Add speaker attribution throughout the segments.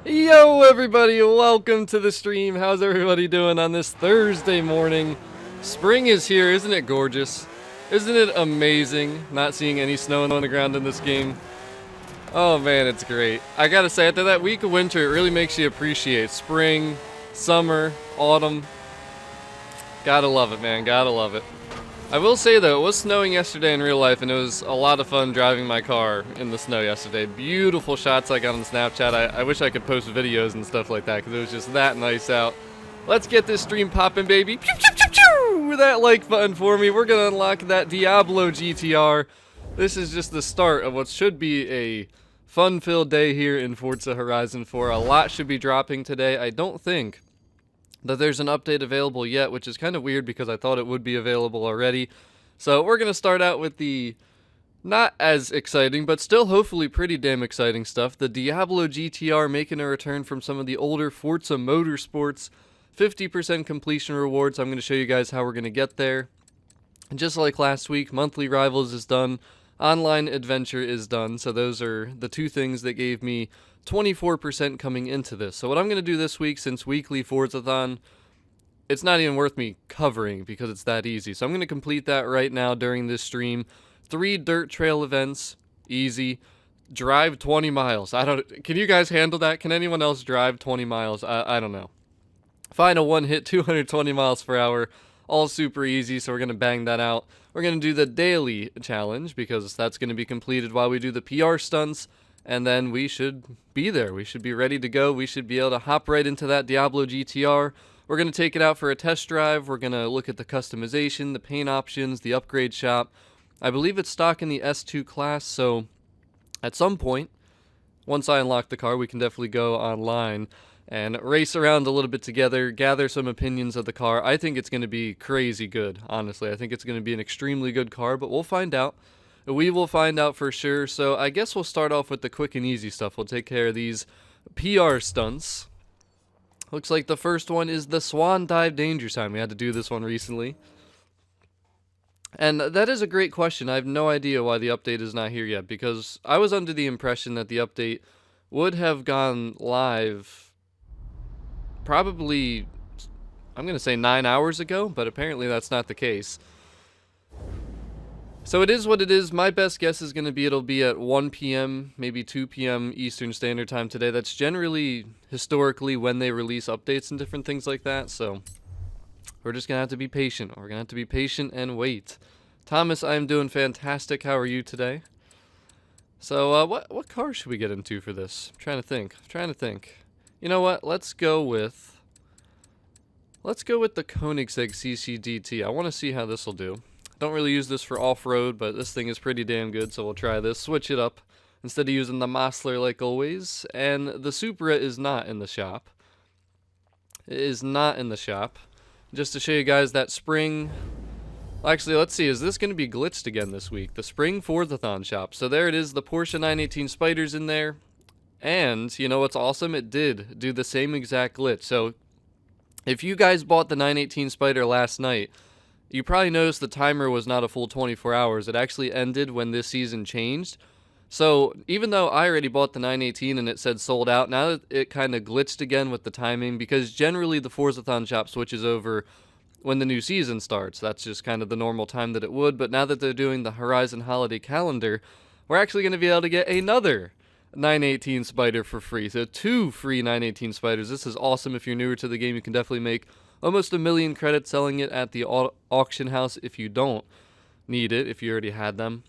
Speaker 1: Yo everybody, welcome to the stream. How's everybody doing on this Thursday morning? Spring is here, isn't it gorgeous? Isn't it amazing not seeing any snow on the ground in this game? Oh man, it's great. I gotta say, after that week of winter, it really makes you appreciate spring, summer, autumn. Gotta love it, man, gotta love it. I will say though, it was snowing yesterday in real life, and it was a lot of fun driving my car in the snow yesterday. Beautiful shots I got on Snapchat. I wish I could post videos and stuff like that, because it was just that nice out. Let's get this stream popping, baby. Pew, pew, pew, pew! With that like button for me, we're gonna unlock that Diablo GTR. This is just the start of what should be a fun-filled day here in Forza Horizon 4. A lot should be dropping today. I don't think that there's an update available yet, which is kind of weird because I thought it would be available already. So we're going to start out with the not as exciting, but still hopefully pretty damn exciting stuff. The Diablo GTR making a return from some of the older Forza Motorsports. 50% completion rewards. I'm going to show you guys how we're going to get there. And just like last week, monthly rivals is done. Online adventure is done. So those are the two things that gave me 24% coming into this. So what I'm going to do this week, since weekly Forzathon, it's not even worth me covering because it's that easy. So I'm going to complete that right now during this stream. 3 dirt trail events, easy. Drive 20 miles. Can you guys handle that? Can anyone else drive 20 miles? I don't know. Final one hit 220 miles per hour. All super easy, so we're going to bang that out. We're going to do the daily challenge because that's going to be completed while we do the PR stunts. And then we should be there. We should be ready to go. We should be able to hop right into that Diablo GTR. We're going to take it out for a test drive. We're going to look at the customization, the paint options, the upgrade shop. I believe it's stock in the S2 class, so at some point, once I unlock the car, we can definitely go online and race around a little bit together, gather some opinions of the car. I think it's going to be crazy good, honestly. I think it's going to be an extremely good car, but we'll find out. We will find out for sure. So I guess we'll start off with the quick and easy stuff. We'll take care of these PR stunts. Looks like the first one is the Swan Dive Danger Sign. We had to do this one recently. And that is a great question. I have no idea why the update is not here yet, because I was under the impression that the update would have gone live probably, I'm going to say 9 hours ago, but apparently that's not the case. So it is what it is. My best guess is going to be it'll be at 1 p.m., maybe 2 p.m. Eastern Standard Time today. That's generally, historically, when they release updates and different things like that. So we're just going to have to be patient. We're going to have to be patient and wait. Thomas, I'm doing fantastic. How are you today? So what car should we get into for this? I'm trying to think. You know what? Let's go with the Koenigsegg CC-GT. I want to see how this will do. Don't really use this for off-road, but this thing is pretty damn good, so we'll try this. Switch it up instead of using the Mosler like always. And the Supra is not in the shop. It is not in the shop. Just to show you guys that spring... Actually, let's see. Is this going to be glitched again this week? The spring Forzathon shop. So there it is. The Porsche 918 Spider's in there. And, you know what's awesome? It did do the same exact glitch. So if you guys bought the 918 Spider last night, you probably noticed the timer was not a full 24 hours. It actually ended when this season changed. So even though I already bought the 918 and it said sold out, now that it kind of glitched again with the timing, because generally the Forzathon shop switches over when the new season starts. That's just kind of the normal time that it would. But now that they're doing the Horizon Holiday Calendar, we're actually going to be able to get another 918 Spider for free. So 2 free 918 Spiders. This is awesome. If you're newer to the game, you can definitely make almost 1 million credits selling it at the auction house if you don't need it, if you already had them.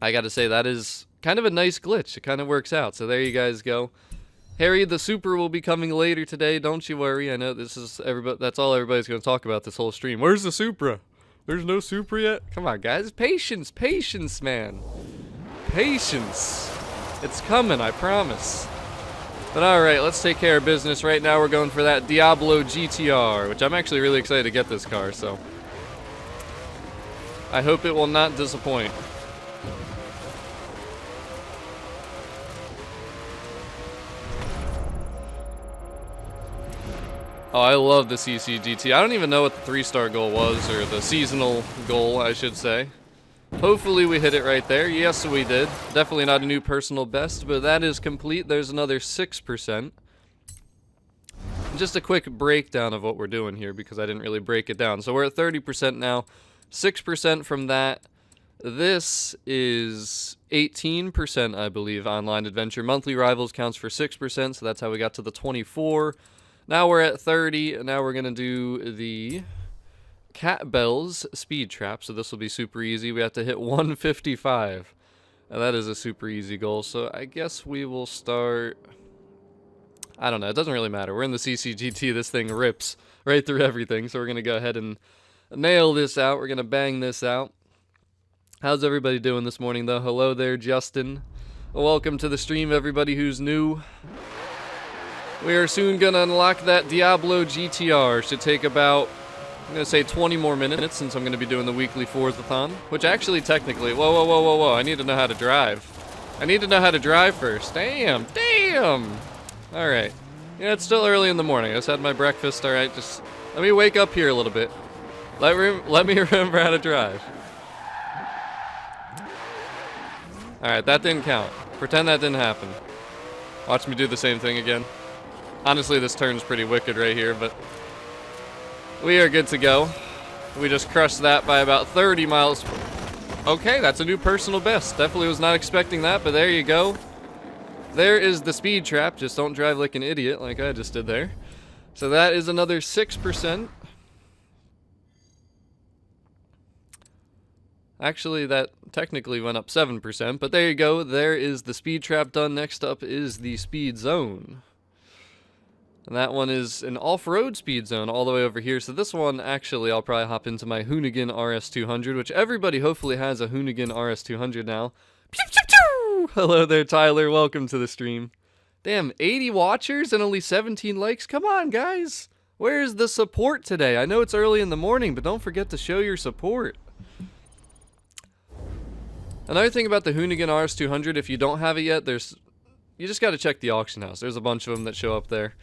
Speaker 1: I gotta say, that is kind of a nice glitch. It kind of works out. So there you guys go. Harry, the Super will be coming later today. Don't you worry. I know this is that's all everybody's going to talk about this whole stream. Where's the Supra? There's no Supra yet? Come on, guys. Patience, man. Patience. It's coming, I promise. But alright, let's take care of business. Right now we're going for that Diablo GTR, which I'm actually really excited to get this car, so I hope it will not disappoint. Oh, I love the CC-GT. I don't even know what the 3-star goal was, or the seasonal goal, I should say. Hopefully we hit it right there. Yes, we did. Definitely not a new personal best, but that is complete. There's another 6%. just a quick breakdown of what we're doing here because I didn't really break it down. So we're at 30% now, 6% from that. This is 18%, I believe, online adventure. Monthly rivals counts for 6%, so that's how we got to the 24. Now we're at 30, and now we're going to do the Cat Bells speed trap, so this will be super easy. We have to hit 155. Now that is a super easy goal, so I guess we will start... I don't know, it doesn't really matter. We're in the CCGT, this thing rips right through everything, so we're going to go ahead and nail this out. We're going to bang this out. How's everybody doing this morning, though? Hello there, Justin. Welcome to the stream, everybody who's new. We are soon going to unlock that Diablo GTR. Should take about, I'm going to say 20 more minutes since I'm going to be doing the weekly Forzathon, which actually technically, whoa, I need to know how to drive. I need to know how to drive first. Damn. Alright. Yeah, it's still early in the morning. I just had my breakfast. Alright, just let me wake up here a little bit. Let me remember how to drive. Alright, that didn't count. Pretend that didn't happen. Watch me do the same thing again. Honestly, this turn's pretty wicked right here, but we are good to go. We just crushed that by about 30 miles. Okay, that's a new personal best. Definitely was not expecting that, but there you go. There is the speed trap. Just don't drive like an idiot like I just did there. So that is another 6%. Actually, that technically went up 7%, but there you go. There is the speed trap done. Next up is the speed zone. And that one is an off-road speed zone all the way over here. So this one, actually, I'll probably hop into my Hoonigan RS200, which everybody hopefully has a Hoonigan RS200 now. Pew, pew, pew! Hello there, Tyler. Welcome to the stream. Damn, 80 watchers and only 17 likes? Come on, guys. Where's the support today? I know it's early in the morning, but don't forget to show your support. Another thing about the Hoonigan RS200, if you don't have it yet, you just got to check the auction house. There's a bunch of them that show up there.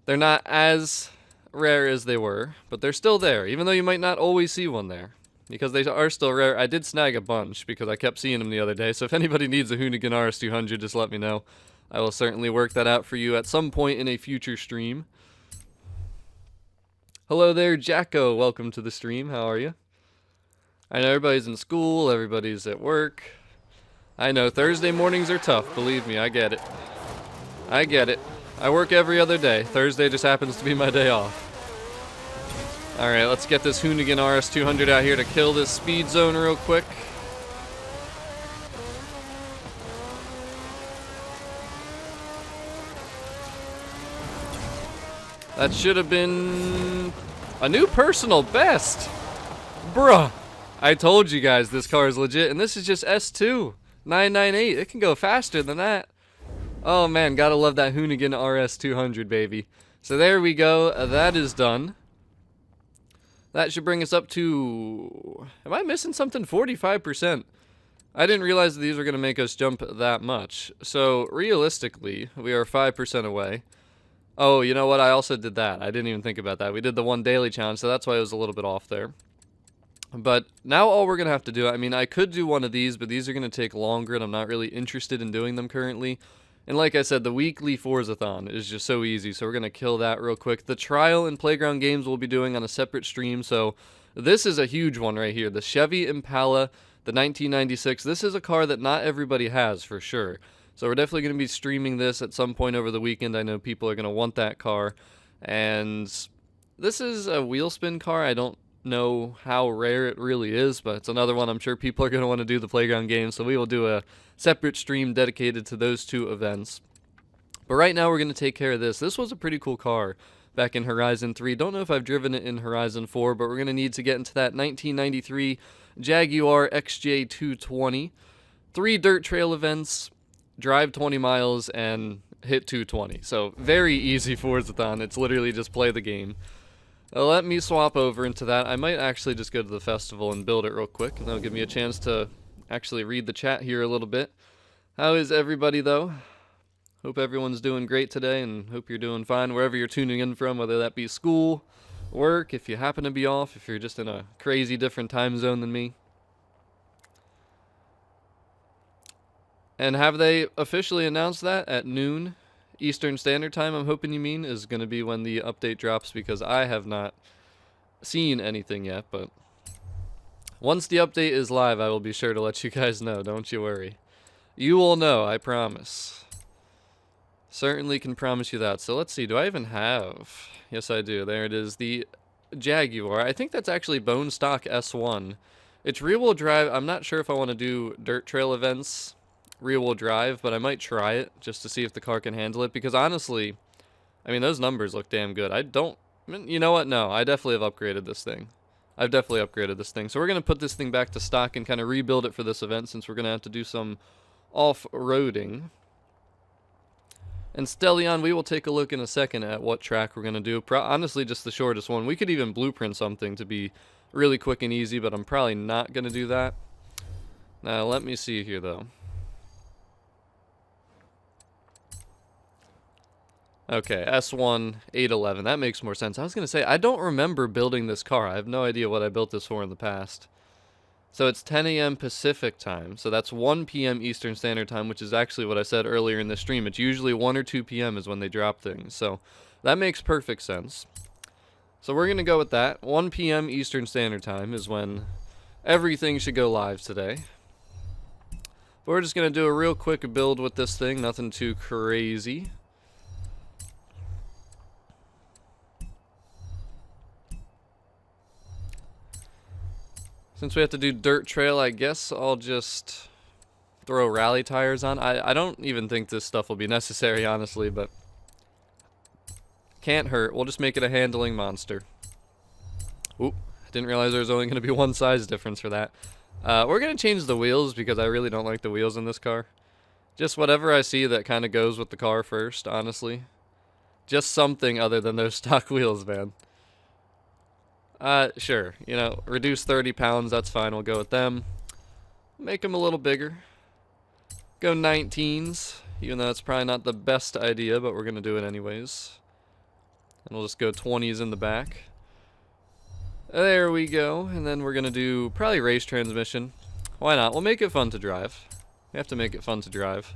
Speaker 1: They're not as rare as they were, but they're still there, even though you might not always see one there, because they are still rare. I did snag a bunch because I kept seeing them the other day, so if anybody needs a Hoonigan RS200, just let me know. I will certainly work that out for you at some point in a future stream. Hello there, Jacko. Welcome to the stream. How are you? I know everybody's in school, everybody's at work. I know Thursday mornings are tough, believe me, I get it. I get it. I work every other day. Thursday just happens to be my day off. Alright, let's get this Hoonigan RS200 out here to kill this speed zone real quick. That should have been a new personal best. Bruh. I told you guys this car is legit, and this is just S2 998. It can go faster than that. Oh man, gotta love that Hoonigan RS200, baby. So there we go. That is done. That should bring us up to... Am I missing something? 45%. I didn't realize that these were going to make us jump that much. So realistically, we are 5% away. Oh, you know what? I also did that. I didn't even think about that. We did the one daily challenge, so that's why it was a little bit off there. But now all we're going to have to do, I mean, I could do one of these, but these are going to take longer, and I'm not really interested in doing them currently. And like I said, the weekly Forzathon is just so easy, so we're going to kill that real quick. The trial and playground games we'll be doing on a separate stream, so this is a huge one right here. The Chevy Impala, the 1996. This is a car that not everybody has, for sure. So we're definitely going to be streaming this at some point over the weekend. I know people are going to want that car. And this is a wheel spin car. I don't know how rare it really is, but it's another one I'm sure people are going to want to do the playground game, so we will do a separate stream dedicated to those two events. But right now we're going to take care of this. This was a pretty cool car back in Horizon 3. Don't know if I've driven it in Horizon 4, but we're going to need to get into that 1993 Jaguar XJ220. 3 dirt trail events, drive 20 miles, and hit 220. So very easy Forzathon. It's literally just play the game. Let me swap over into that. I might actually just go to the festival and build it real quick, and that'll give me a chance to actually read the chat here a little bit. How is everybody, though? Hope everyone's doing great today, and hope you're doing fine wherever you're tuning in from, whether that be school, work, if you happen to be off, if you're just in a crazy different time zone than me. And have they officially announced that at noon Eastern Standard Time, I'm hoping you mean, is going to be when the update drops, because I have not seen anything yet, but once the update is live, I will be sure to let you guys know, don't you worry. You will know, I promise. Certainly can promise you that. So let's see, do I even have... Yes, I do. There it is, the Jaguar. I think that's actually bone stock S1. It's rear-wheel drive. I'm not sure if I want to do dirt trail events rear-wheel drive, but I might try it just to see if the car can handle it, because honestly, I mean, those numbers look damn good. You know what? No, I definitely have upgraded this thing. I've definitely upgraded this thing. So we're going to put this thing back to stock and kind of rebuild it for this event, since we're going to have to do some off-roading. And Stellion, we will take a look in a second at what track we're going to do. Honestly, just the shortest one. We could even blueprint something to be really quick and easy, but I'm probably not going to do that. Now, let me see here, though. Okay, S1 811. That makes more sense. I was going to say, I don't remember building this car. I have no idea what I built this for in the past. So it's 10 a.m. Pacific time. So that's 1 p.m. Eastern Standard Time, which is actually what I said earlier in the stream. It's usually 1 or 2 p.m. is when they drop things. So that makes perfect sense. So we're going to go with that. 1 p.m. Eastern Standard Time is when everything should go live today. But we're just going to do a real quick build with this thing. Nothing too crazy. Since we have to do dirt trail, I guess I'll just throw rally tires on. I don't even think this stuff will be necessary, honestly, but can't hurt. We'll just make it a handling monster. Oop, I didn't realize there was only going to be one size difference for that. We're going to change the wheels because I really don't like the wheels in this car. Just whatever I see that kind of goes with the car first, honestly. Just something other than those stock wheels, man. Sure, you know, reduce 30 pounds, that's fine, we'll go with them. Make them a little bigger. Go 19s, even though it's probably not the best idea, but we're gonna do it anyways. And we'll just go 20s in the back. There we go, and then we're gonna do probably race transmission. Why not? We'll make it fun to drive. We have to make it fun to drive.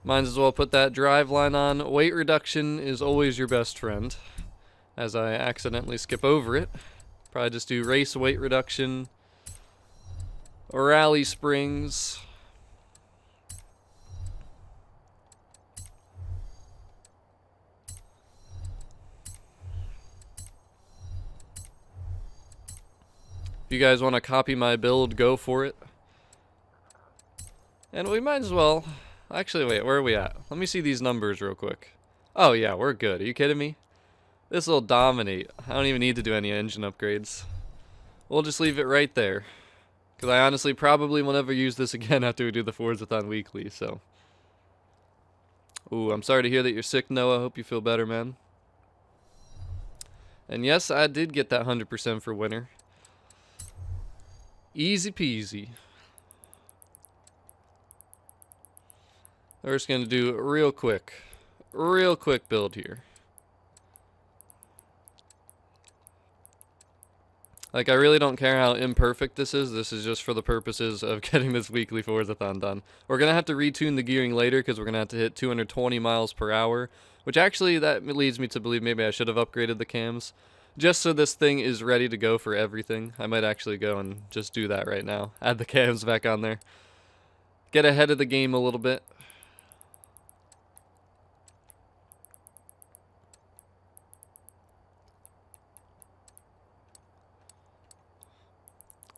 Speaker 1: Might as well put that drive line on. Weight reduction is always your best friend. As I accidentally skip over it. Probably just do race weight reduction. Rally springs. If you guys want to copy my build, go for it. And we might as well... Actually, wait, where are we at? Let me see these numbers real quick. Oh, yeah, we're good. Are you kidding me? This will dominate. I don't even need to do any engine upgrades. We'll just leave it right there. Because I honestly probably will never use this again after we do the Forzathon weekly, so. Ooh, I'm sorry to hear that you're sick, Noah. I hope you feel better, man. And yes, I did get that 100% for winter. Easy peasy. We're just going to do a real quick build here. Like, I really don't care how imperfect this is. This is just for the purposes of getting this weekly Forzathon done. We're going to have to retune the gearing later because we're going to have to hit 220 miles per hour. Which actually, that leads me to believe maybe I should have upgraded the cams. Just so this thing is ready to go for everything. I might actually go and just do that right now. Add the cams back on there. Get ahead of the game a little bit.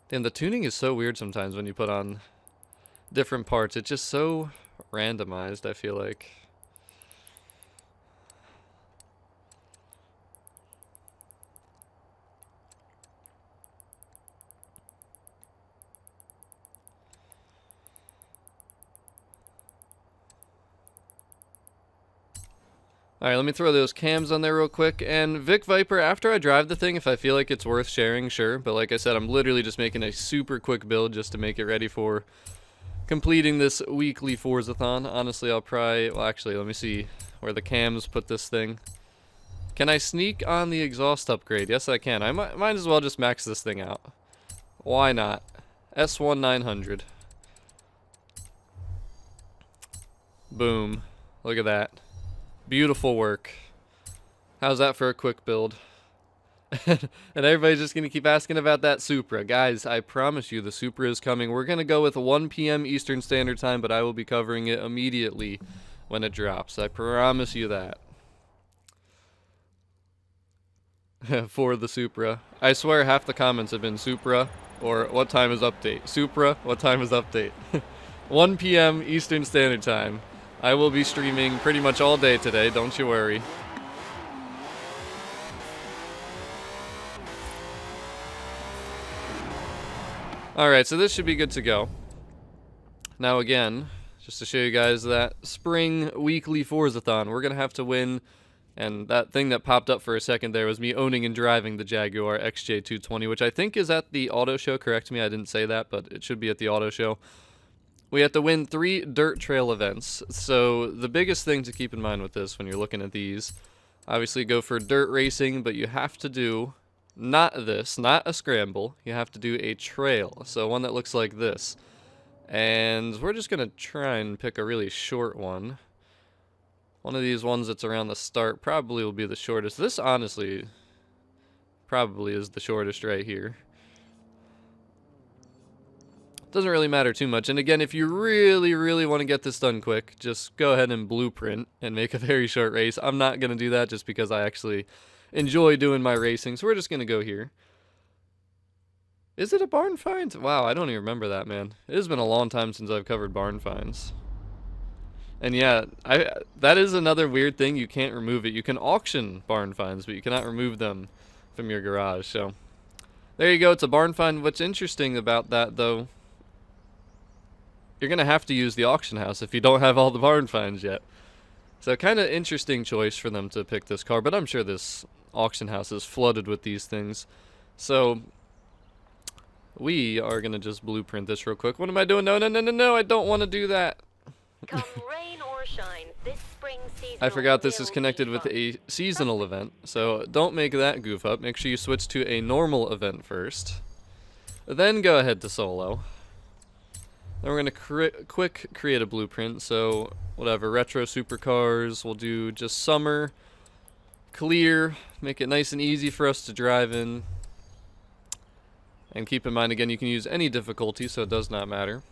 Speaker 1: And the tuning is so weird sometimes when you put on different parts. It's just so randomized, I feel like. Alright, let me throw those cams on there real quick. And Vic Viper, after I drive the thing, if I feel like it's worth sharing, sure. But like I said, I'm literally just making a super quick build just to make it ready for completing this weekly Forzathon. Honestly, I'll probably... Well, actually, let me see where the cams put this thing. Can I sneak on the exhaust upgrade? Yes, I can. I might as well just max this thing out. Why not? S1 900. Boom. Look at that. Beautiful work. How's that for a quick build? And everybody's just going to keep asking about that Supra. Guys, I promise you the Supra is coming. We're going to go with 1 p.m. Eastern Standard Time, but I will be covering it immediately when it drops. I promise you that. For the Supra. I swear half the comments have been Supra or what time is update. Supra, what time is update? 1 p.m. Eastern Standard Time. I will be streaming pretty much all day today, don't you worry. Alright, so this should be good to go. Now again, just to show you guys that spring weekly Forzathon, we're going to have to win. And that thing that popped up for a second there was me owning and driving the Jaguar XJ220, which I think is at the auto show. Correct me, I didn't say that, but it should be at the auto show. We have to win 3 dirt trail events. So the biggest thing to keep in mind with this when you're looking at these, obviously go for dirt racing, but you have to do not a scramble. You have to do a trail. So one that looks like this. And we're just going to try and pick a really short one. One of these ones that's around the start probably will be the shortest. This honestly probably is the shortest right here. Doesn't really matter too much. And again, if you really want to get this done quick, just go ahead and blueprint and make a very short race. I'm not going to do that just because I actually enjoy doing my racing. So we're just going to go here. Is it a barn find? Wow, I don't even remember that, man. It has been a long time since I've covered barn finds. And yeah, that is another weird thing. You can't remove it. You can auction barn finds, but you cannot remove them from your garage. So there you go. It's a barn find. What's interesting about that, though, you're going to have to use the auction house if you don't have all the barn finds yet. So kind of interesting choice for them to pick this car, but I'm sure this auction house is flooded with these things. So we are going to just blueprint this real quick. What am I doing? No, I don't want to do that.
Speaker 2: Come rain or shine, this spring season
Speaker 1: I forgot this is connected with a seasonal event, so don't make that goof up. Make sure you switch to a normal event first. Then go ahead to solo. Then we're going to quick create a blueprint, so whatever, retro supercars, we'll do just summer, clear, make it nice and easy for us to drive in. And keep in mind, again, you can use any difficulty, so it does not matter.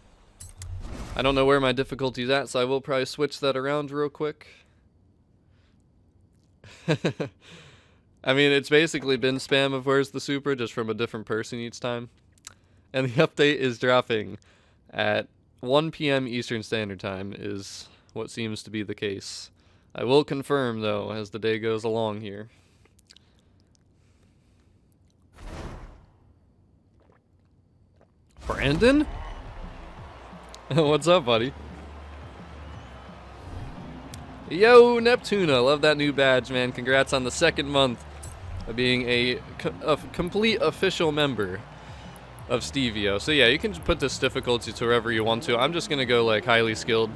Speaker 1: I don't know where my difficulty's at, so I will probably switch that around real quick. I mean, it's basically been spam of Where's the Supra, just from a different person each time. And the update is dropping at 1 p.m. Eastern Standard Time is what seems to be the case. I will confirm, though, as the day goes along here. Brandon? What's up, buddy? Yo, Neptuna, love that new badge, man. Congrats on the 2nd month of being a complete official member of Stevio. So yeah, you can put this difficulty to wherever you want to. I'm just gonna go like highly skilled,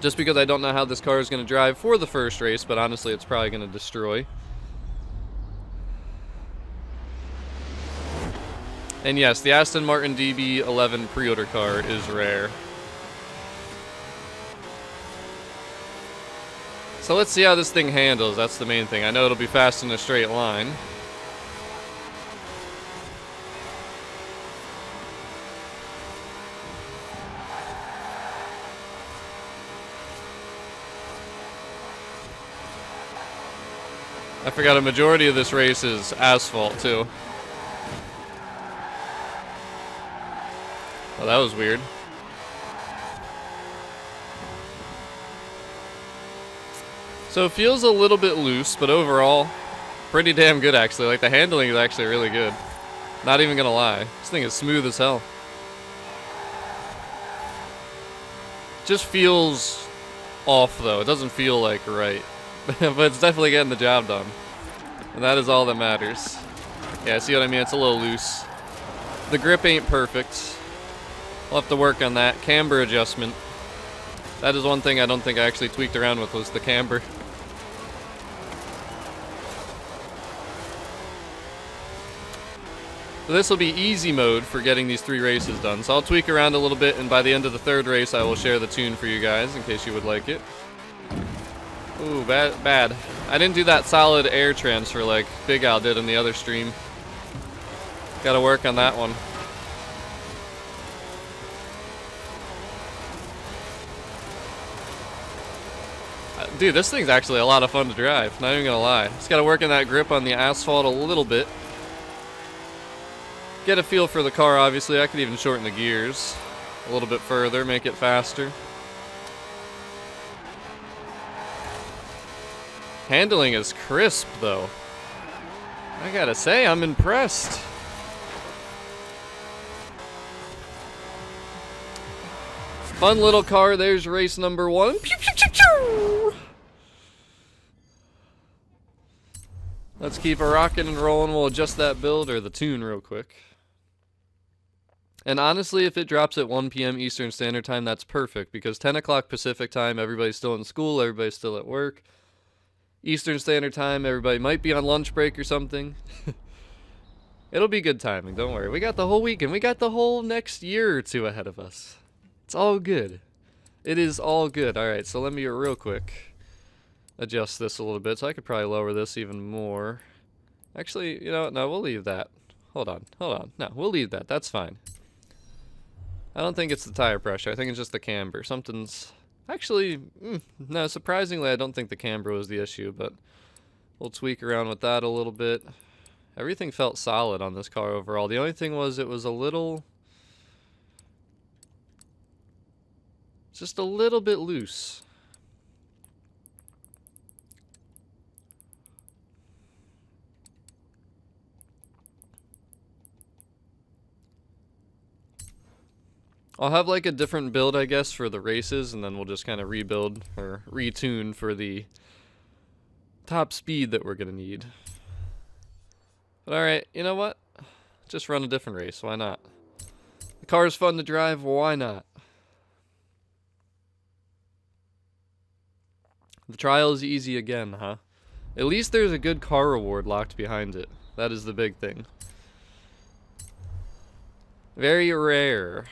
Speaker 1: just because I don't know how this car is gonna drive for the first race, but honestly, it's probably gonna destroy. And yes, the Aston Martin DB11 pre-order car is rare. So let's see how this thing handles. That's the main thing. I know it'll be fast in a straight line. I forgot a majority of this race is asphalt too. Oh, that was weird. So it feels a little bit loose, but overall, pretty damn good actually. Like the handling is actually really good. Not even gonna lie. This thing is smooth as hell. Just feels off though. It doesn't feel like right. But it's definitely getting the job done. And that is all that matters. Yeah, see what I mean? It's a little loose. The grip ain't perfect. We'll have to work on that. Camber adjustment. That is one thing I don't think I actually tweaked around with, was the camber. So this will be easy mode for getting these 3 races done. So I'll tweak around a little bit, and by the end of the 3rd race, I will share the tune for you guys in case you would like it. Ooh, bad. I didn't do that solid air transfer like Big Al did in the other stream. Gotta work on that one. Dude, this thing's actually a lot of fun to drive, not even gonna lie. Just gotta work on that grip on the asphalt a little bit. Get a feel for the car, obviously. I could even shorten the gears a little bit further, make it faster. Handling is crisp, though. I gotta say, I'm impressed. Fun little car. There's race number 1. Pew, pew, pew, pew. Let's keep it rocking and rolling. We'll adjust that build or the tune real quick. And honestly, if it drops at 1 p.m. Eastern Standard Time, that's perfect, because 10 o'clock Pacific Time, everybody's still in school, everybody's still at work. Eastern Standard Time, everybody might be on lunch break or something. It'll be good timing, don't worry. We got the whole weekend. We got the whole next year or 2 ahead of us. It's all good. It is all good. All right, so let me real quick adjust this a little bit. So I could probably lower this even more. Actually, you know what? No, we'll leave that. Hold on. No, we'll leave that. That's fine. I don't think it's the tire pressure. I think it's just the camber. Something's... Actually, no, surprisingly, I don't think the camber was the issue, but we'll tweak around with that a little bit. Everything felt solid on this car overall. The only thing was it was a little... just a little bit loose. I'll have like a different build, I guess, for the races, and then we'll just kind of rebuild or retune for the top speed that we're going to need. But alright, you know what? Just run a different race, why not? The car is fun to drive, why not? The trial is easy again, huh? At least there's a good car reward locked behind it. That is the big thing. Very rare.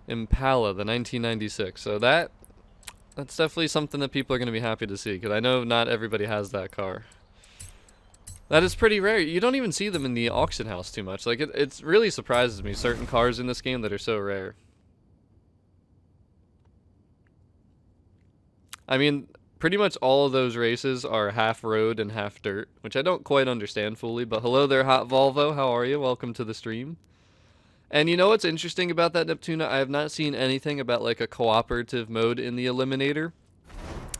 Speaker 1: Impala, the 1996. So that's definitely something that people are going to be happy to see, because I know not everybody has that car. That is pretty rare. You don't even see them in the auction house too much. Like, it really surprises me, certain cars in this game that are so rare. I mean, pretty much all of those races are half road and half dirt, which I don't quite understand fully, but hello there, Hot Volvo. How are you? Welcome to the stream. And you know what's interesting about that, Neptuna? I have not seen anything about like a cooperative mode in the Eliminator,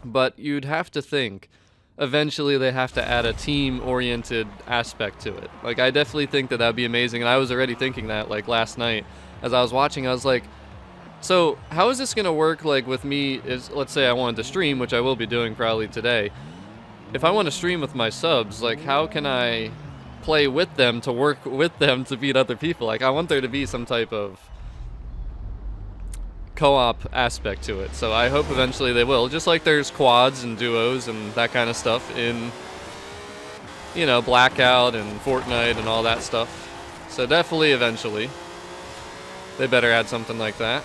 Speaker 1: but you'd have to think eventually they have to add a team-oriented aspect to it. Like, I definitely think that that'd be amazing, and I was already thinking that like last night as I was watching. I was like, so how is this gonna work, like with me, is let's say I wanted to stream, which I will be doing probably today. If I want to stream with my subs, like how can I play with them to work with them to beat other people? Like, I want there to be some type of co-op aspect to it. So I hope eventually they will. Just like there's quads and duos and that kind of stuff in, you know, Blackout and Fortnite and all that stuff. So definitely eventually they better add something like that.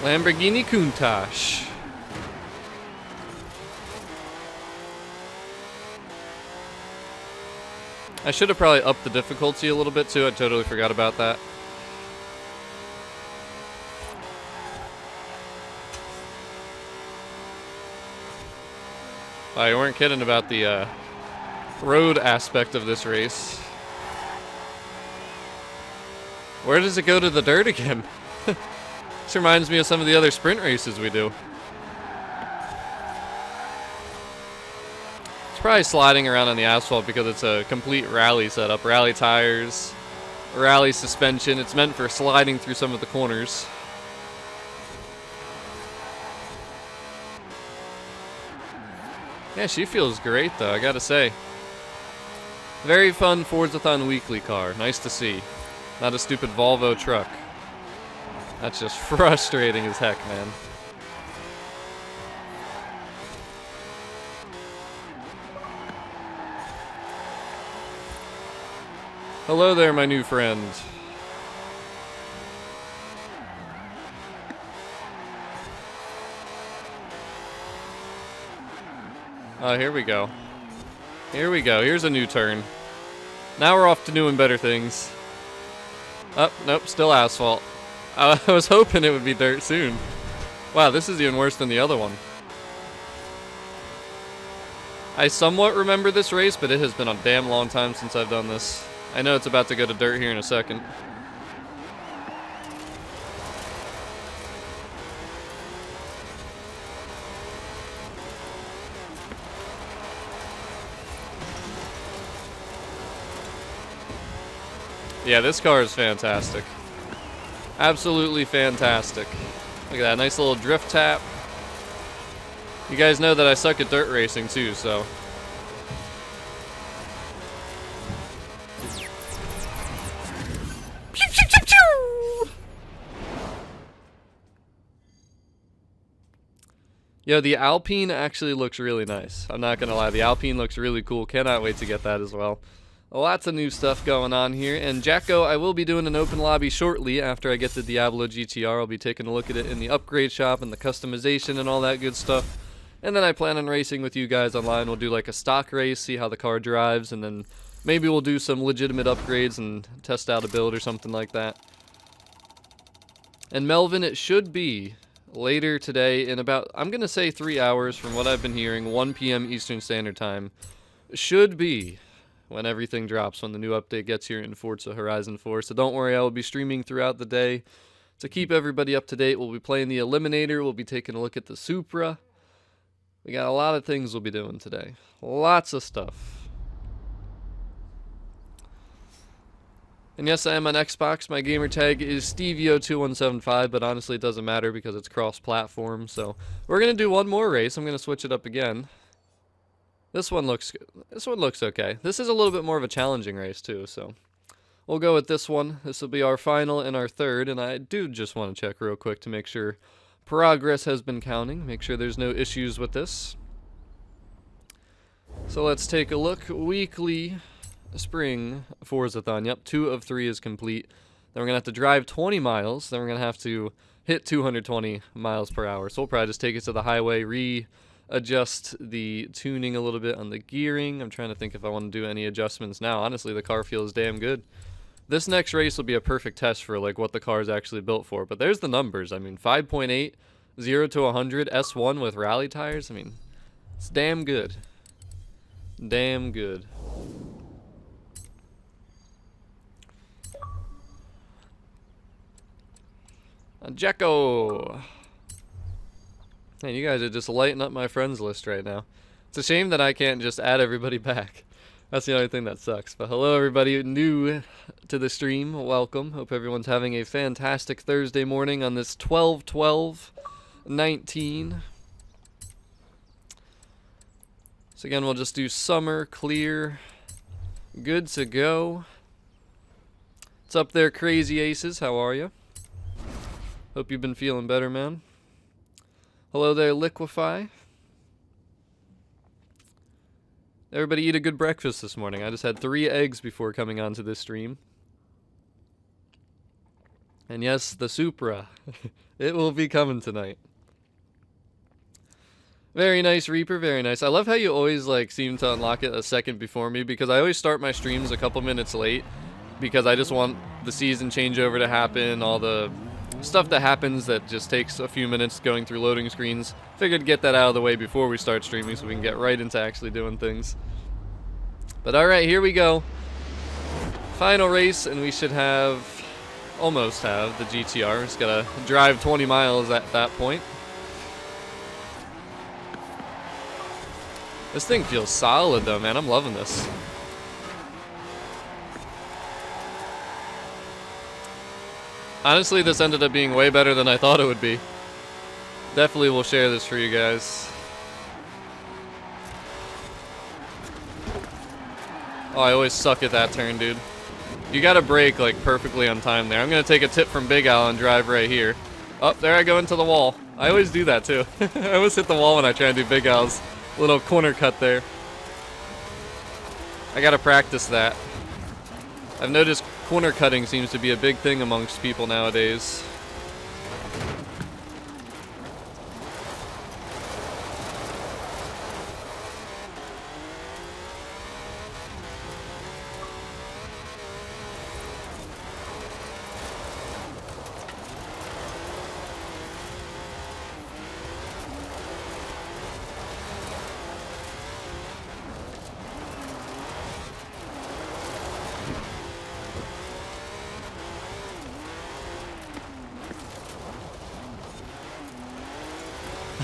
Speaker 1: Lamborghini Countach. I should have probably upped the difficulty a little bit too. I totally forgot about that. Oh, you weren't kidding about the road aspect of this race. Where does it go to the dirt again? This reminds me of some of the other sprint races we do. It's probably sliding around on the asphalt because it's a complete rally setup. Rally tires, rally suspension. It's meant for sliding through some of the corners. Yeah, she feels great though, I gotta say. Very fun Forzathon weekly car. Nice to see. Not a stupid Volvo truck. That's just frustrating as heck, man. Hello there, my new friend. Oh, here we go. Here we go. Here's a new turn. Now we're off to new and better things. Oh, nope, still asphalt. I was hoping it would be dirt soon. Wow, this is even worse than the other one. I somewhat remember this race, but it has been a damn long time since I've done this. I know it's about to go to dirt here in a second. Yeah, this car is fantastic. Absolutely fantastic. Look at that, nice little drift tap. You guys know that I suck at dirt racing too, so. Yo, the Alpine actually looks really nice. I'm not gonna lie, the Alpine looks really cool. Cannot wait to get that as well. Lots of new stuff going on here. And Jacko, I will be doing an open lobby shortly after I get the Diablo GTR. I'll be taking a look at it in the upgrade shop and the customization and all that good stuff. And then I plan on racing with you guys online. We'll do like a stock race, see how the car drives, and then maybe we'll do some legitimate upgrades and test out a build or something like that. And Melvin, it should be later today in about, I'm going to say 3 hours from what I've been hearing, 1 p.m. Eastern Standard Time. Should be when everything drops, when the new update gets here in Forza Horizon 4. So don't worry, I will be streaming throughout the day to keep everybody up to date. We'll be playing the Eliminator. We'll be taking a look at the Supra. We got a lot of things we'll be doing today. Lots of stuff. And yes, I am on Xbox. My gamer tag is Stevio2175, but honestly it doesn't matter because it's cross-platform. So we're going to do one more race. I'm going to switch it up again. This one looks okay. This is a little bit more of a challenging race too, so we'll go with this one. This will be our final and our third, and I do just want to check real quick to make sure progress has been counting, make sure there's no issues with this. So let's take a look. Weekly spring Forzathon. Yep, 2 of 3 is complete. Then we're going to have to drive 20 miles. Then we're going to have to hit 220 miles per hour. So we'll probably just take it to the highway, readjust the tuning a little bit on the gearing. I'm trying to think if I want to do any adjustments now. Honestly, the car feels damn good. This next race will be a perfect test for like what the car is actually built for. But there's the numbers. I mean, 5.8, 0 to 100, S1 with rally tires. I mean, it's damn good. Damn good. Jacko. Man, you guys are just lighting up my friends list right now. It's a shame that I can't just add everybody back. That's the only thing that sucks. But hello everybody new to the stream. Welcome. Hope everyone's having a fantastic Thursday morning on this 12/12/19. So again, we'll just do summer, clear, good to go. What's up there, Crazy Aces? How are you? Hope you've been feeling better, man. Hello there, Liquify. Everybody eat a good breakfast this morning. I just had 3 eggs before coming onto this stream. And yes, the Supra. It will be coming tonight. Very nice, Reaper, very nice. I love how you always like seem to unlock it a second before me, because I always start my streams a couple minutes late because I just want the season changeover to happen, all the stuff that happens that just takes a few minutes going through loading screens. Figured to get that out of the way before we start streaming so we can get right into actually doing things. But alright, here we go. Final race, and we should have, almost have, the GTR. Just gotta drive 20 miles at that point. This thing feels solid though, man. I'm loving this. Honestly, this ended up being way better than I thought it would be. Definitely will share this for you guys. Oh, I always suck at that turn, dude. You gotta brake like perfectly on time there. I'm gonna take a tip from Big Al and drive right here. Oh, there I go into the wall. I always do that too. I always hit the wall when I try and do Big Al's little corner cut there. I gotta practice that. I've noticed corner cutting seems to be a big thing amongst people nowadays.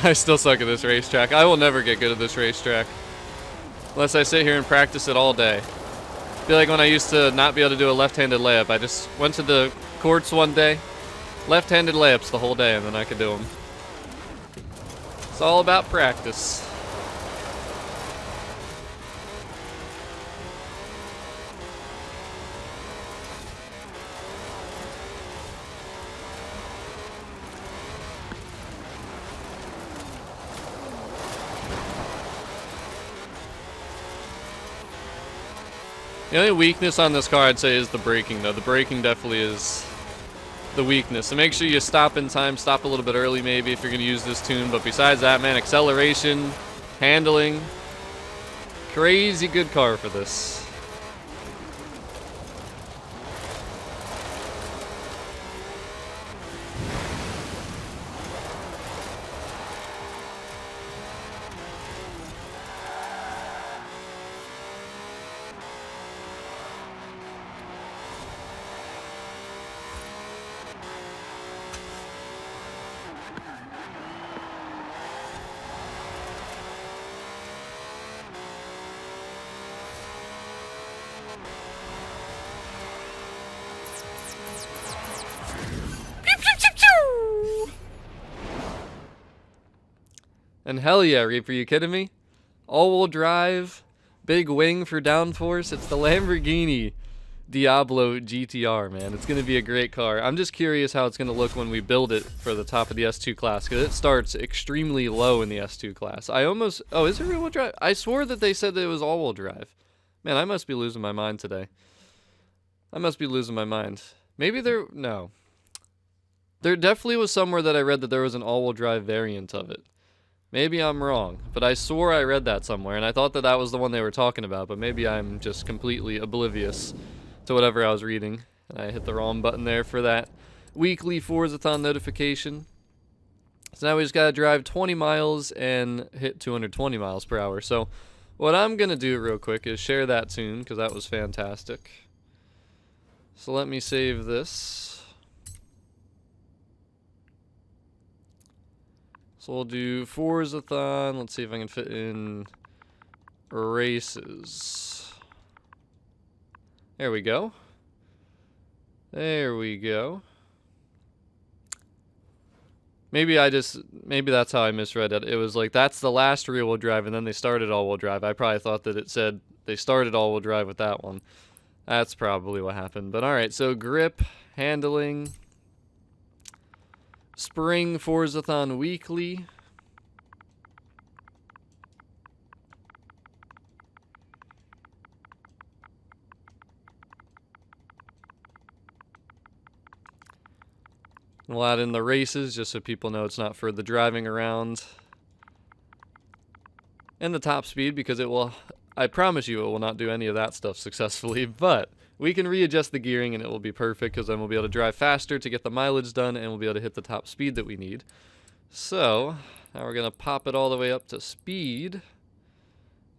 Speaker 1: I still suck at this racetrack. I will never get good at this racetrack unless I sit here and practice it all day. I feel like when I used to not be able to do a left-handed layup, I just went to the courts one day, left-handed layups the whole day, and then I could do them. It's all about practice. The only weakness on this car I'd say is the braking though. The braking definitely is the weakness. So make sure you stop in time, stop a little bit early maybe if you're going to use this tune. But besides that, man, acceleration, handling, crazy good car for this. And hell yeah, Reaper, you kidding me? All-wheel drive, big wing for downforce. It's the Lamborghini Diablo GTR, man. It's going to be a great car. I'm just curious how it's going to look when we build it for the top of the S2 class, because it starts extremely low in the S2 class. I almost... Oh, is it rear-wheel drive? I swore that they said that it was all-wheel drive. Man, I must be losing my mind today. I must be losing my mind. Maybe there... No. There definitely was somewhere that I read that there was an all-wheel drive variant of it. Maybe I'm wrong, but I swore I read that somewhere, and I thought that that was the one they were talking about, but maybe I'm just completely oblivious to whatever I was reading. And I hit the wrong button there for that weekly Forzathon notification. So now we just gotta drive 20 miles and hit 220 miles per hour. So what I'm gonna do real quick is share that tune, because that was fantastic. So let me save this. So we'll do Forzathon. Let's see if I can fit in races. There we go. There we go. Maybe that's how I misread it. It was like, that's the last rear-wheel drive, and then they started all-wheel drive. I probably thought that it said they started all-wheel drive with that one. That's probably what happened. But alright, so grip, handling... Spring Forzathon Weekly. We'll add in the races just so people know it's not for the driving around. And the top speed, because it will, I promise you it will not do any of that stuff successfully, but we can readjust the gearing and it will be perfect, because then we'll be able to drive faster to get the mileage done, and we'll be able to hit the top speed that we need. So now we're going to pop it all the way up to speed,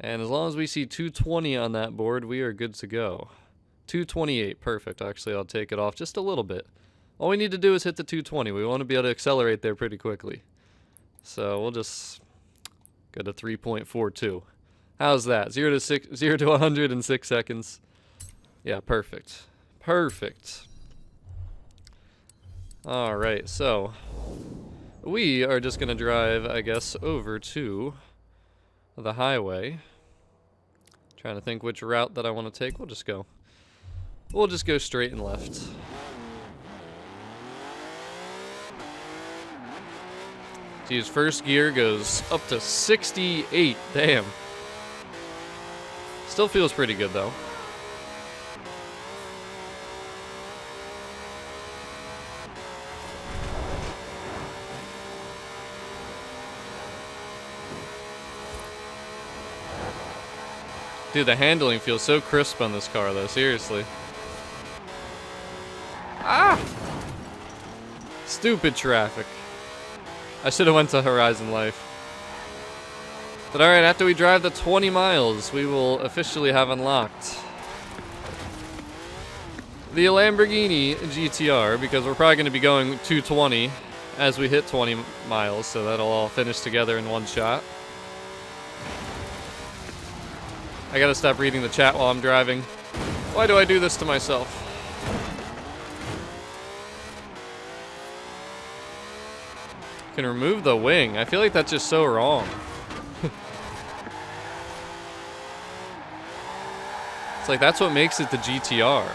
Speaker 1: and as long as we see 220 on that board, we are good to go. 228, perfect. Actually, I'll take it off just a little bit. All we need to do is hit the 220. We want to be able to accelerate there pretty quickly. So we'll just go to 3.42. How's that? 0 to 100 in 6 seconds. Yeah, perfect. Perfect. Alright, so we are just going to drive, I guess, over to the highway. Trying to think which route that I want to take. We'll just go straight and left. See, his first gear goes up to 68. Damn. Still feels pretty good though. Dude, the handling feels so crisp on this car though, seriously. Ah! Stupid traffic. I should have went to Horizon Life. But alright, after we drive the 20 miles, we will officially have unlocked the Lamborghini GTR, because we're probably going to be going 220 as we hit 20 miles, so that'll all finish together in one shot. I gotta stop reading the chat while I'm driving. Why do I do this to myself? Can remove the wing. I feel like that's just so wrong. It's like that's what makes it the GTR.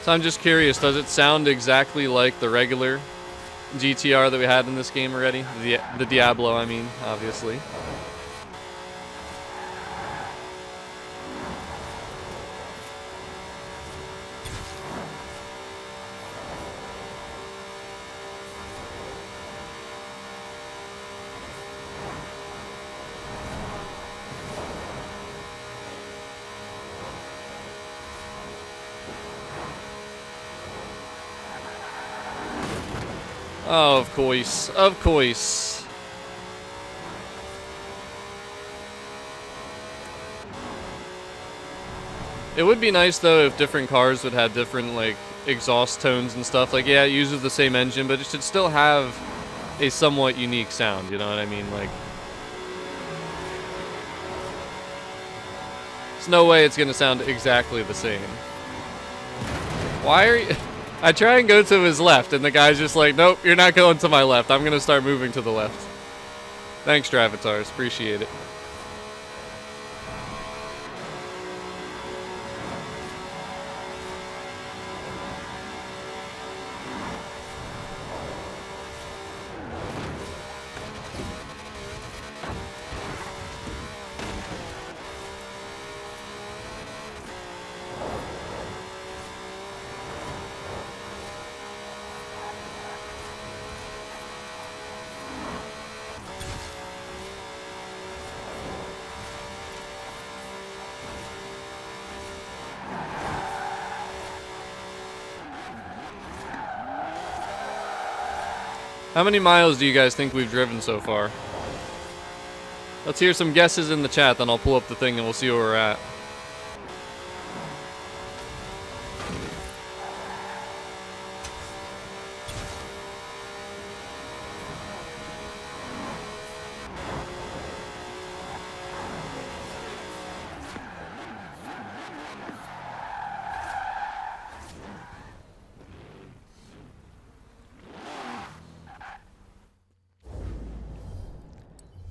Speaker 1: So I'm just curious, does it sound exactly like the regular GTR that we had in this game already? The Diablo, I mean, obviously. Oh, of course. Of course. It would be nice, though, if different cars would have different, like, exhaust tones and stuff. Like, yeah, it uses the same engine, but it should still have a somewhat unique sound, you know what I mean? Like, there's no way it's going to sound exactly the same. Why are you... I try and go to his left, and the guy's just like, nope, you're not going to my left. I'm going to start moving to the left. Thanks, Travatars. Appreciate it. How many miles do you guys think we've driven so far? Let's hear some guesses in the chat, then I'll pull up the thing and we'll see where we're at.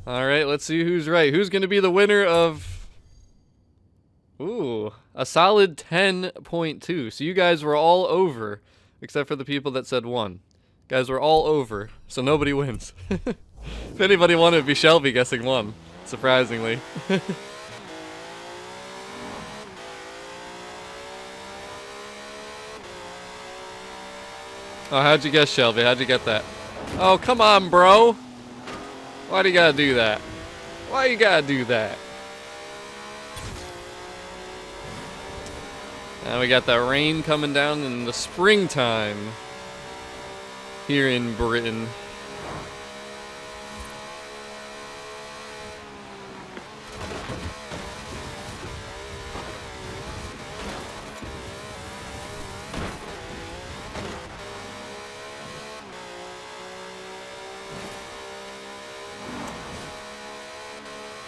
Speaker 1: Alright, let's see who's right. Who's going to be the winner of... Ooh, a solid 10.2. So you guys were all over, except for the people that said 1. Guys were all over, so nobody wins. If anybody won, it would be Shelby guessing 1, surprisingly. Oh, how'd you guess, Shelby? How'd you get that? Oh, come on, bro. Why do you gotta do that? Why you gotta do that? Now we got that rain coming down in the springtime here in Britain.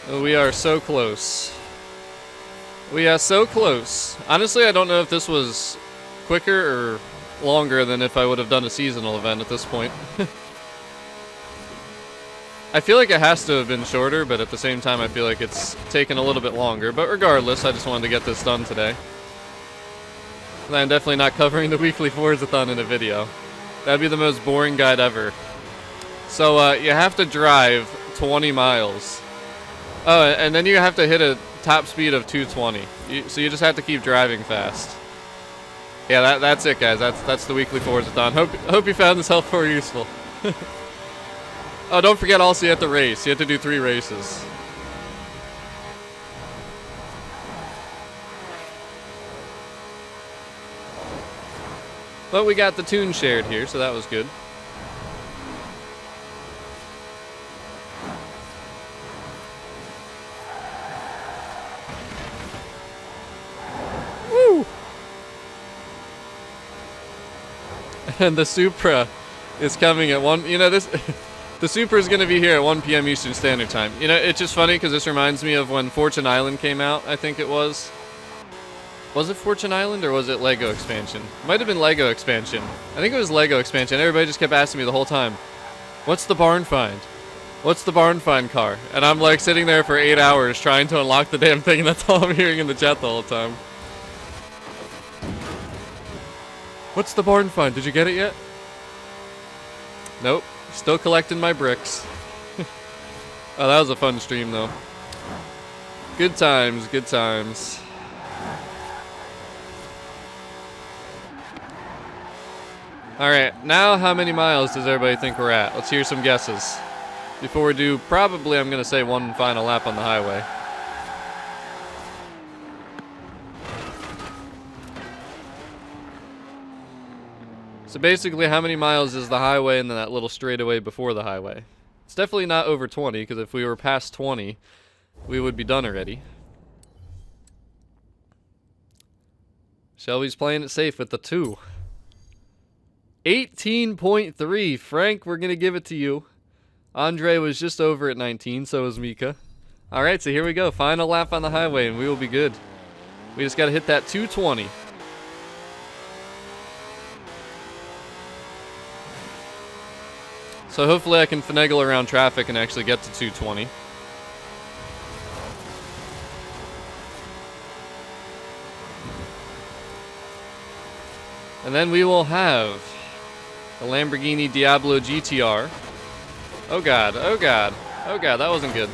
Speaker 1: Oh, we are so close. We are so close. Honestly, I don't know if this was quicker or longer than if I would have done a seasonal event at this point. I feel like it has to have been shorter, but at the same time I feel like it's taken a little bit longer. But regardless, I just wanted to get this done today. And I'm definitely not covering the weekly Forzathon in a video. That'd be the most boring guide ever. So you have to drive 20 miles. Oh, and then you have to hit a top speed of 220. So you just have to keep driving fast. Yeah, that's it, guys. That's the weekly Forzathon. Hope you found this helpful or useful. Oh, don't forget also you have to race. You have to do 3 races. But we got the tune shared here, so that was good. Woo! And the Supra is coming at 1. You know, this... The Supra is going to be here at 1 p.m. Eastern Standard Time. You know, it's just funny because this reminds me of when Fortune Island came out, I think it was. Was it Fortune Island or was it Lego Expansion? Might have been Lego Expansion. I think it was Lego Expansion. Everybody just kept asking me the whole time, what's the barn find? What's the barn find car? And I'm like sitting there for 8 hours trying to unlock the damn thing, and that's all I'm hearing in the chat the whole time. What's the barn find? Did you get it yet? Nope. Still collecting my bricks. Oh, that was a fun stream, though. Good times, good times. Alright, now how many miles does everybody think we're at? Let's hear some guesses. Before we do, probably I'm going to say one final lap on the highway. So basically, how many miles is the highway and then that little straightaway before the highway? It's definitely not over 20, because if we were past 20, we would be done already. Shelby's playing it safe with the 2. 18.3. Frank, we're going to give it to you. Andre was just over at 19, so was Mika. Alright, so here we go. Final lap on the highway, and we will be good. We just got to hit that 220. So hopefully I can finagle around traffic and actually get to 220. And then we will have the Lamborghini Diablo GTR. Oh god, oh god, oh god, that wasn't good.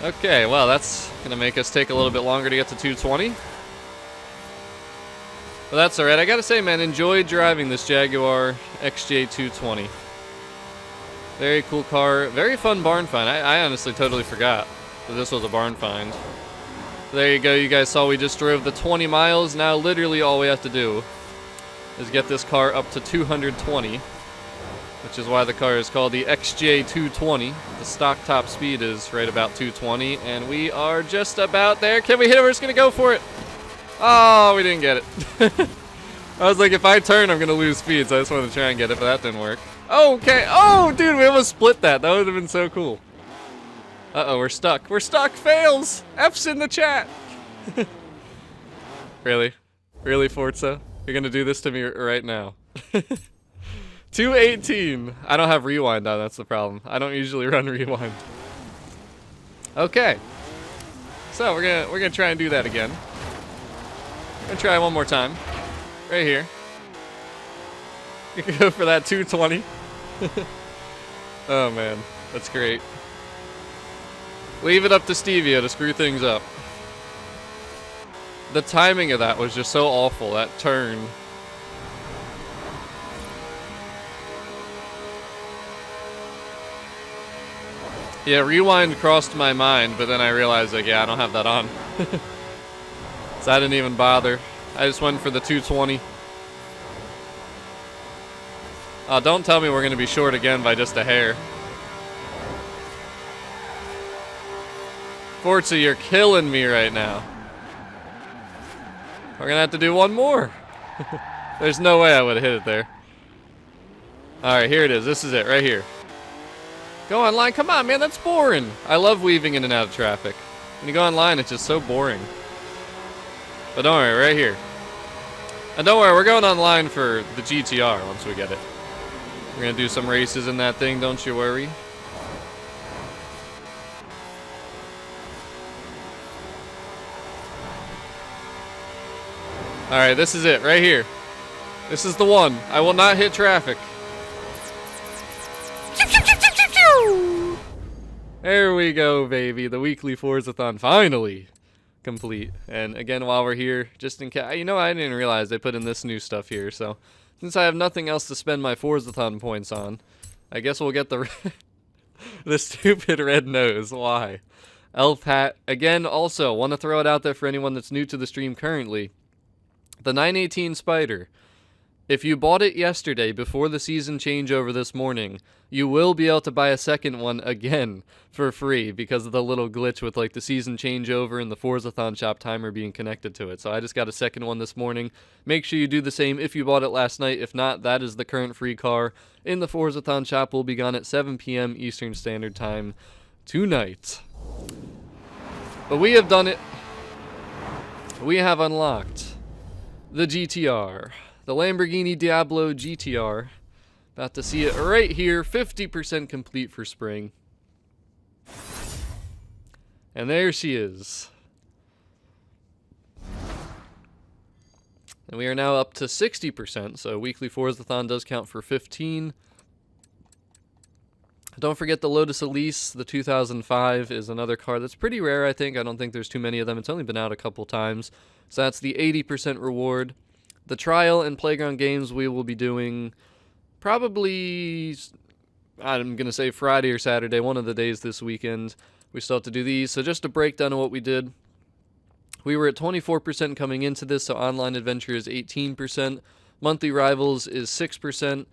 Speaker 1: Okay, well that's gonna make us take a little bit longer to get to 220. But that's alright. I gotta say, man, enjoy driving this Jaguar XJ220. Very cool car. Very fun barn find. I honestly totally forgot that this was a barn find. There you go. You guys saw we just drove the 20 miles. Now literally all we have to do is get this car up to 220, which is why the car is called the XJ220. The stock top speed is right about 220, and we are just about there. Can we hit it? We're just going to go for it. Oh, we didn't get it. I was like, if I turn, I'm going to lose speed, so I just wanted to try and get it, but that didn't work. Okay. Oh, dude, we almost split that. That would have been so cool. Uh-oh, we're stuck. We're stuck. Fails. F's in the chat. Really? Really, Forza? You're going to do this to me right now. 218. I don't have rewind on. That's the problem. I don't usually run rewind. Okay. So we're gonna try and do that again. We're gonna try one more time. Right here. You can go for that 220. Oh man, that's great. Leave it up to Stevia to screw things up. The timing of that was just so awful, that turn. Yeah, rewind crossed my mind, but then I realized, like, yeah, I don't have that on. So I didn't even bother. I just went for the 220. Don't tell me we're going to be short again by just a hair. Forza, you're killing me right now. We're going to have to do one more. There's no way I would have hit it there. Alright, here it is. This is it, right here. Go online. Come on, man. That's boring. I love weaving in and out of traffic. When you go online, it's just so boring. But don't worry, right here. And don't worry, we're going online for the GTR once we get it. We're going to do some races in that thing, don't you worry. Alright, this is it, right here. This is the one. I will not hit traffic. There we go, baby. The weekly Forzathon finally complete. And again, while we're here, just in case, you know, I didn't realize they put in this new stuff here. So since I have nothing else to spend my Forzathon points on, I guess we'll get the the stupid red nose. Why? Elf hat. Again, also want to throw it out there for anyone that's new to the stream currently. The 918 Spider. If you bought it yesterday before the season changeover this morning, you will be able to buy a second one again for free because of the little glitch with like the season changeover and the Forzathon shop timer being connected to it. So I just got a second one this morning. Make sure you do the same if you bought it last night. If not, that is the current free car in the Forzathon shop. Will be gone at 7 p.m. Eastern Standard Time tonight. But we have done it. We have unlocked the GTR. The Lamborghini Diablo GTR. About to see it right here. 50% complete for spring. And there she is. And we are now up to 60%. So weekly Forzathon does count for 15. Don't forget the Lotus Elise. The 2005 is another car that's pretty rare, I think. I don't think there's too many of them. It's only been out a couple times. So that's the 80% reward. The trial and playground games we will be doing probably, I'm going to say Friday or Saturday, one of the days this weekend. We still have to do these. So just a breakdown of what we did. We were at 24% coming into this, so online adventure is 18%. Monthly rivals is 6%.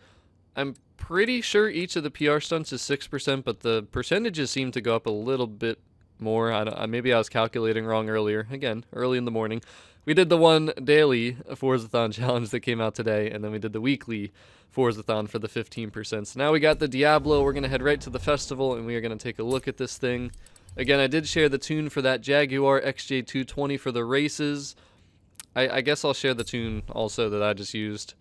Speaker 1: I'm pretty sure each of the PR stunts is 6%, but the percentages seem to go up a little bit more. Maybe I was calculating wrong earlier. Again, early in the morning. We did the one daily Forzathon challenge that came out today, and then we did the weekly Forzathon for the 15%. So now we got the Diablo. We're going to head right to the festival, and we are going to take a look at this thing. Again, I did share the tune for that Jaguar XJ220 for the races. I guess I'll share the tune also that I just used.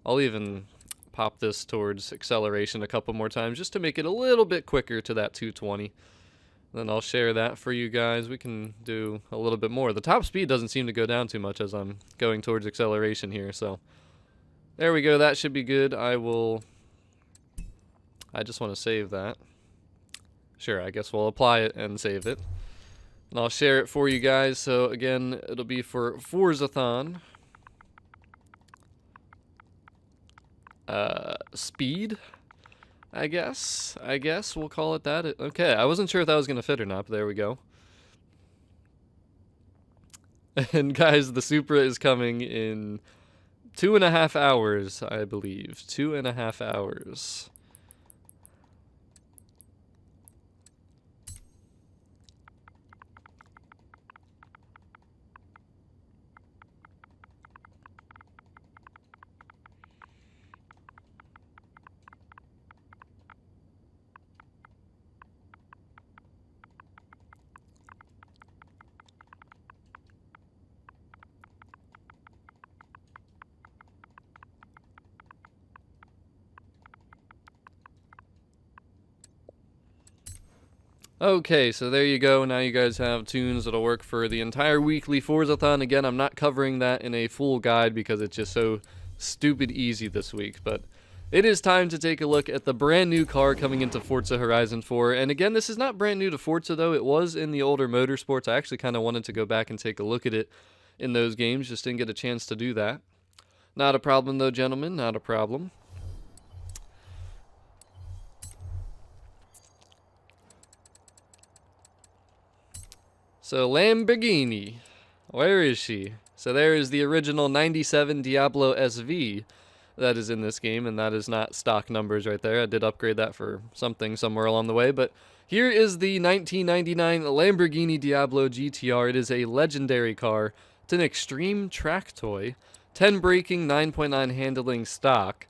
Speaker 1: I'll even pop this towards acceleration a couple more times just to make it a little bit quicker to that 220. Then I'll share that for you guys. We can do a little bit more. The top speed doesn't seem to go down too much as I'm going towards acceleration here. So there we go. That should be good. I just want to save that. Sure, I guess we'll apply it and save it. And I'll share it for you guys. So again, it'll be for Forzathon. Speed. I guess we'll call it that. Okay, I wasn't sure if that was going to fit or not, but there we go. And guys, the Supra is coming in 2.5 hours, I believe. 2.5 hours. Okay, so there you go. Now you guys have tunes that'll work for the entire weekly Forzathon. Again, I'm not covering that in a full guide because it's just so stupid easy this week. But it is time to take a look at the brand new car coming into Forza Horizon 4. And again, this is not brand new to Forza, though. It was in the older Motorsports. I actually kind of wanted to go back and take a look at it in those games. Just didn't get a chance to do that. Not a problem, though, gentlemen. Not a problem. So Lamborghini, where is she? So there is the original 97 Diablo SV that is in this game, and that is not stock numbers right there. I did upgrade that for something somewhere along the way, but here is the 1999 Lamborghini Diablo GTR. It is a legendary car. It's an extreme track toy, 10 braking, 9.9 handling stock.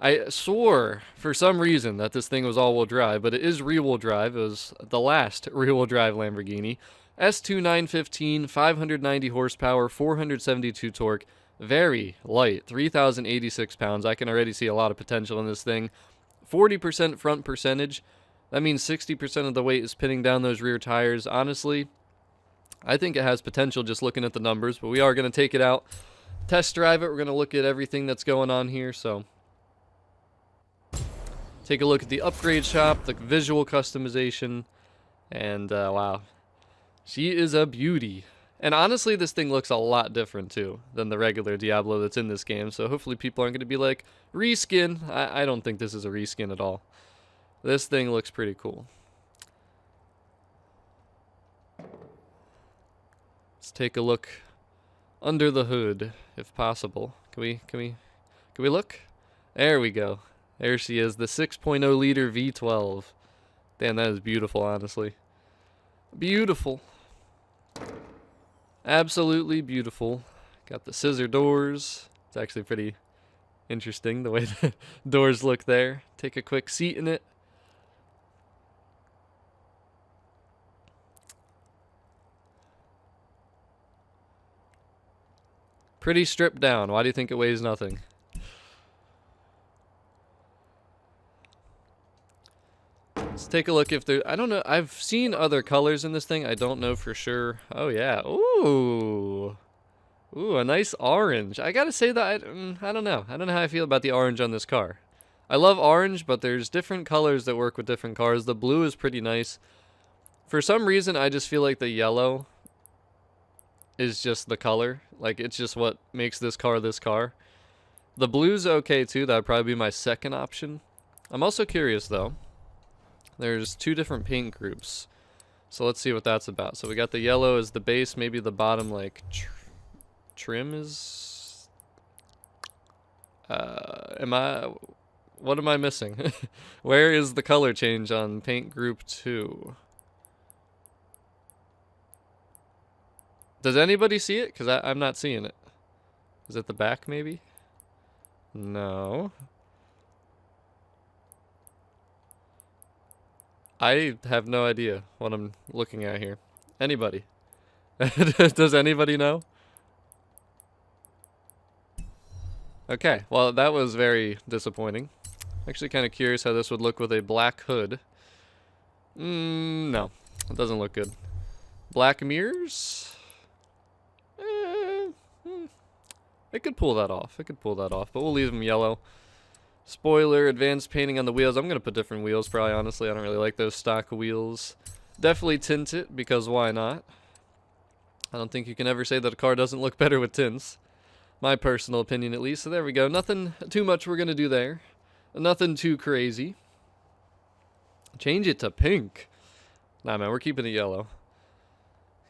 Speaker 1: I swore for some reason that this thing was all-wheel drive, but it is rear-wheel drive. It was the last rear-wheel drive Lamborghini. S2 915, 590 horsepower, 472 torque. Very light, 3,086 pounds. I can already see a lot of potential in this thing. 40% front percentage. That means 60% of the weight is pinning down those rear tires. Honestly, I think it has potential just looking at the numbers, but we are going to take it out, test drive it. We're going to look at everything that's going on here, so take a look at the upgrade shop, the visual customization, and wow, she is a beauty. And honestly, this thing looks a lot different too than the regular Diablo that's in this game, so hopefully people aren't going to be like, reskin. I don't think this is a reskin at all. This thing looks pretty cool. Let's take a look under the hood, if possible. Can we look? There we go. There she is, the 6.0 liter V12. Damn, that is beautiful, honestly. Beautiful. Absolutely beautiful. Got the scissor doors. It's actually pretty interesting the way the doors look there. Take a quick seat in it. Pretty stripped down. Why do you think it weighs nothing? Let's take a look if there... I don't know. I've seen other colors in this thing. I don't know for sure. Oh, yeah. Ooh. Ooh, a nice orange. I gotta say that I don't know. I don't know how I feel about the orange on this car. I love orange, but there's different colors that work with different cars. The blue is pretty nice. For some reason, I just feel like the yellow is just the color. Like, it's just what makes this car this car. The blue's okay, too. That would probably be my second option. I'm also curious, though. There's two different paint groups. So let's see what that's about. So we got the yellow as the base. Maybe the bottom, like, trim is... What am I missing? Where is the color change on paint group 2? Does anybody see it? Because I'm not seeing it. Is it the back, maybe? No. I have no idea what I'm looking at here. Anybody? Does anybody know? Okay, well, that was very disappointing. Actually kind of curious how this would look with a black hood. No. It doesn't look good. Black mirrors? It could pull that off. It could pull that off, but we'll leave them yellow. Spoiler, advanced painting on the wheels. I'm going to put different wheels, probably, honestly. I don't really like those stock wheels. Definitely tint it, because why not? I don't think you can ever say that a car doesn't look better with tints. My personal opinion, at least. So there we go. Nothing too much we're going to do there. Nothing too crazy. Change it to pink. Nah, man, we're keeping it yellow.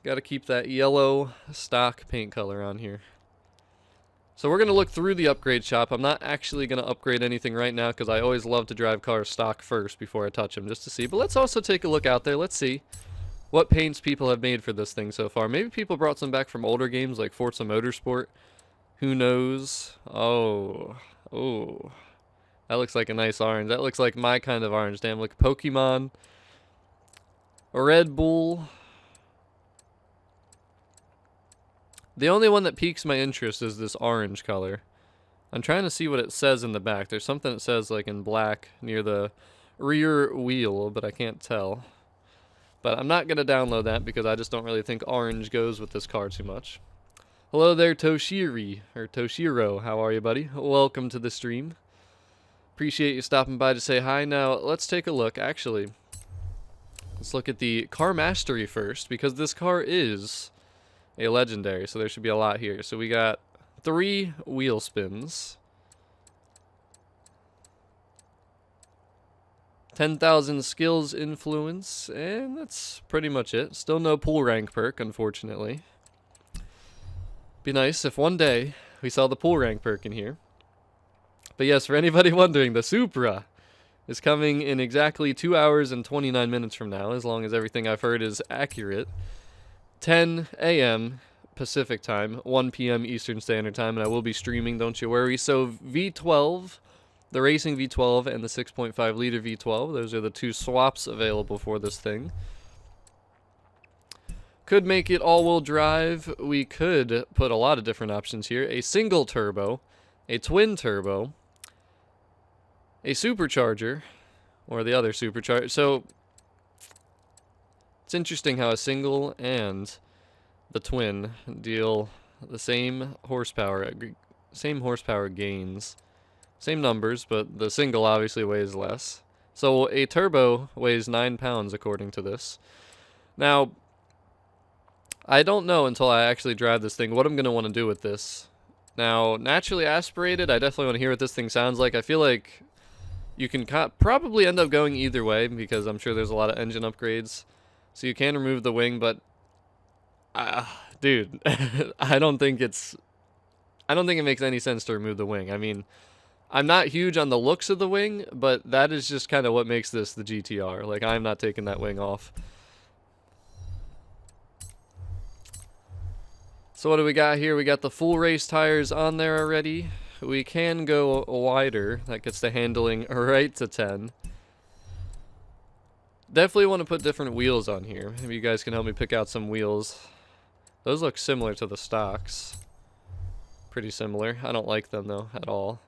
Speaker 1: Got to keep that yellow stock paint color on here. So we're going to look through the upgrade shop. I'm not actually going to upgrade anything right now because I always love to drive cars stock first before I touch them just to see. But let's also take a look out there. Let's see what paints people have made for this thing so far. Maybe people brought some back from older games like Forza Motorsport. Who knows? Oh. That looks like a nice orange. That looks like my kind of orange. Damn, look, Pokemon. A Red Bull. The only one that piques my interest is this orange color. I'm trying to see what it says in the back. There's something that says like in black near the rear wheel, but I can't tell. But I'm not going to download that because I just don't really think orange goes with this car too much. Hello there, Toshiro. How are you, buddy? Welcome to the stream. Appreciate you stopping by to say hi. Now, let's take a look. Actually, let's look at the car mastery first because this car is a legendary, so there should be a lot here. So we got 3 wheel spins, 10,000 skills influence, and that's pretty much it. Still no pool rank perk, unfortunately. Be nice if one day we saw the pool rank perk in here. But yes, for anybody wondering, the Supra is coming in exactly 2 hours and 29 minutes from now, as long as everything I've heard is accurate. 10 a.m. Pacific time, 1 p.m. Eastern Standard Time, and I will be streaming, don't you worry. So V12 the racing V12 and the 6.5 liter V12. Those are the two swaps available for this thing. Could make it all-wheel drive. We could put a lot of different options here. A single turbo, a twin turbo, a supercharger, or the other supercharger. So it's interesting how a single and the twin deal the same horsepower gains. Same numbers, but the single obviously weighs less. So a turbo weighs 9 pounds according to this. Now, I don't know until I actually drive this thing what I'm going to want to do with this. Now, naturally aspirated, I definitely want to hear what this thing sounds like. I feel like you can probably end up going either way because I'm sure there's a lot of engine upgrades. So you can remove the wing, but dude, I don't think it makes any sense to remove the wing. I mean, I'm not huge on the looks of the wing, but that is just kind of what makes this the GTR. Like, I'm not taking that wing off. So what do we got here? We got the full race tires on there already. We can go wider. That gets the handling right to 10. Definitely want to put different wheels on here. Maybe you guys can help me pick out some wheels. Those look similar to the stocks. Pretty similar. I don't like them though at all.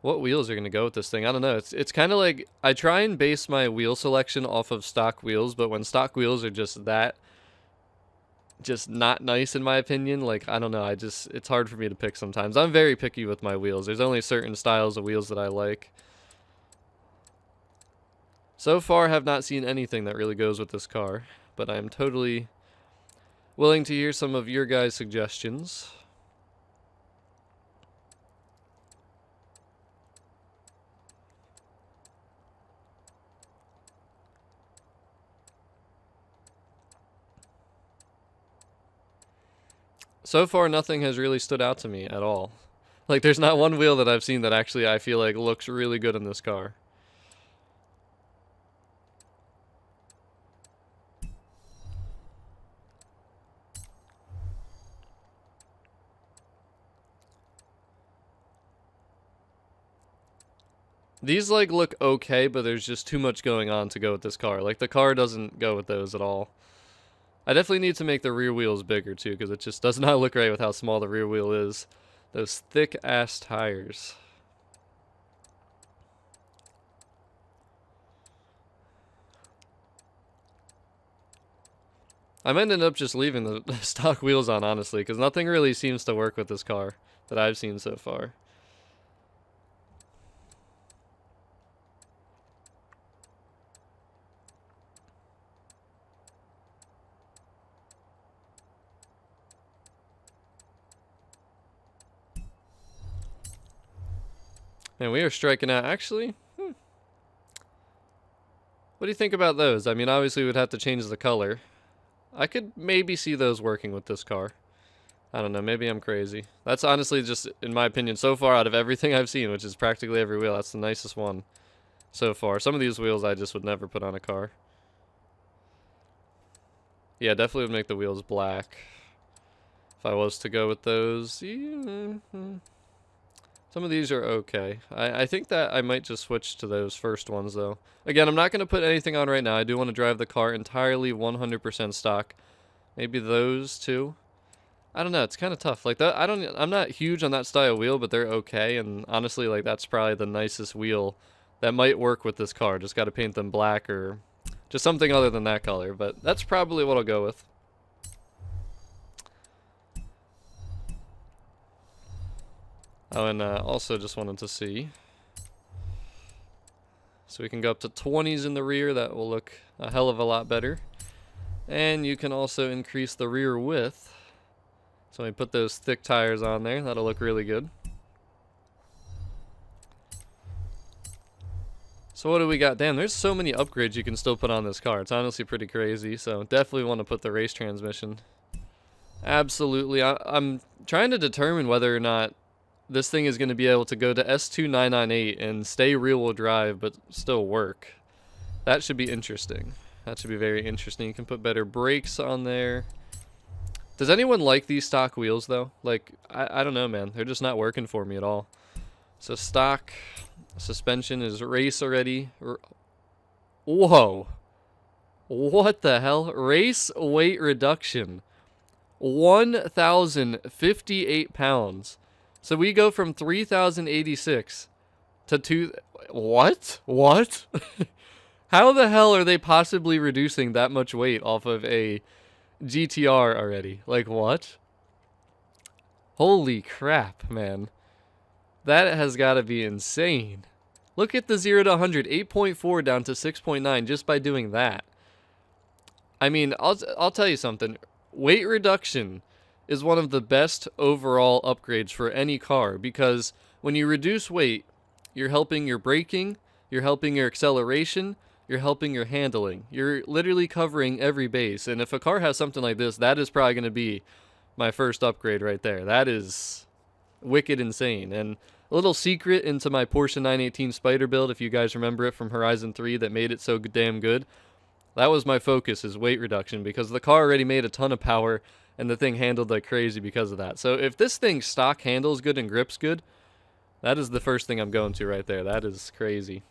Speaker 1: What wheels are going to go with this thing? I don't know. It's kind of like I try and base my wheel selection off of stock wheels, but when stock wheels are just not nice in my opinion, like I don't know, it's hard for me to pick sometimes. I'm very picky with my wheels. There's only certain styles of wheels that I like. So far have not seen anything that really goes with this car, but I'm totally willing to hear some of your guys' suggestions. So far, nothing has really stood out to me at all. Like, there's not one wheel that I've seen that actually I feel like looks really good in this car. These, like, look okay, but there's just too much going on to go with this car. Like, the car doesn't go with those at all. I definitely need to make the rear wheels bigger, too, because it just does not look right with how small the rear wheel is. Those thick-ass tires. I might end up just leaving the stock wheels on, honestly, because nothing really seems to work with this car that I've seen so far. And we are striking out. Actually, what do you think about those? I mean, obviously we'd have to change the color. I could maybe see those working with this car. I don't know, maybe I'm crazy. That's honestly just, in my opinion, so far out of everything I've seen, which is practically every wheel, that's the nicest one so far. Some of these wheels I just would never put on a car. Yeah, definitely would make the wheels black if I was to go with those. Some of these are okay. I think that I might just switch to those first ones, though. Again, I'm not going to put anything on right now. I do want to drive the car entirely 100% stock. Maybe those two. I don't know. It's kind of tough. Like that. I'm not huge on that style wheel, but they're okay. And honestly, like that's probably the nicest wheel that might work with this car. Just got to paint them black or just something other than that color. But that's probably what I'll go with. Oh, and also just wanted to see. So we can go up to 20s in the rear. That will look a hell of a lot better. And you can also increase the rear width. So when we put those thick tires on there, that'll look really good. So what do we got? Damn, there's so many upgrades you can still put on this car. It's honestly pretty crazy. So definitely want to put the race transmission. Absolutely. I'm trying to determine whether or not this thing is going to be able to go to S2998 and stay rear-wheel drive, but still work. That should be interesting. That should be very interesting. You can put better brakes on there. Does anyone like these stock wheels, though? Like, I don't know, man. They're just not working for me at all. So stock suspension is race already. Whoa. What the hell? Race weight reduction. 1,058 pounds. So we go from 3,086 to 2. What? What? How the hell are they possibly reducing that much weight off of a GTR already? Like, what? Holy crap, man. That has got to be insane. Look at the 0 to 100, 8.4 down to 6.9 just by doing that. I mean, I'll tell you something. Weight reduction is one of the best overall upgrades for any car, because when you reduce weight, you're helping your braking, you're helping your acceleration, you're helping your handling. You're literally covering every base. And if a car has something like this, that is probably going to be my first upgrade right there. That is wicked insane. And a little secret into my Porsche 918 Spider build, if you guys remember it from Horizon 3 that made it so damn good, that was my focus, is weight reduction, because the car already made a ton of power and the thing handled like crazy because of that. So if this thing stock handles good and grips good, that is the first thing I'm going to right there. That is crazy.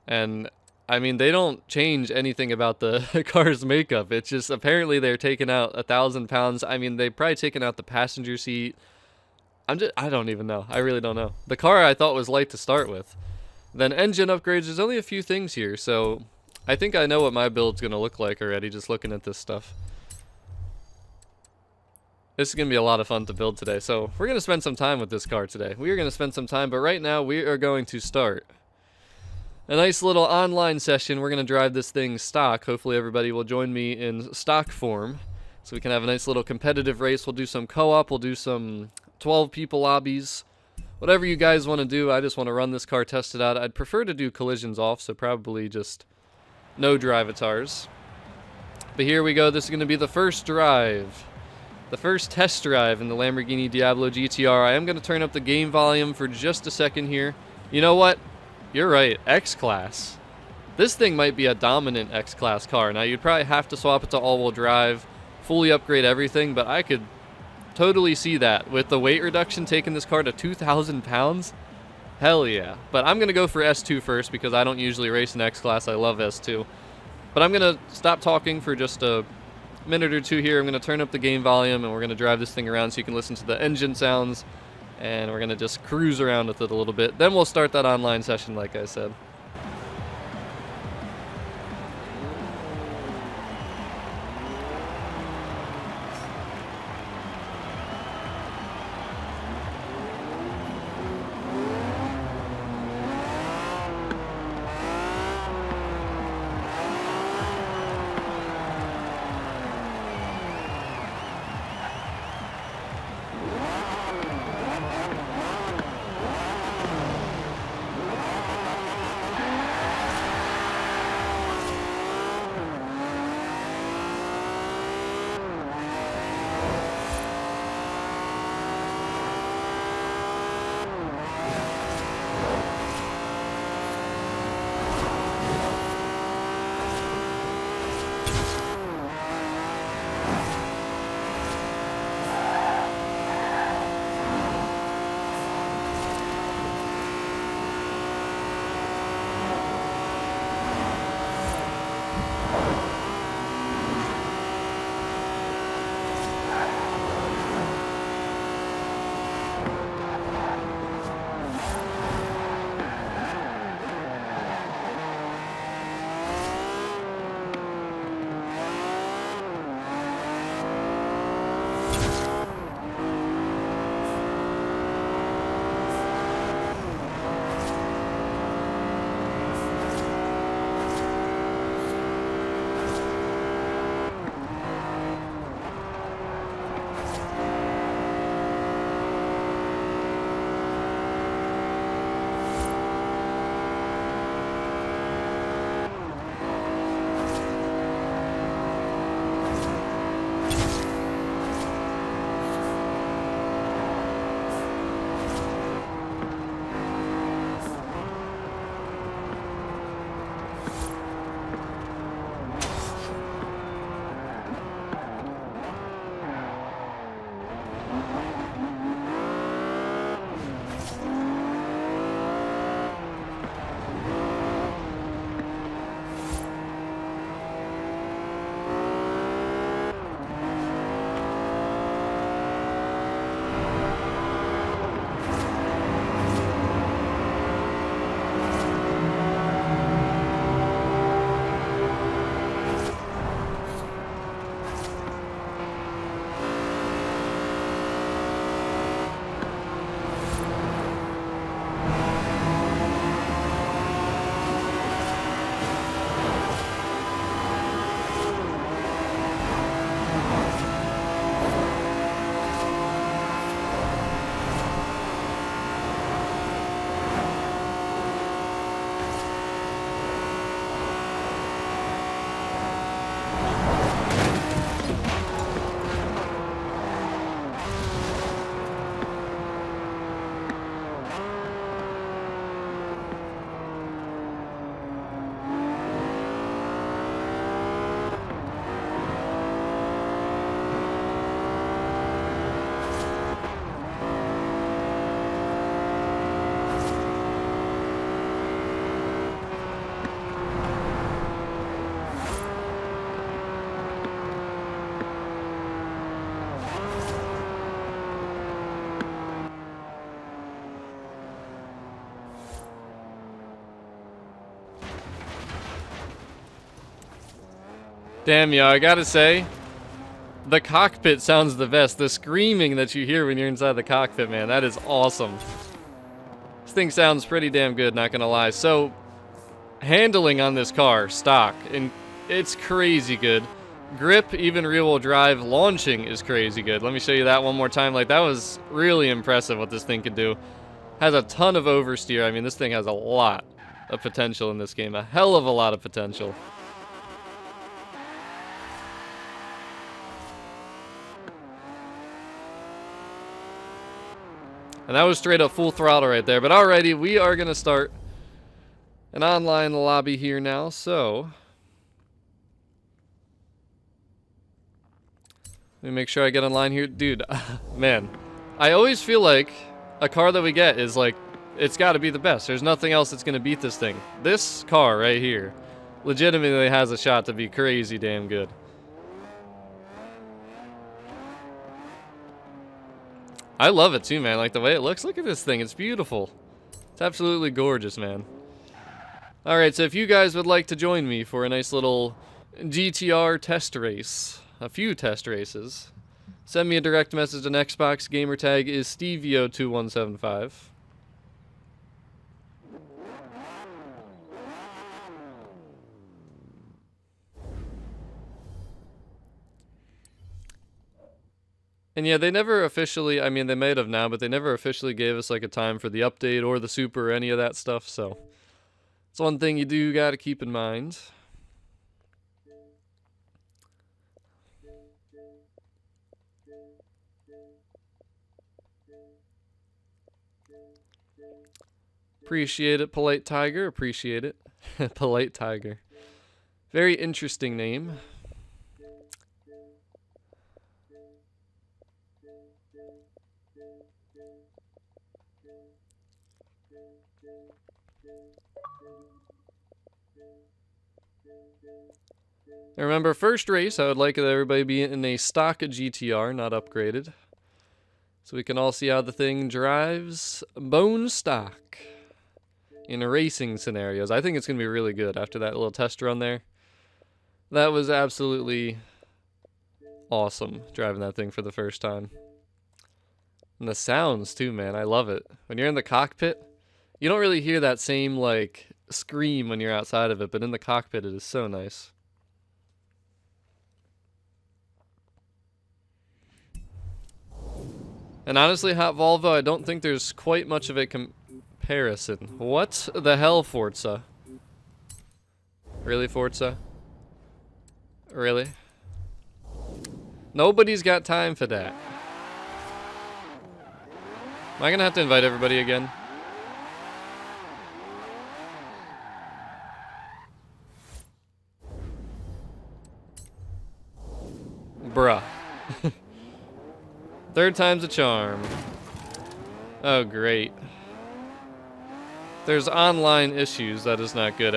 Speaker 1: And I mean, they don't change anything about the car's makeup. It's just apparently they're taking out 1,000 pounds. I mean, they probably taken out the passenger seat. I don't even know. I really don't know. The car I thought was light to start with. Then engine upgrades. There's only a few things here, so I think I know what my build's gonna look like already just looking at this stuff. This is gonna be a lot of fun to build today. So we're gonna spend some time with this car today. We are gonna spend some time, but right now we are going to start a nice little online session. We're going to drive this thing stock. Hopefully everybody will join me in stock form so we can have a nice little competitive race. We'll do some co-op. We'll do some 12 people lobbies. Whatever you guys want to do. I just want to run this car, test it out. I'd prefer to do collisions off, so probably just no drive-atars. But here we go. This is going to be the first drive. The first test drive in the Lamborghini Diablo GTR. I am going to turn up the game volume for just a second here. You know what? You're right, X-Class. This thing might be a dominant X-Class car. Now, you'd probably have to swap it to all-wheel drive, fully upgrade everything, but I could totally see that. With the weight reduction taking this car to 2,000 pounds, hell yeah. But I'm going to go for S2 first because I don't usually race in X-Class. I love S2. But I'm going to stop talking for just a minute or two here. I'm going to turn up the game volume, and we're going to drive this thing around so you can listen to the engine sounds. And we're going to just cruise around with it a little bit. Then we'll start that online session, like I said. Damn, yo, I gotta say, the cockpit sounds the best. The screaming that you hear when you're inside the cockpit, man, that is awesome. This thing sounds pretty damn good, not gonna lie. So, handling on this car, stock, and it's crazy good. Grip, even rear-wheel drive, launching is crazy good. Let me show you that one more time. Like, that was really impressive what this thing could do. Has a ton of oversteer. I mean, this thing has a lot of potential in this game. A hell of a lot of potential. And that was straight up full throttle right there. But alrighty, we are going to start an online lobby here now. So, let me make sure I get online here. Dude, man, I always feel like a car that we get is like, it's got to be the best. There's nothing else that's going to beat this thing. This car right here legitimately has a shot to be crazy damn good. I love it too, man. Like the way it looks. Look at this thing. It's beautiful. It's absolutely gorgeous, man. Alright, so if you guys would like to join me for a nice little GTR test race, a few test races, send me a direct message on Xbox. Gamertag is Stevio2175. And yeah, they never officially, I mean, they might have now, but they never officially gave us like a time for the update or the super or any of that stuff, so it's one thing you do got to keep in mind. Appreciate it, Polite Tiger. Appreciate it. Polite Tiger. Very interesting name. And remember, first race, I would like everybody to be in a stock GTR, not upgraded. So we can all see how the thing drives bone stock in racing scenarios. I think it's going to be really good after that little test run there. That was absolutely awesome, driving that thing for the first time. And the sounds too, man. I love it. When you're in the cockpit, you don't really hear that same, like, scream when you're outside of it, but in the cockpit it is so nice. And honestly, Hot Volvo, I don't think there's quite much of a comparison. What the hell, Forza? Really, Forza? Really? Nobody's got time for that. Am I gonna have to invite everybody again? Bruh. Third time's a charm. Oh, great. There's online issues. That is not good.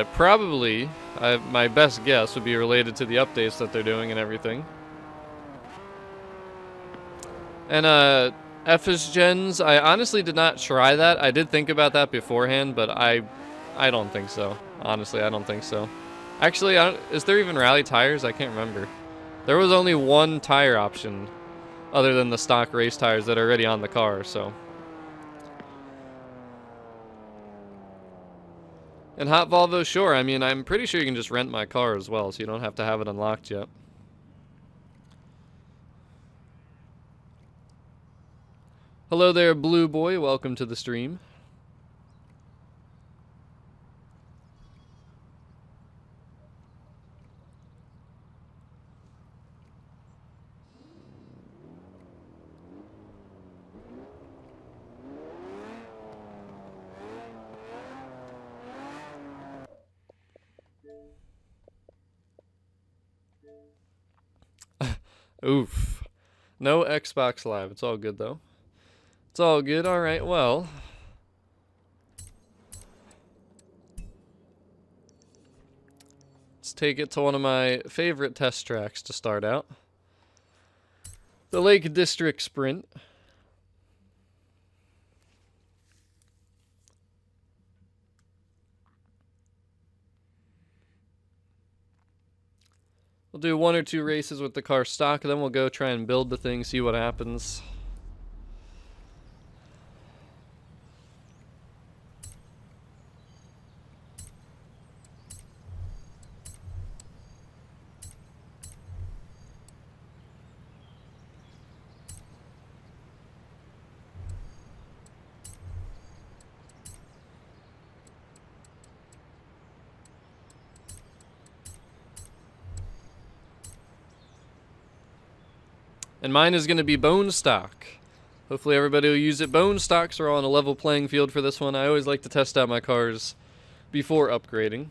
Speaker 1: My best guess would be related to the updates that they're doing and everything. And, FS Gens, I honestly did not try that. I did think about that beforehand, but I don't think so. Honestly, I don't think so. Actually, is there even rally tires? I can't remember. There was only one tire option other than the stock race tires that are already on the car, so. And Hot Volvo, sure. I mean, I'm pretty sure you can just rent my car as well, so you don't have to have it unlocked yet. Hello there, Blue Boy. Welcome to the stream. Oof. No Xbox Live. It's all good, though. It's all good. All right, well. Let's take it to one of my favorite test tracks to start out. The Lake District Sprint. We'll do 1 or 2 races with the car stock, and then we'll go try and build the thing, see what happens. And mine is going to be bone stock. Hopefully everybody will use it bone stock, so we're all on a level playing field for this one. I always like to test out my cars before upgrading.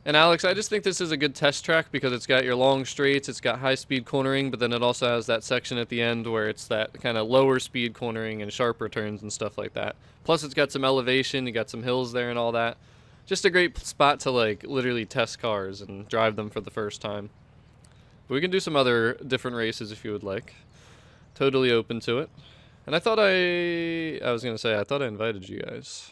Speaker 1: And Alex, I just think this is a good test track because it's got your long straights, it's got high speed cornering, but then it also has that section at the end where it's that kind of lower speed cornering and sharper turns and stuff like that. Plus it's got some elevation, you got some hills there and all that. Just a great spot to like literally test cars and drive them for the first time. But we can do some other different races if you would like. Totally open to it. And I thought I thought I invited you guys.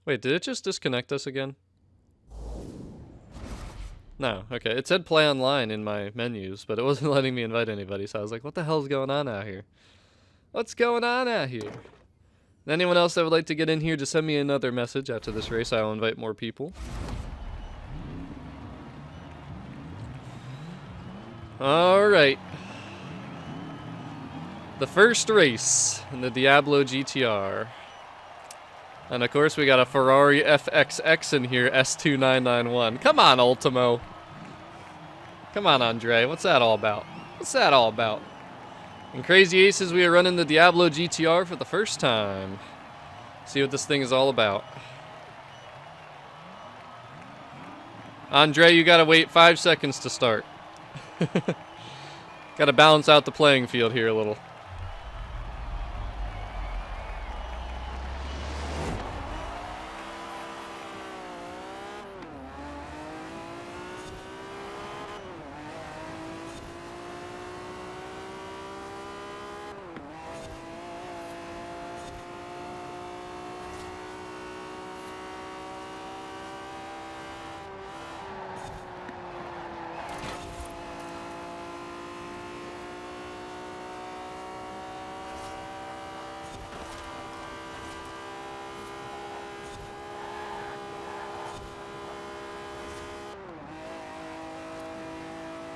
Speaker 1: Wait, did it just disconnect us again? No, okay. It said play online in my menus, but it wasn't letting me invite anybody, so I was like, what the hell's going on out here? What's going on out here? Anyone else that would like to get in here, just send me another message after this race. I will invite more people. Alright. The first race in the Diablo GTR. And of course we got a Ferrari FXX in here, S2991. Come on, Ultimo. Come on, Andre. What's that all about? What's that all about? In Crazy Aces, we are running the Diablo GTR for the first time. See what this thing is all about. Andre, you gotta wait 5 seconds to start. Gotta balance out the playing field here a little.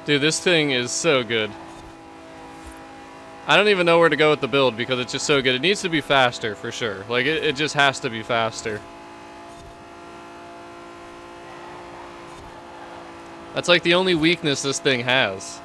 Speaker 1: Dude, this thing is so good. I don't even know where to go with the build because it's just so good. It needs to be faster, for sure. Like, it just has to be faster. That's like the only weakness this thing has.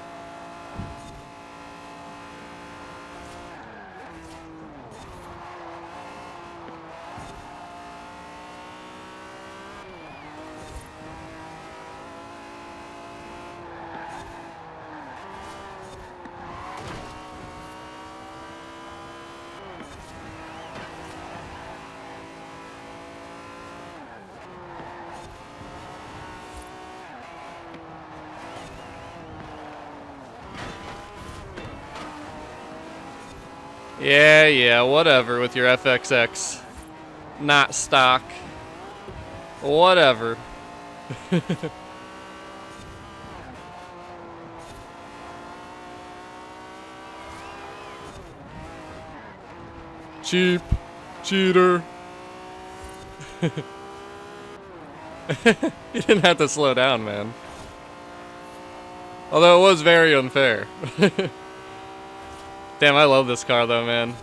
Speaker 1: Yeah, whatever with your FXX. Not stock. Whatever. Cheap. Cheater. You didn't have to slow down, man. Although it was very unfair. Damn, I love this car though, man.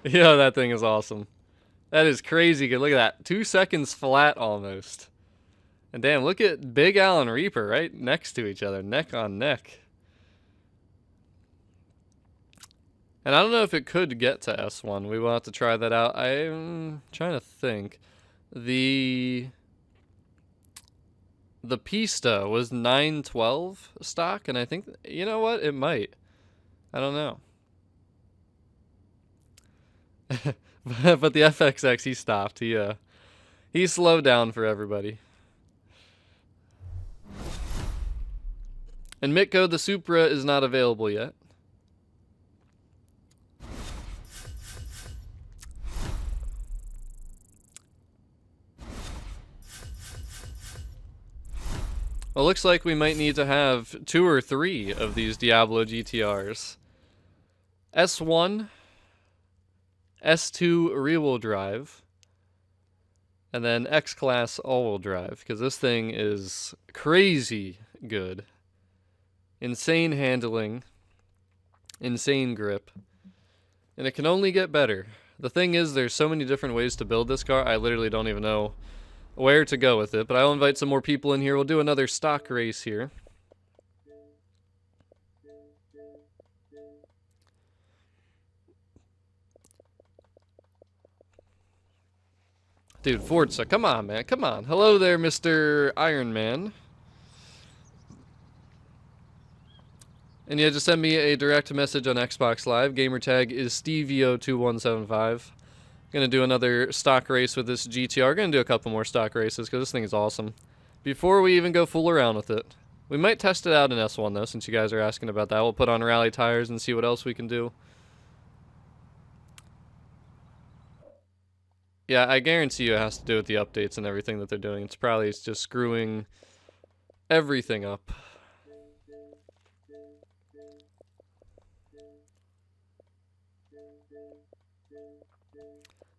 Speaker 1: Yeah, that thing is awesome. That is crazy good. Look at that. 2 seconds flat almost. And damn, look at Big Al and Reaper right next to each other, neck on neck. And I don't know if it could get to S1. We will have to try that out. I'm trying to think. The Pista was 912 stock, and I think, you know what? It might. I don't know. But the FXX, he stopped. He slowed down for everybody. And Mitko, the Supra is not available yet. Well, looks like we might need to have 2 or 3 of these Diablo GTRs. S1, S2 rear-wheel drive, and then X-Class all-wheel drive, because this thing is crazy good. Insane handling, insane grip, and it can only get better. The thing is, there's so many different ways to build this car, I literally don't even know where to go with it, but I'll invite some more people in here. We'll do another stock race here. Dude, Forza, come on, man, come on. Hello there, Mr. Iron Man. And yeah, just send me a direct message on Xbox Live. Gamertag is Stevio2175. Gonna do another stock race with this GTR. Gonna do a couple more stock races because this thing is awesome. Before we even go fool around with it, we might test it out in S1 though, since you guys are asking about that. We'll put on rally tires and see what else we can do. Yeah, I guarantee you it has to do with the updates and everything that they're doing. It's probably just screwing everything up.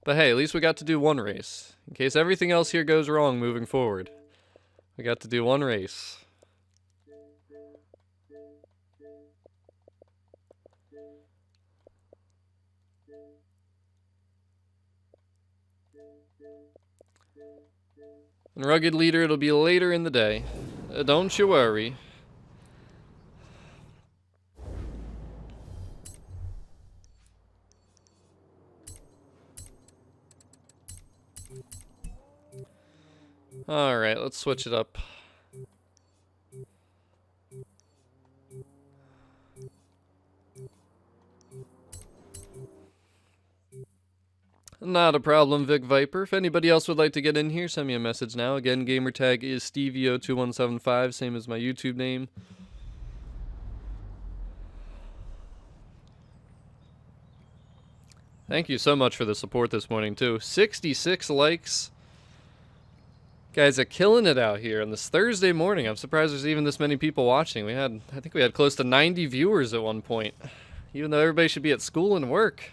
Speaker 1: But hey, at least we got to do one race. In case everything else here goes wrong moving forward. We got to do one race. And Rugged Leader, it'll be later in the day. Don't you worry. Alright, let's switch it up. Not a problem, Vic Viper. If anybody else would like to get in here, send me a message now. Again, gamertag is Stevio2175, same as my YouTube name. Thank you so much for the support this morning, too. 66 likes. Guys are killing it out here on this Thursday morning. I'm surprised there's even this many people watching. I think we had close to 90 viewers at one point, even though everybody should be at school and work.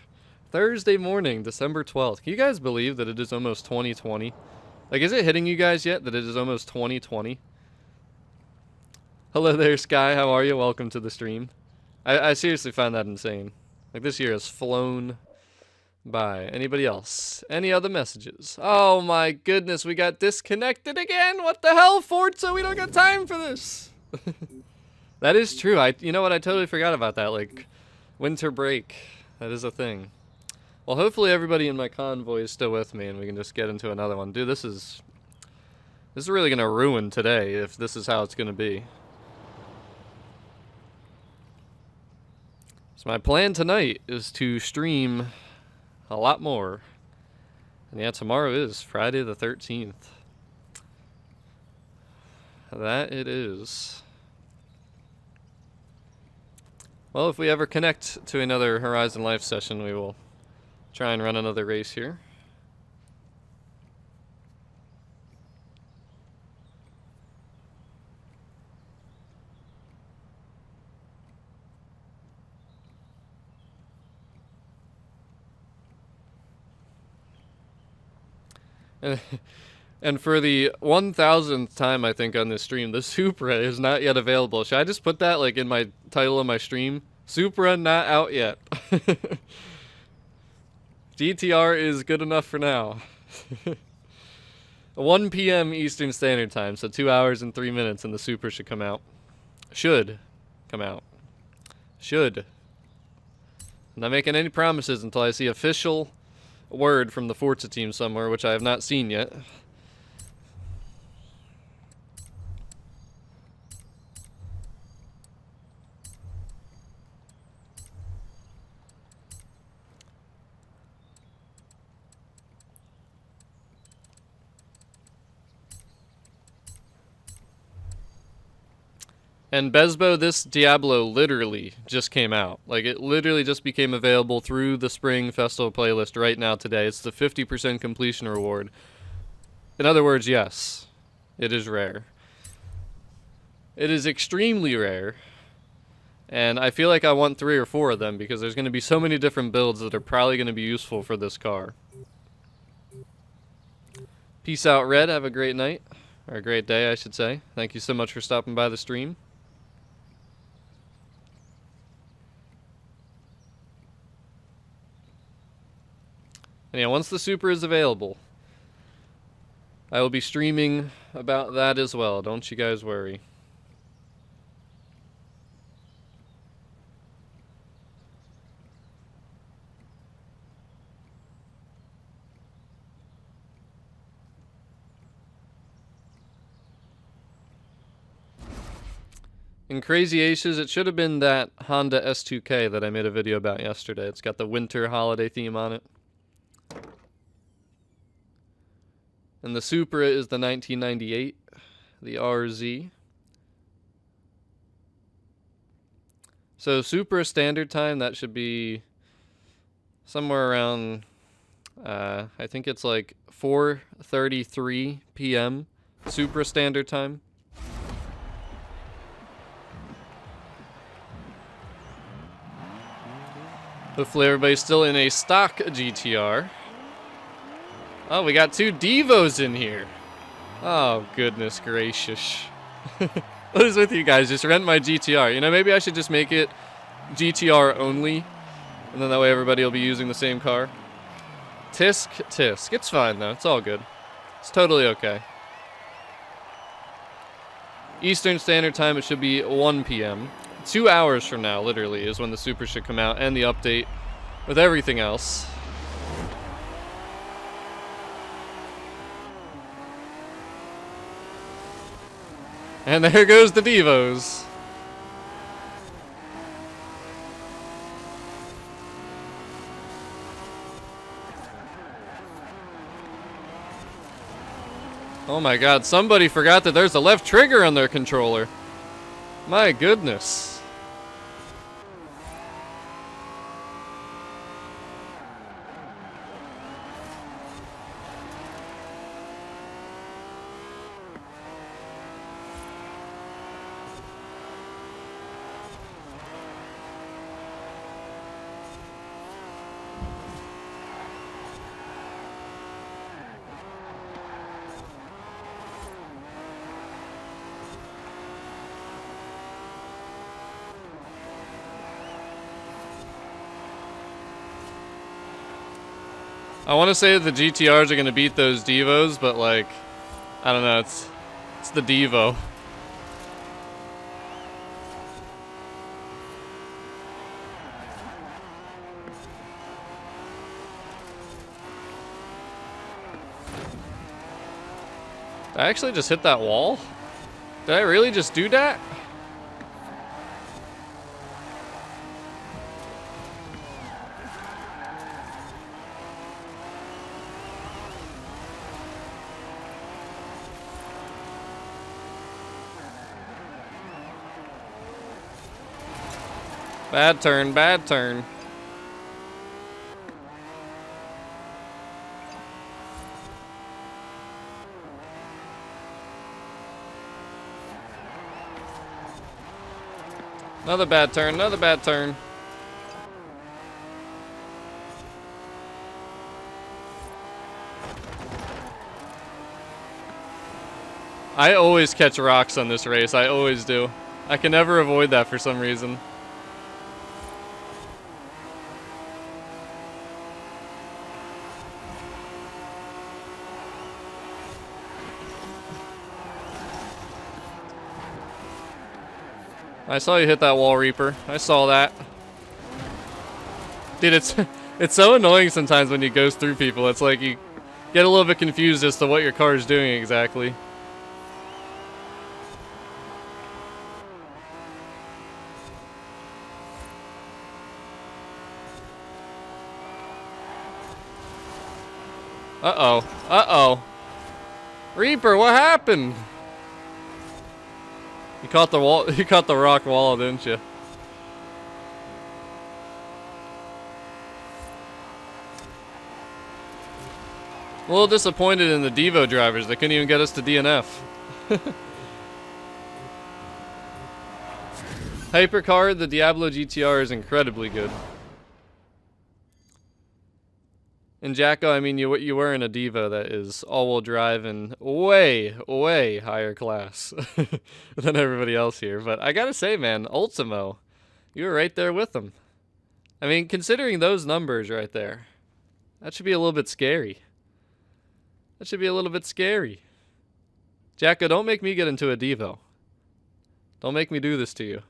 Speaker 1: Thursday morning, December 12th. Can you guys believe that it is almost 2020? Like, is it hitting you guys yet that it is almost 2020? Hello there, Sky. How are you? Welcome to the stream. I seriously find that insane. Like, this year has flown by. Anybody else? Any other messages? Oh my goodness, we got disconnected again. What the hell, Forza? We don't got time for this. That is true. You know what? I totally forgot about that. Like, winter break. That is a thing. Well, hopefully everybody in my convoy is still with me and we can just get into another one. Dude, this is really gonna ruin today if this is how it's gonna be. So my plan tonight is to stream a lot more. And yeah, tomorrow is Friday the 13th. That it is. Well, if we ever connect to another Horizon Life session, we will try and run another race here. And for the 1000th time, I think, on this stream, the Supra is not yet available. Should I just put that, like, in my title of my stream? Supra not out yet. GTR is good enough for now. 1 p.m. Eastern Standard Time, so 2 hours and 3 minutes, and the Supra should come out. Should come out. Should. I'm not making any promises until I see official word from the Forza team somewhere, which I have not seen yet. And Besbo, this Diablo literally just came out. Like, it literally just became available through the Spring Festival playlist right now today. It's the 50% completion reward. In other words, yes, it is rare. It is extremely rare. And I feel like I want 3 or 4 of them because there's going to be so many different builds that are probably going to be useful for this car. Peace out, Red. Have a great night. Or a great day, I should say. Thank you so much for stopping by the stream. And yeah, once the Super is available, I will be streaming about that as well. Don't you guys worry. In Crazy Aces, it should have been that Honda S2K that I made a video about yesterday. It's got the winter holiday theme on it. And the Supra is the 1998, the RZ. So Supra standard time, that should be somewhere around, I think it's like 4:33 p.m. Supra standard time. Hopefully everybody's still in a stock GTR. Oh, we got 2 Devos in here. Oh, goodness gracious. What is with you guys? Just rent my GTR. You know, maybe I should just make it GTR only. And then that way everybody will be using the same car. Tisk, tisk. It's fine, though. It's all good. It's totally okay. Eastern Standard Time, it should be 1 p.m. 2 hours from now, literally, is when the Super should come out. And the update with everything else. And there goes the Devos. Oh my god, somebody forgot that there's a left trigger on their controller. My goodness. I want to say that the GTRs are going to beat those Devos, but like, I don't know, it's the Devo. Did I actually just hit that wall? Did I really just do that? Bad turn, bad turn. Another bad turn, another bad turn. I always catch rocks on this race, I always do. I can never avoid that for some reason. I saw you hit that wall, Reaper. I saw that. Dude, it's so annoying sometimes when you go through people. It's like you get a little bit confused as to what your car is doing exactly. Uh-oh. Uh-oh. Reaper, what happened? You caught the wall. You caught the rock wall, didn't you? A little disappointed in the Devo drivers. They couldn't even get us to DNF. Hypercar, the Diablo GTR is incredibly good. And Jacko, I mean, you were in a Devo that is all-wheel drive and way, way higher class than everybody else here. But I gotta say, man, Ultimo, you were right there with them. I mean, considering those numbers right there, that should be a little bit scary. That should be a little bit scary. Jacko, don't make me get into a Devo. Don't make me do this to you.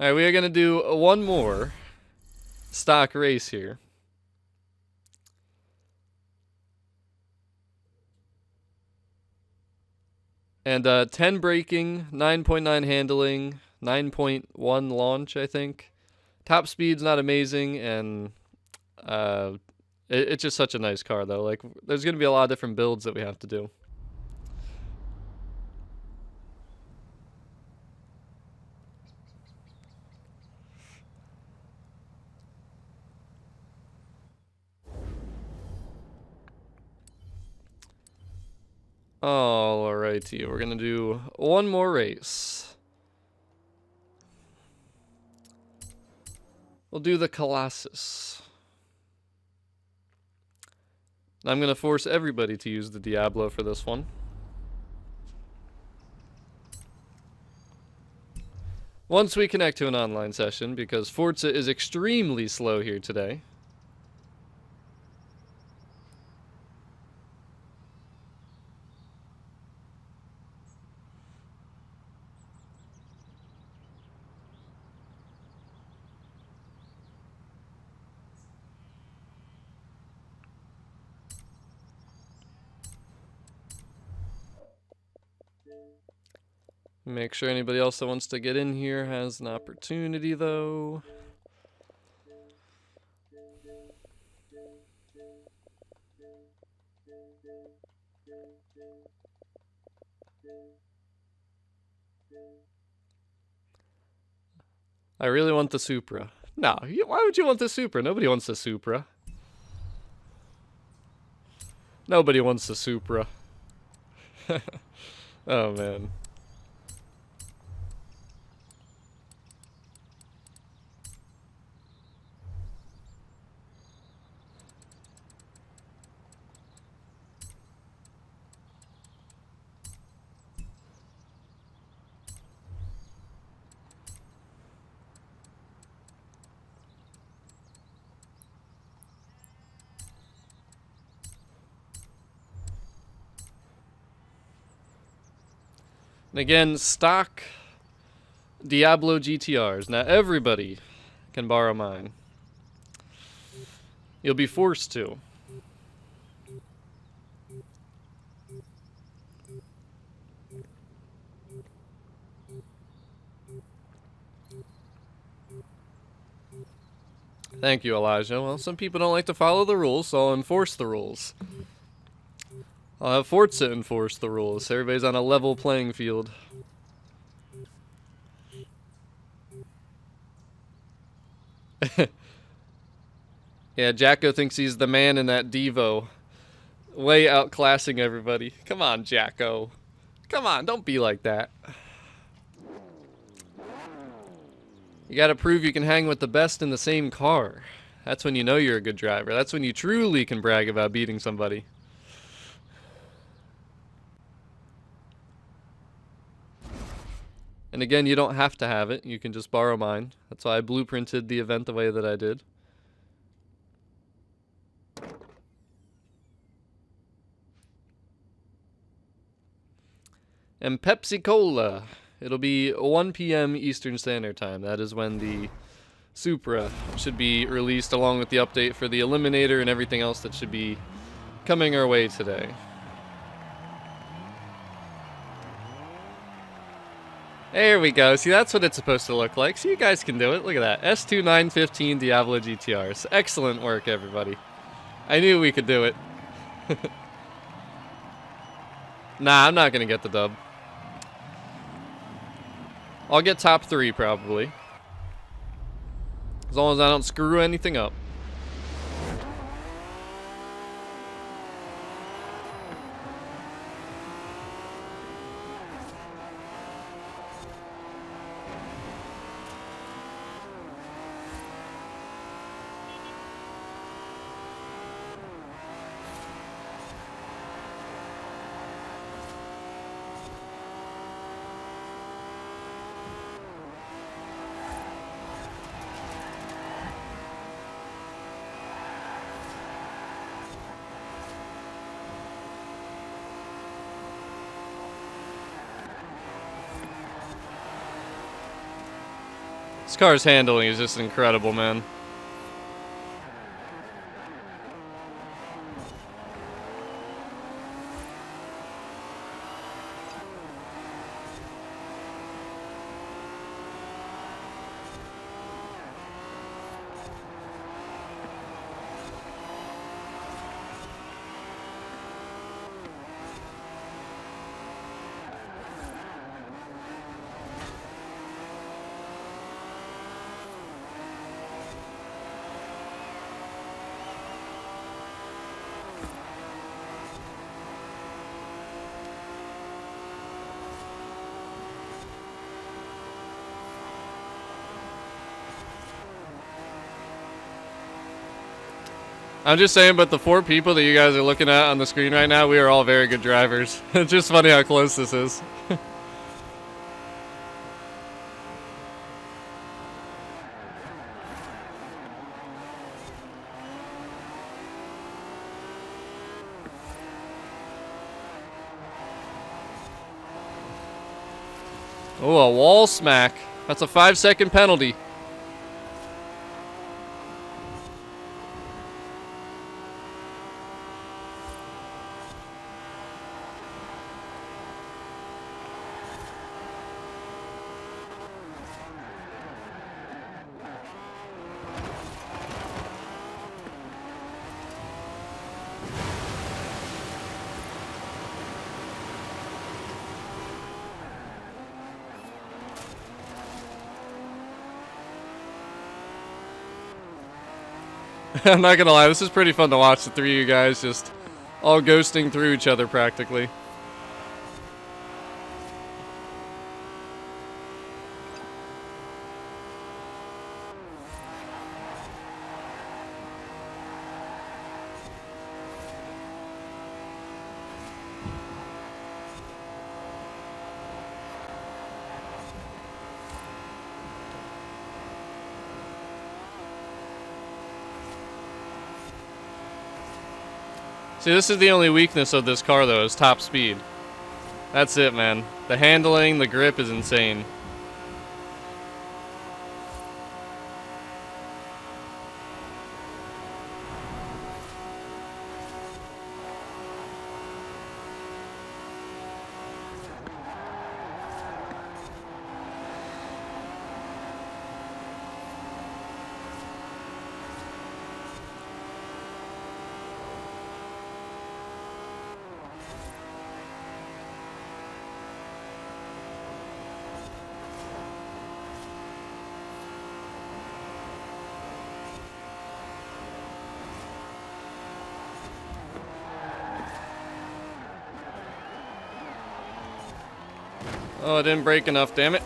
Speaker 1: Alright, we are going to do one more stock race here. And 10 braking, 9.9 handling, 9.1 launch, I think. Top speed's not amazing, and it's just such a nice car, though. Like, there's going to be a lot of different builds that we have to do. Alrighty, we're gonna do one more race. We'll do the Colossus. I'm gonna force everybody to use the Diablo for this one. Once we connect to an online session, because Forza is extremely slow here today. Make sure anybody else that wants to get in here has an opportunity, though. I really want the Supra. No, why would you want the Supra? Nobody wants the Supra. Nobody wants the Supra. Oh, man. And again, stock Diablo GTRs. Now everybody can borrow mine. You'll be forced to. Thank you, Elijah. Well, some people don't like to follow the rules, so I'll enforce the rules. I'll have Forza enforce the rules. Everybody's on a level playing field. Yeah, Jacko thinks he's the man in that Devo. Way outclassing everybody. Come on, Jacko. Come on, don't be like that. You gotta prove you can hang with the best in the same car. That's when you know you're a good driver. That's when you truly can brag about beating somebody. And again, you don't have to have it. You can just borrow mine. That's why I blueprinted the event the way that I did. And Pepsi Cola. It'll be 1 p.m. Eastern Standard Time. That is when the Supra should be released, along with the update for the Eliminator and everything else that should be coming our way today. There we go. See, that's what it's supposed to look like. So you guys can do it. Look at that. S2 915 Diablo GTRs. Excellent work, everybody. I knew we could do it. Nah, I'm not gonna get the dub. I'll get top 3 probably. As long as I don't screw anything up. This car's handling is just incredible, man. I'm just saying, but the 4 people that you guys are looking at on the screen right now, we are all very good drivers. It's just funny how close this is. Oh, a wall smack. That's a 5-second penalty. I'm not gonna lie, this is pretty fun to watch, the 3 of you guys just all ghosting through each other practically. See, this is the only weakness of this car, though, is top speed. That's it, man. The handling, the grip is insane. Oh, it didn't brake enough, damn it.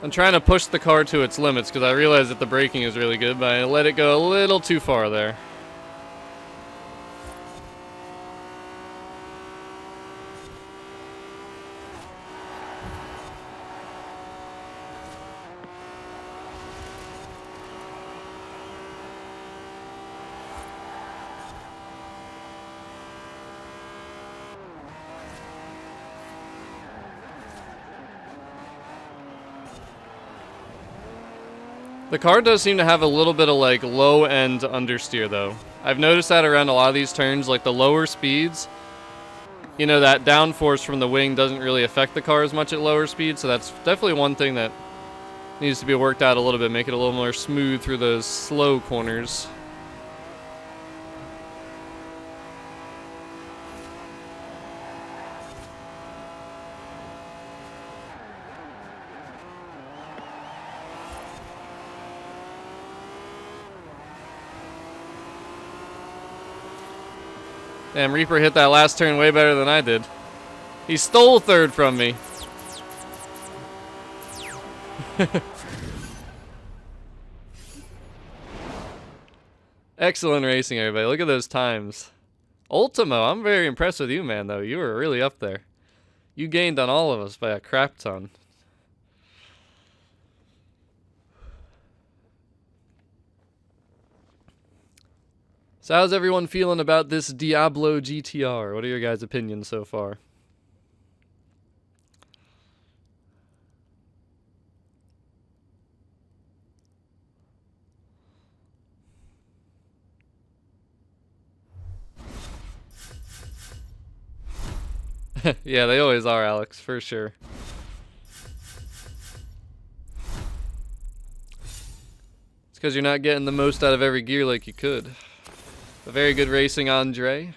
Speaker 1: I'm trying to push the car to its limits because I realize that the braking is really good, but I let it go a little too far there. The car does seem to have a little bit of like low end understeer though. I've noticed that around a lot of these turns, like the lower speeds, you know, that downforce from the wing doesn't really affect the car as much at lower speeds, so that's definitely one thing that needs to be worked out a little bit, make it a little more smooth through those slow corners. Damn, Reaper hit that last turn way better than I did. He stole third from me. Excellent racing, everybody. Look at those times. Ultimo, I'm very impressed with you, man, though. You were really up there. You gained on all of us by a crap ton. So how's everyone feeling about this Diablo GTR? What are your guys' opinions so far? Yeah, they always are, Alex, for sure. It's because you're not getting the most out of every gear like you could. A very good racing, Andre.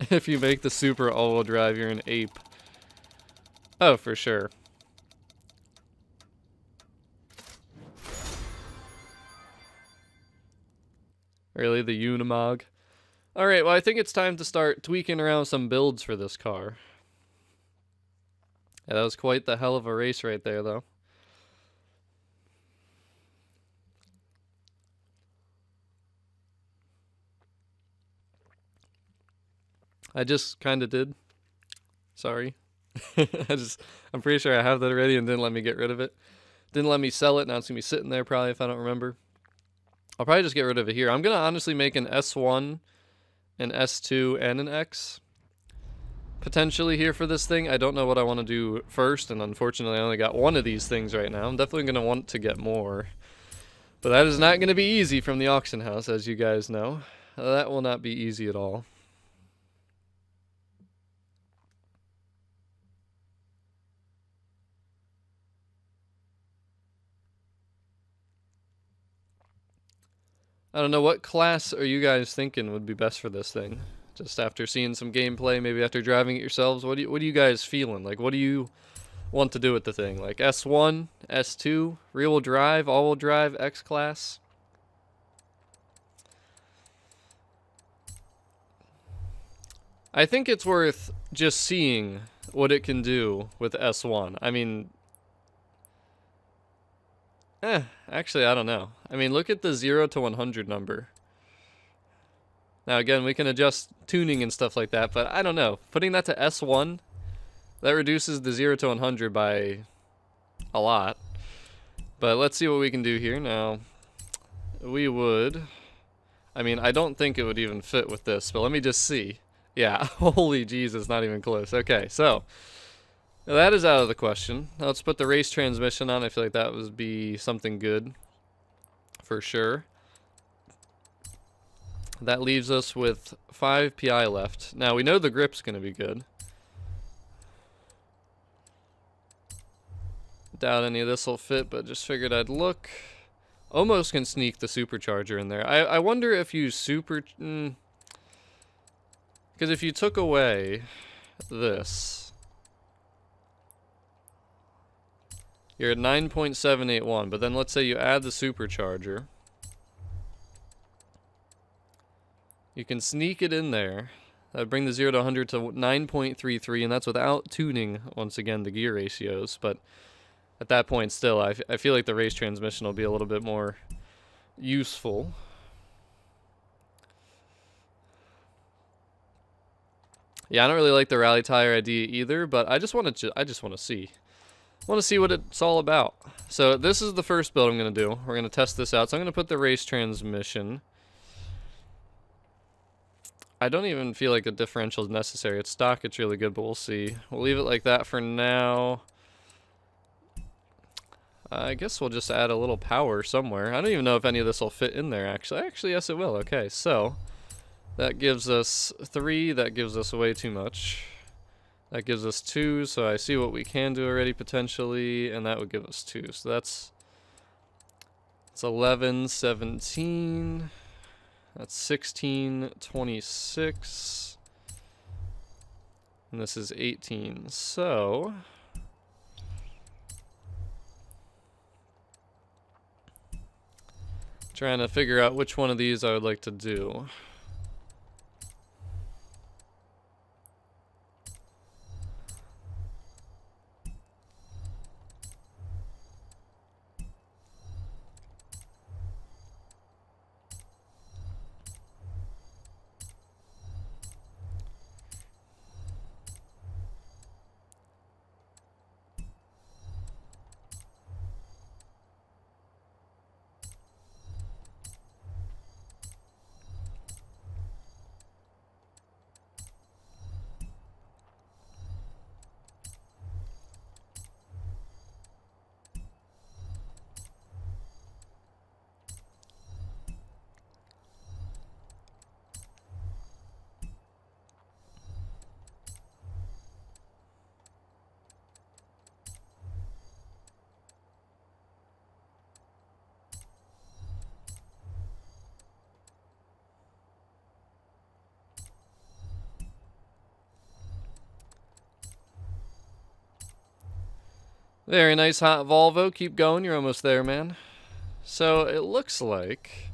Speaker 1: If you make the super all-wheel drive, you're an ape. Oh, for sure. Really, the Unimog? Alright, well I think it's time to start tweaking around some builds for this car. Yeah, that was quite the hell of a race right there, though. I just kind of did. Sorry. I'm pretty sure I have that already and didn't let me get rid of it. Didn't let me sell it, now it's going to be sitting there probably if I don't remember. I'll probably just get rid of it here. I'm going to honestly make an S1, an S2, and an X. Potentially here for this thing. I don't know what I want to do first, and unfortunately I only got one of these things right now. I'm definitely going to want to get more. But that is not going to be easy from the auction house, as you guys know. That will not be easy at all. I don't know, what class are you guys thinking would be best for this thing? Just after seeing some gameplay, maybe after driving it yourselves, what are you guys feeling? Like, what do you want to do with the thing? Like S1, S2, rear-wheel drive, all-wheel drive, X-Class? I think it's worth just seeing what it can do with S1. I mean, actually, I don't know. I mean, look at the 0 to 100 number. Now, again, we can adjust tuning and stuff like that, but I don't know. Putting that to S1, that reduces the 0 to 100 by a lot. But let's see what we can do here. Now, we would... I mean, I don't think it would even fit with this, but let me just see. Yeah, holy Jesus, not even close. Okay, so... that is out of the question. Now let's put the race transmission on. I feel like that would be something good. For sure. That leaves us with 5 PI left. Now we know the grip's going to be good. Doubt any of this will fit, but just figured I'd look. Almost can sneak the supercharger in there. I wonder if you because if you took away this, you're at 9.781, but then let's say you add the supercharger. You can sneak it in there. That would bring the 0 to 100 to 9.33, and that's without tuning, once again, the gear ratios. But at that point, still, I feel like the race transmission will be a little bit more useful. Yeah, I don't really like the rally tire idea either, but I just want to see. I want to see what it's all about. So this is the first build I'm going to do. We're going to test this out. So I'm going to put the race transmission. I don't even feel like a differential is necessary. It's stock, it's really good, but we'll see. We'll leave it like that for now. I guess we'll just add a little power somewhere. I don't even know if any of this will fit in there, actually. Actually, yes, it will. Okay, so that gives us 3. That gives us way too much. That gives us 2, so I see what we can do already potentially, and that would give us 2. So it's 11, 17... That's 16, 26, and this is 18, so Trying to figure out which one of these I would like to do. Very nice, hot Volvo. Keep going. You're almost there, man. So it looks like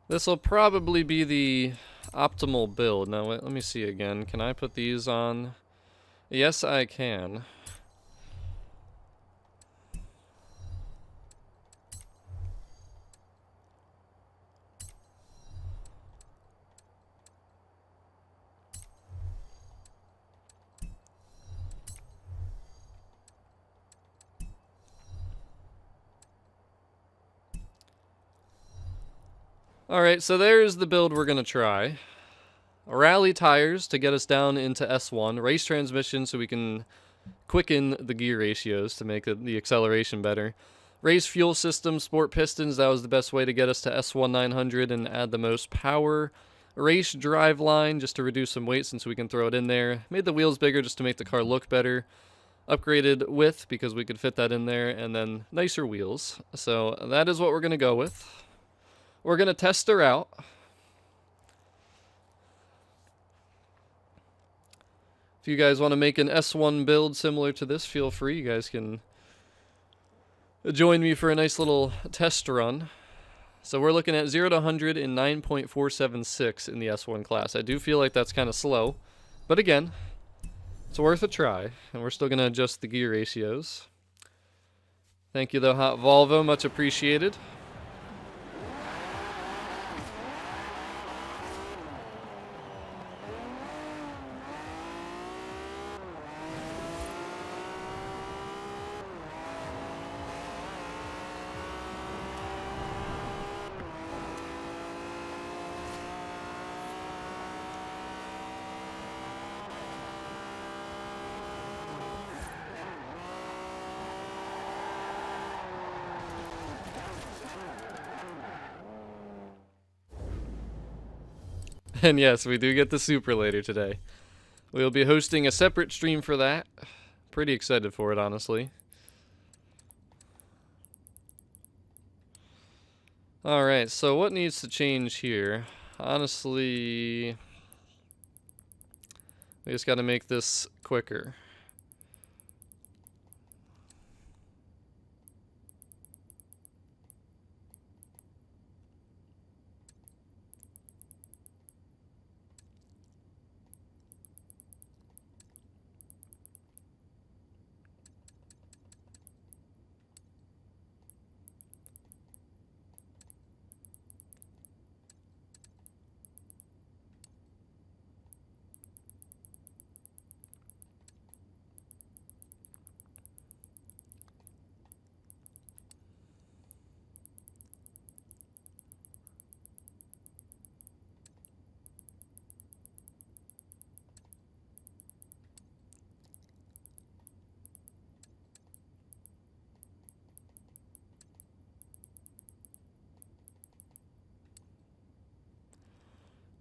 Speaker 1: this will probably be the optimal build. Now, let me see again. Can I put these on? Yes, I can. Alright, so there's the build we're going to try. Rally tires to get us down into S1. Race transmission so we can quicken the gear ratios to make the acceleration better. Race fuel system, sport pistons, that was the best way to get us to S1 900 and add the most power. Race drive line, just to reduce some weight since we can throw it in there. Made the wheels bigger just to make the car look better. Upgraded width because we could fit that in there, and then nicer wheels. So that is what we're going to go with. We're going to test her out. If you guys want to make an S1 build similar to this, feel free. You guys can join me for a nice little test run. So we're looking at 0 to 100 in 9.476 in the S1 class. I do feel like that's kind of slow. But again, it's worth a try. And we're still going to adjust the gear ratios. Thank you, though, Hot Volvo. Much appreciated. And yes, we do get the Super later today. We'll be hosting a separate stream for that. Pretty excited for it, honestly. Alright, so what needs to change here? Honestly, we just got to make this quicker.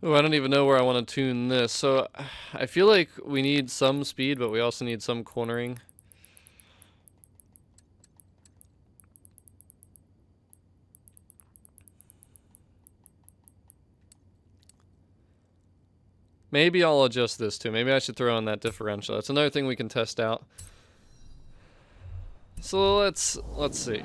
Speaker 1: Oh, I don't even know where I want to tune this. So I feel like we need some speed, but we also need some cornering. Maybe I'll adjust this too. Maybe I should throw in that differential. That's another thing we can test out. So let's see.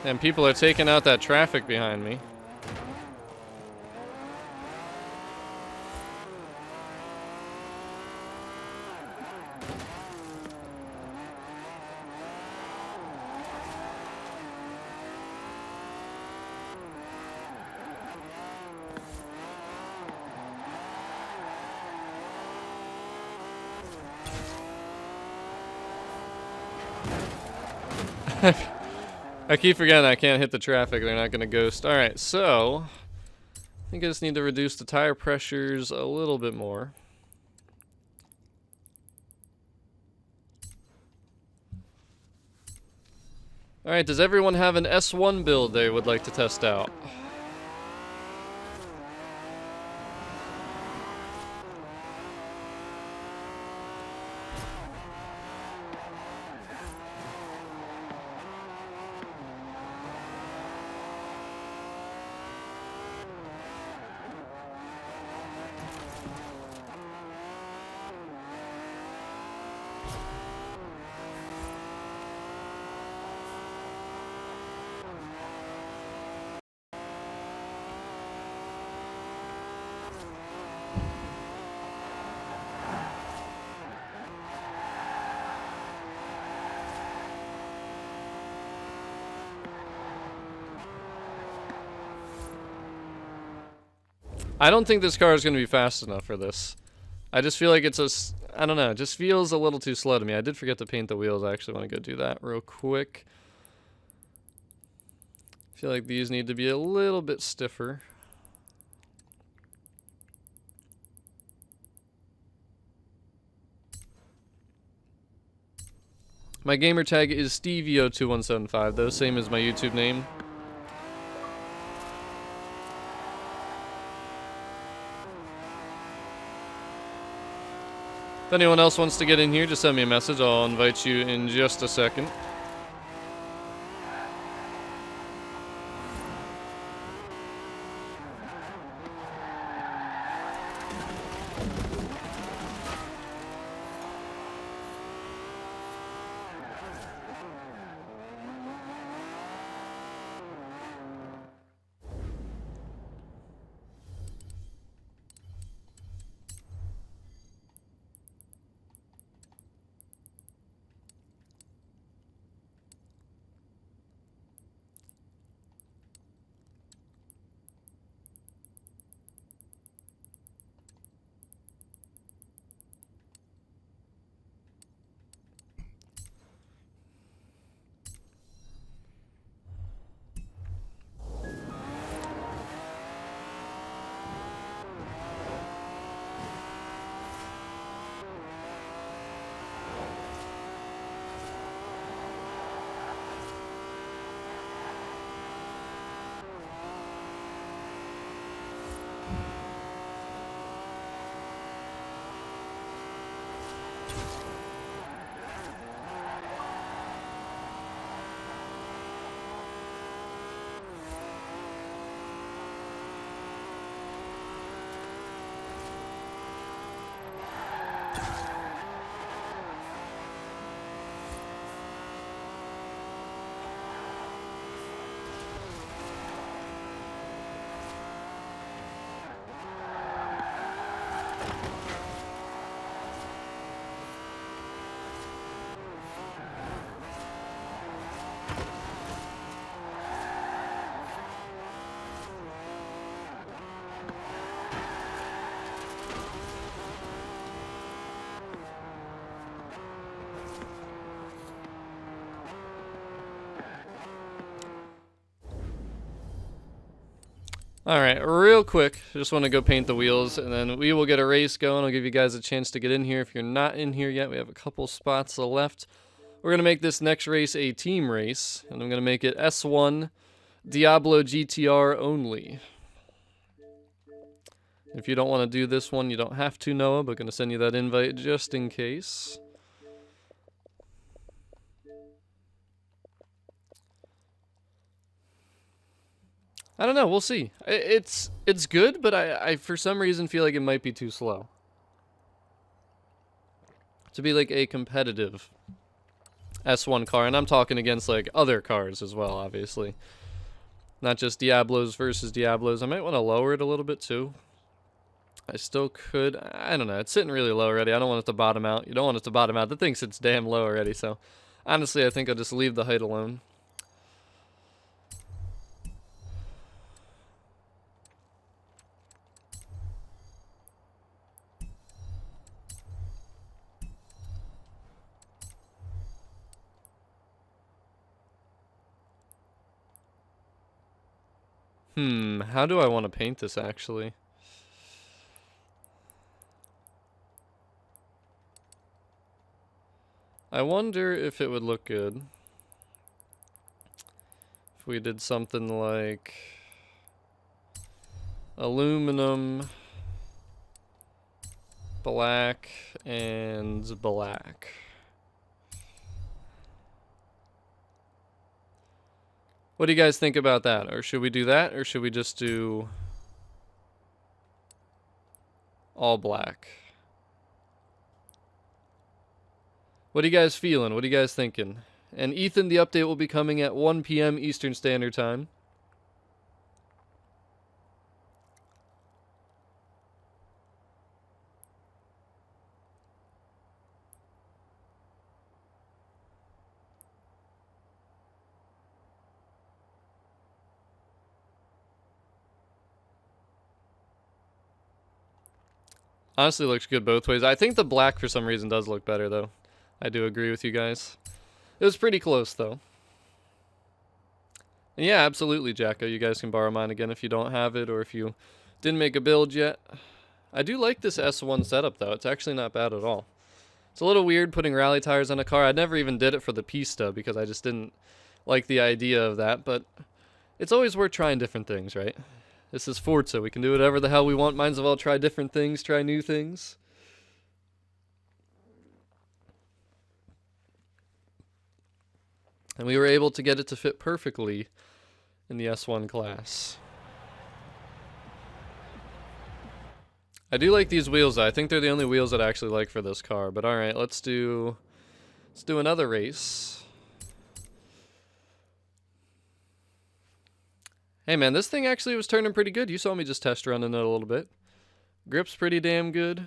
Speaker 1: And people are taking out that traffic behind me. I keep forgetting I can't hit the traffic. They're not going to ghost. All right, so I think I just need to reduce the tire pressures a little bit more. All right, does everyone have an S1 build they would like to test out? I don't think this car is going to be fast enough for this. I just feel like it's I don't know, it just feels a little too slow to me. I did forget to paint the wheels. I actually want to go do that real quick. I feel like these need to be a little bit stiffer. My gamer tag is Stevio2175, though, same as my YouTube name. If anyone else wants to get in here, just send me a message. I'll invite you in just a second. Alright, real quick, just want to go paint the wheels, and then we will get a race going. I'll give you guys a chance to get in here. If you're not in here yet, we have a couple spots left. We're going to make this next race a team race, and I'm going to make it S1 Diablo GTR only. If you don't want to do this one, you don't have to, Noah, but going to send you that invite just in case. I don't know, we'll see. It's good, but I for some reason feel like it might be too slow to be like a competitive S1 car, and I'm talking against like other cars as well, obviously. Not just Diablos versus Diablos. I might want to lower it a little bit too. I still could. I don't know. It's sitting really low already. I don't want it to bottom out. You don't want it to bottom out. The thing sits damn low already, so honestly, I think I'll just leave the height alone. How do I want to paint this actually? I wonder if it would look good if we did something like aluminum, black, and black. What do you guys think about that? Or should we do that? Or should we just do all black? What are you guys feeling? What are you guys thinking? And Ethan, the update will be coming at 1 p.m. Eastern Standard Time. Honestly, looks good both ways. I think the black for some reason does look better, though. I do agree with you guys. It was pretty close, though. And yeah, absolutely, Jacko. You guys can borrow mine again if you don't have it or if you didn't make a build yet. I do like this S1 setup, though. It's actually not bad at all. It's a little weird putting rally tires on a car. I never even did it for the Pista because I just didn't like the idea of that, but it's always worth trying different things, right? This is Forza. We can do whatever the hell we want. Might as well try different things, try new things. And we were able to get it to fit perfectly in the S1 class. I do like these wheels, though. I think they're the only wheels that I actually like for this car. But alright, let's do another race. Hey man, this thing actually was turning pretty good. You saw me just test running it a little bit. Grip's pretty damn good.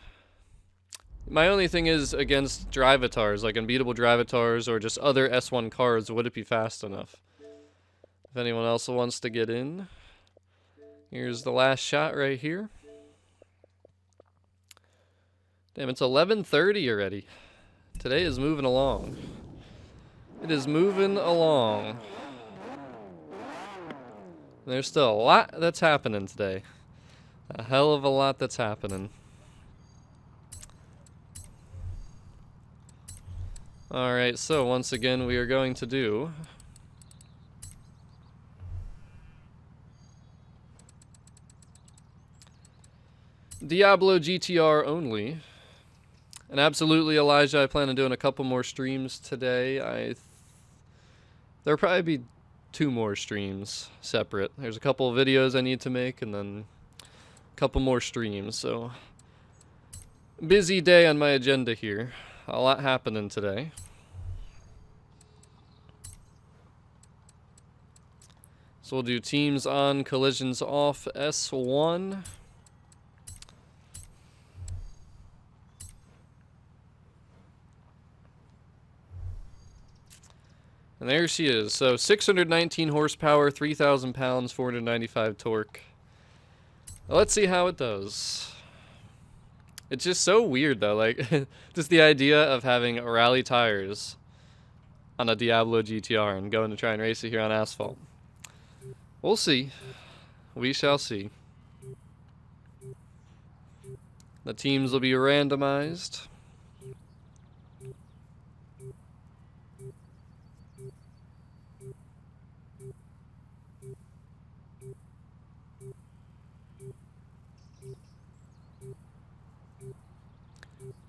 Speaker 1: My only thing is against drivatars, like unbeatable drivatars or just other S1 cars, would it be fast enough? If anyone else wants to get in, here's the last shot right here. Damn, it's 11:30 already. Today is moving along. It is moving along. There's still a lot that's happening today. A hell of a lot that's happening. Alright, so once again we are going to do Diablo GTR only. And absolutely, Elijah, I plan on doing a couple more streams today. There'll probably be 2 more streams separate. There's a couple of videos I need to make and then a couple more streams. So busy day on my agenda here. A lot happening today. So we'll do teams on, collisions off, S1. And there she is. So 619 horsepower, 3,000 pounds, 495 torque. Well, let's see how it does. It's just so weird though, like just the idea of having rally tires on a Diablo GTR and going to try and race it here on asphalt. We'll see. We shall see. The teams will be randomized.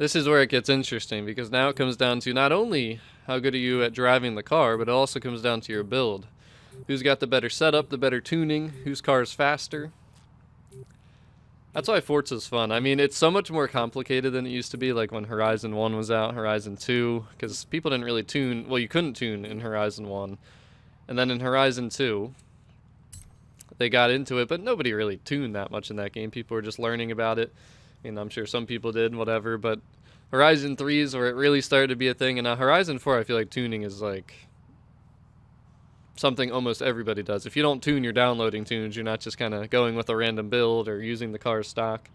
Speaker 1: This is where it gets interesting, because now it comes down to not only how good are you at driving the car, but it also comes down to your build. Who's got the better setup, the better tuning, whose car is faster. That's why Forza's fun. I mean, it's so much more complicated than it used to be, like when Horizon 1 was out, Horizon 2, because people didn't really tune, well, you couldn't tune in Horizon 1. And then in Horizon 2, they got into it, but nobody really tuned that much in that game. People were just learning about it. And I'm sure some people did, whatever, but Horizon 3 is where it really started to be a thing, and now Horizon 4, I feel like tuning is like something almost everybody does. If you don't tune, you're downloading tunes. You're not just kind of going with a random build or using the car's stock.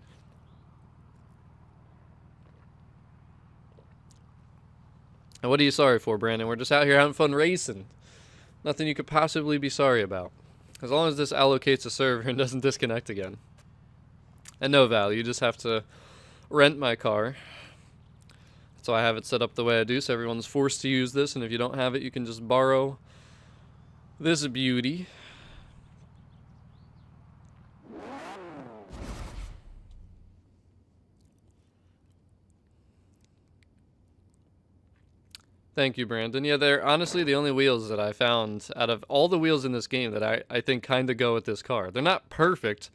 Speaker 1: And what are you sorry for, Brandon? We're just out here having fun racing. Nothing you could possibly be sorry about. As long as this allocates a server and doesn't disconnect again. And no value, you just have to rent my car. That's why I have it set up the way I do, so everyone's forced to use this, and if you don't have it, you can just borrow this beauty. Thank you, Brandon. Yeah, they're honestly the only wheels that I found out of all the wheels in this game that I think kind of go with this car. They're not perfect,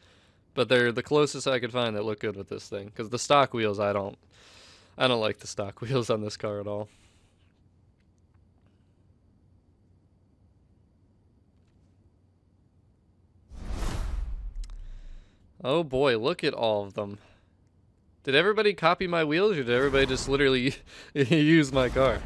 Speaker 1: but they're the closest I could find that look good with this thing. Because the stock wheels, I don't like the stock wheels on this car at all. Oh boy, look at all of them. Did everybody copy my wheels, or did everybody just literally use my car?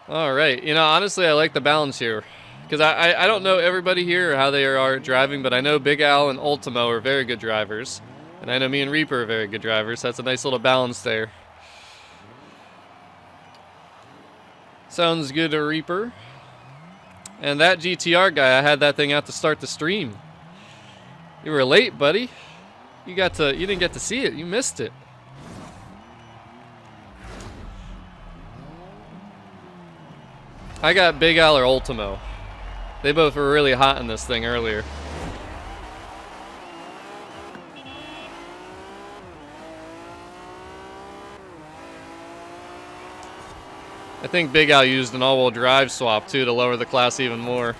Speaker 1: Alright, you know, honestly, I like the balance here. Because I don't know everybody here or how they are driving, but I know Big Al and Ultimo are very good drivers. And I know me and Reaper are very good drivers, so that's a nice little balance there. Sounds good to Reaper. And that GTR guy, I had that thing out to start the stream. You were late, buddy. You didn't get to see it. You missed it. I got Big Al or Ultimo. They both were really hot in this thing earlier. I think Big Al used an all-wheel drive swap too to lower the class even more.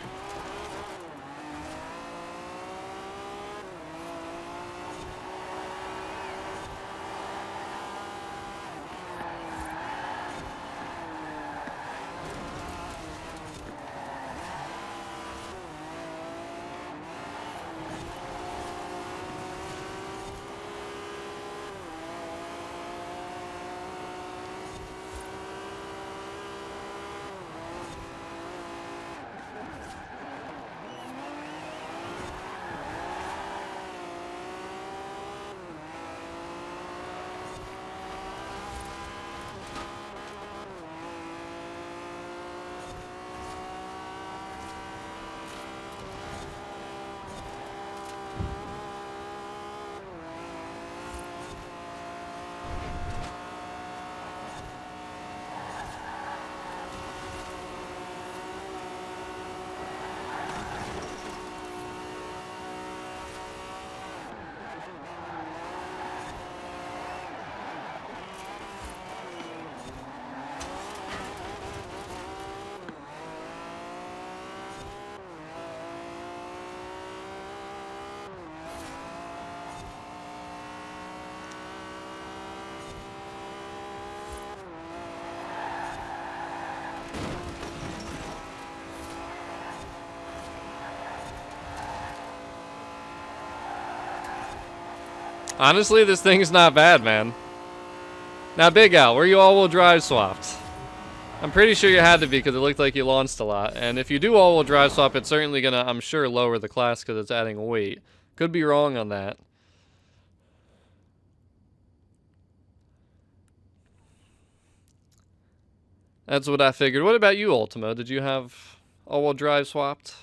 Speaker 1: Honestly, this thing's not bad, man. Now, Big Al, were you all-wheel drive swapped? I'm pretty sure you had to be because it looked like you launched a lot. And if you do all-wheel drive swap, it's certainly gonna, I'm sure, lower the class because it's adding weight. Could be wrong on that. That's what I figured. What about you, Ultimo? Did you have all-wheel drive swapped?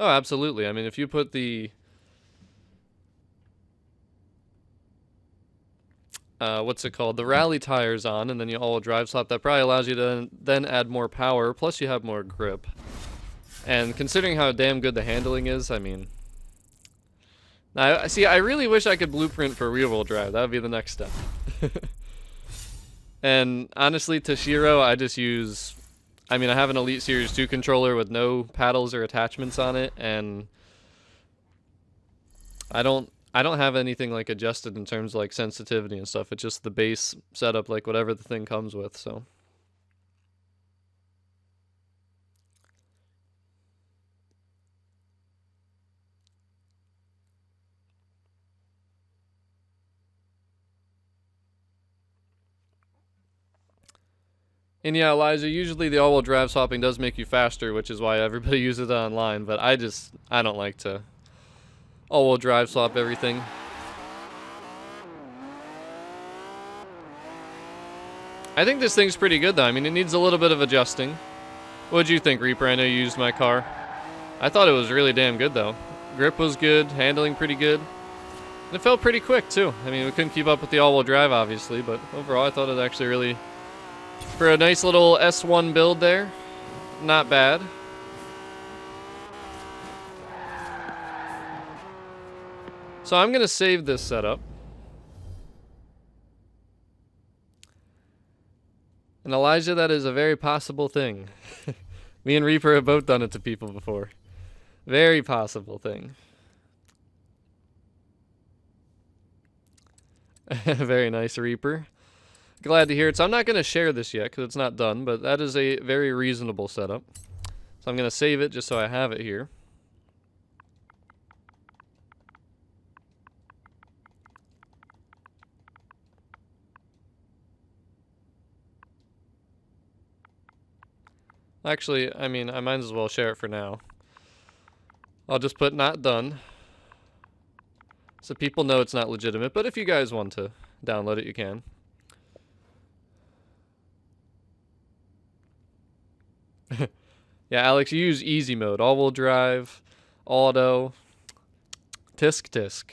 Speaker 1: Oh, absolutely. I mean, if you put the what's it called, the rally tires on, and then you all drive swap. That probably allows you to then add more power, plus you have more grip. And considering how damn good the handling is, I mean, now see, I really wish I could blueprint for rear-wheel drive. That would be the next step. And honestly, Toshiro, I just use, I mean, I have an Elite Series 2 controller with no paddles or attachments on it, and I don't have anything like adjusted in terms of like sensitivity and stuff. It's just the base setup, like whatever the thing comes with, so. And yeah, Elijah, usually the all-wheel drive swapping does make you faster, which is why everybody uses it online, but I don't like to all-wheel drive swap everything. I think this thing's pretty good though. I mean, it needs a little bit of adjusting. What'd you think, Reaper? I know you used my car. I thought it was really damn good though. Grip was good, handling pretty good. And it felt pretty quick too. I mean, we couldn't keep up with the all-wheel drive obviously, but overall I thought it actually really, for a nice little S1 build there, not bad. So I'm gonna save this setup. And Elijah, that is a very possible thing. Me and Reaper have both done it to people before. Very possible thing. Very nice, Reaper. Glad to hear it. So I'm not going to share this yet because it's not done, but that is a very reasonable setup. So I'm going to save it just so I have it here. Actually, I mean, I might as well share it for now. I'll just put not done, so people know it's not legitimate, but if you guys want to download it, you can. Yeah, Alex, you use easy mode, all-wheel drive, auto, tisk.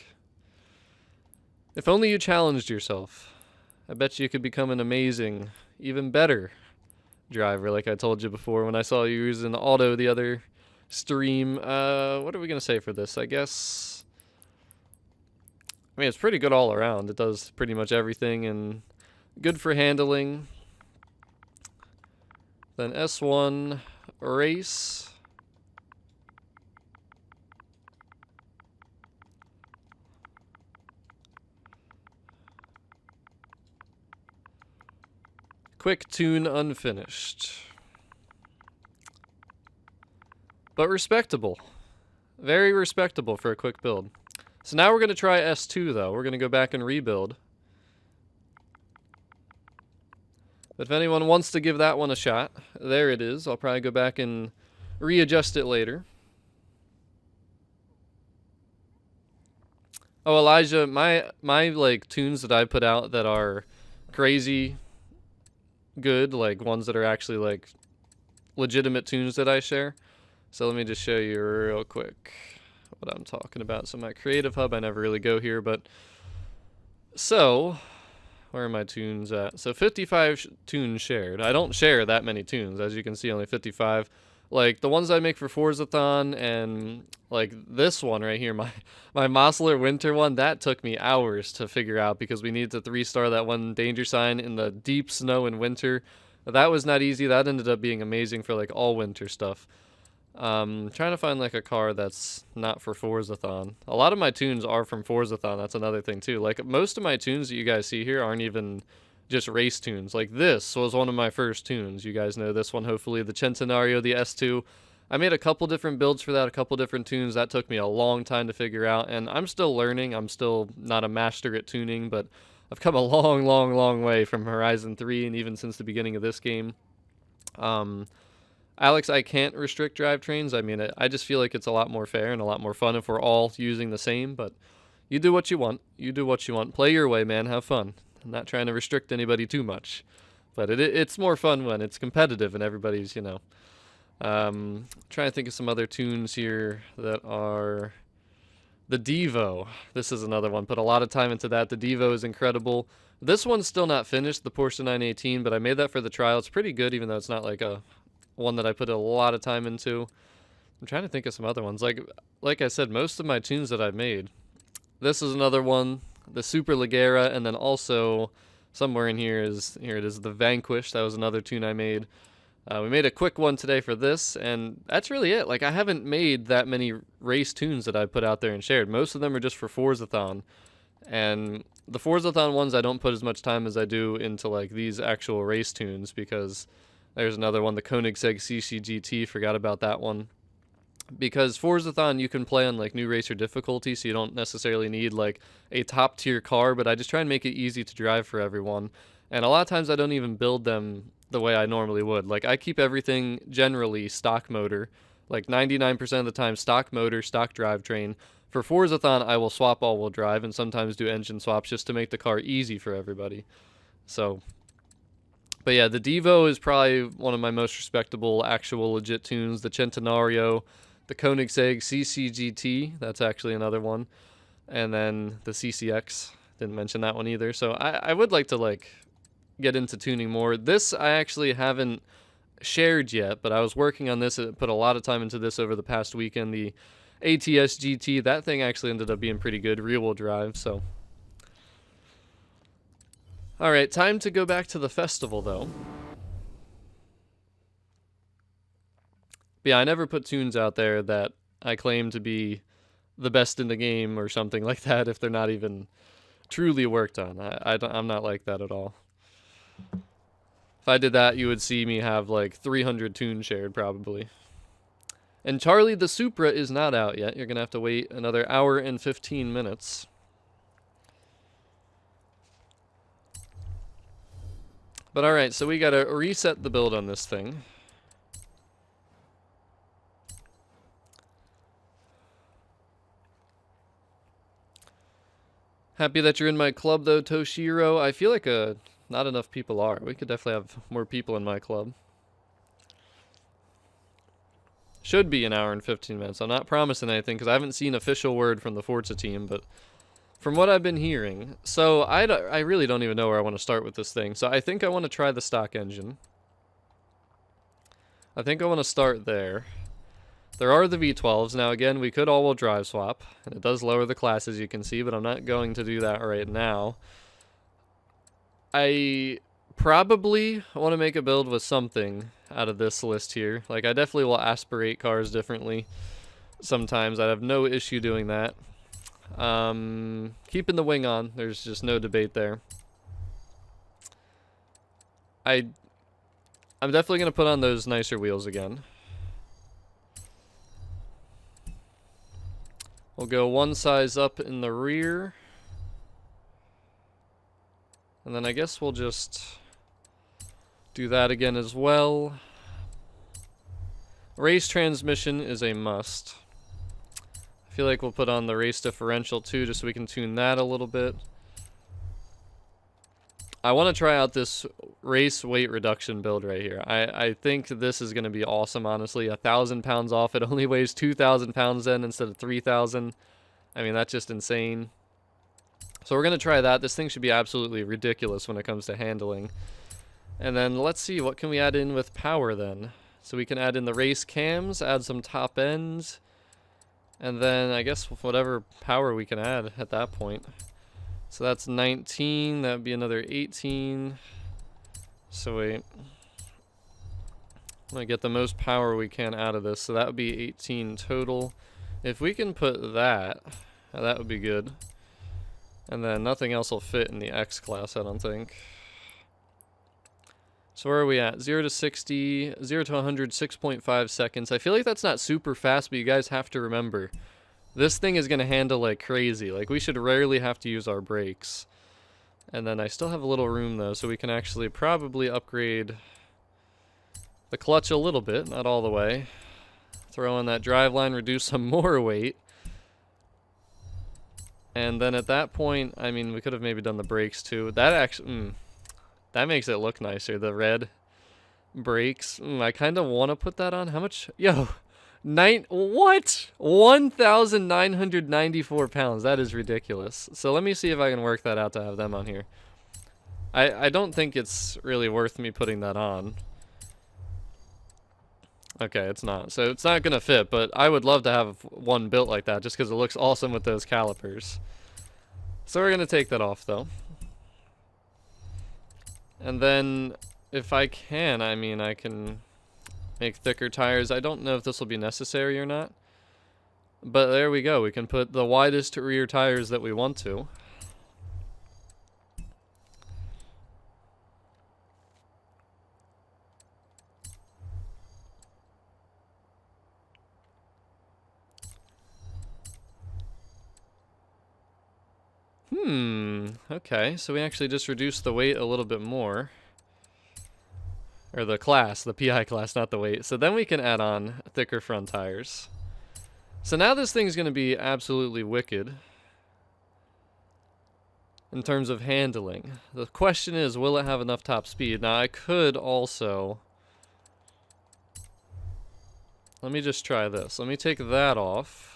Speaker 1: If only you challenged yourself. I bet you could become an amazing, even better driver, like I told you before when I saw you using auto the other stream. What are we gonna say for this? I guess, I mean, it's pretty good all around. It does pretty much everything and good for handling. Then S1 race. Quick tune unfinished. But respectable. Very respectable for a quick build. So now we're going to try S2 though. We're going to go back and rebuild. But if anyone wants to give that one a shot, there it is. I'll probably go back and readjust it later. Oh, Elijah, my like tunes that I put out that are crazy good, like ones that are actually like legitimate tunes that I share. So let me just show you real quick what I'm talking about. So my creative hub, I never really go here, but so where are my tunes at? So 55 tunes shared. I don't share that many tunes, as you can see, only 55. Like the ones I make for Forzathon and like this one right here, my Mossler winter one, that took me hours to figure out because we needed to 3-star that one danger sign in the deep snow in winter. That was not easy. That ended up being amazing for like all winter stuff. Trying to find like a car that's not for Forzathon. A lot of my tunes are from Forzathon. That's another thing too. Like most of my tunes that you guys see here aren't even just race tunes. Like this was one of my first tunes. You guys know this one, hopefully, the Centenario, the S2. I made a couple different builds for that, a couple different tunes. That took me a long time to figure out, and I'm still learning. I'm still not a master at tuning, but I've come a long way from Horizon 3 and even since the beginning of this game. Alex, I can't restrict drivetrains. I mean, I just feel like it's a lot more fair and a lot more fun if we're all using the same, but you do what you want. You do what you want. Play your way, man. Have fun. I'm not trying to restrict anybody too much, but it's more fun when it's competitive and everybody's, you know. Trying to think of some other tunes here that are The Devo. This is another one. Put a lot of time into that. The Devo is incredible. This one's still not finished, the Porsche 918, but I made that for the trial. It's pretty good, even though it's not like a one that I put a lot of time into. I'm trying to think of some other ones. Like I said, most of my tunes that I've made. This is another one, the Super Ligera, and then also somewhere in here it is, the Vanquish. That was another tune I made. We made a quick one today for this, and that's really it. Like, I haven't made that many race tunes that I put out there and shared. Most of them are just for Forzathon, and the Forzathon ones I don't put as much time as I do into like these actual race tunes, because there's another one, the Koenigsegg CC GT. Forgot about that one. Because Forzathon you can play on like new racer difficulty, so you don't necessarily need like a top tier car, but I just try and make it easy to drive for everyone. And a lot of times I don't even build them the way I normally would. Like, I keep everything generally stock motor, like 99% of the time stock motor, stock drivetrain. For Forzathon I will swap all-wheel drive and sometimes do engine swaps just to make the car easy for everybody. So, but yeah, the Devo is probably one of my most respectable actual legit tunes. The Centenario, the Koenigsegg CC GT, that's actually another one. And then the CCX, didn't mention that one either. So I would like to like get into tuning more. This I actually haven't shared yet, but I was working on this. I put a lot of time into this over the past weekend. The ATS GT, that thing actually ended up being pretty good, rear-wheel drive. So, all right, time to go back to the festival though. But yeah, I never put tunes out there that I claim to be the best in the game or something like that if they're not even truly worked on. I'm not like that at all. If I did that, you would see me have like 300 tunes shared probably. And Charlie the Supra is not out yet. You're going to have to wait another hour and 15 minutes. But alright, so we got to reset the build on this thing. Happy that you're in my club though, Toshiro. I feel like not enough people are. We could definitely have more people in my club. Should be an hour and 15 minutes. I'm not promising anything because I haven't seen official word from the Forza team, but from what I've been hearing, so I really don't even know where I want to start with this thing. So I think I want to try the stock engine. I think I want to start there. There are the V12s. Now again, we could all-wheel drive swap, and it does lower the class as you can see, but I'm not going to do that right now. I probably want to make a build with something out of this list here. Like, I definitely will aspirate cars differently sometimes. I have no issue doing that. Keeping the wing on, there's just no debate there. I'm definitely going to put on those nicer wheels again. We'll go one size up in the rear. And then I guess we'll just do that again as well. Race transmission is a must. I feel like we'll put on the race differential too, just so we can tune that a little bit. I want to try out this race weight reduction build right here. I think this is going to be awesome, honestly. 1,000 pounds off. It only weighs 2,000 pounds then instead of 3,000. I mean, that's just insane. So we're going to try that. This thing should be absolutely ridiculous when it comes to handling. And then let's see, what can we add in with power then? So we can add in the race cams, add some top ends, and then I guess whatever power we can add at that point. So that's 19, that would be another 18. So wait. I'm going to get the most power we can out of this, so that would be 18 total. If we can put that, that would be good. And then nothing else will fit in the X class, I don't think. So where are we at? 0 to 60, 0 to 100, 6.5 seconds. I feel like that's not super fast, but you guys have to remember, this thing is going to handle like crazy. Like, we should rarely have to use our brakes. And then I still have a little room though, so we can actually probably upgrade the clutch a little bit, not all the way. Throw in that driveline, reduce some more weight. And then at that point, I mean, we could have maybe done the brakes too. That actually, that makes it look nicer. The red brakes. I kind of want to put that on. How much? Yo, What? 1,994 pounds. That is ridiculous. So let me see if I can work that out to have them on here. I don't think it's really worth me putting that on. Okay, it's not. So it's not gonna fit, but I would love to have one built like that just because it looks awesome with those calipers. So we're gonna take that off though. And then if I can, I mean, I can make thicker tires. I don't know if this will be necessary or not. But there we go. We can put the widest rear tires that we want to. Okay, so we actually just reduced the weight a little bit more. Or the class, the PI class, not the weight. So then we can add on thicker front tires. So now this thing's going to be absolutely wicked in terms of handling. The question is, will it have enough top speed? Now I could also... Let me just try this. Let me take that off.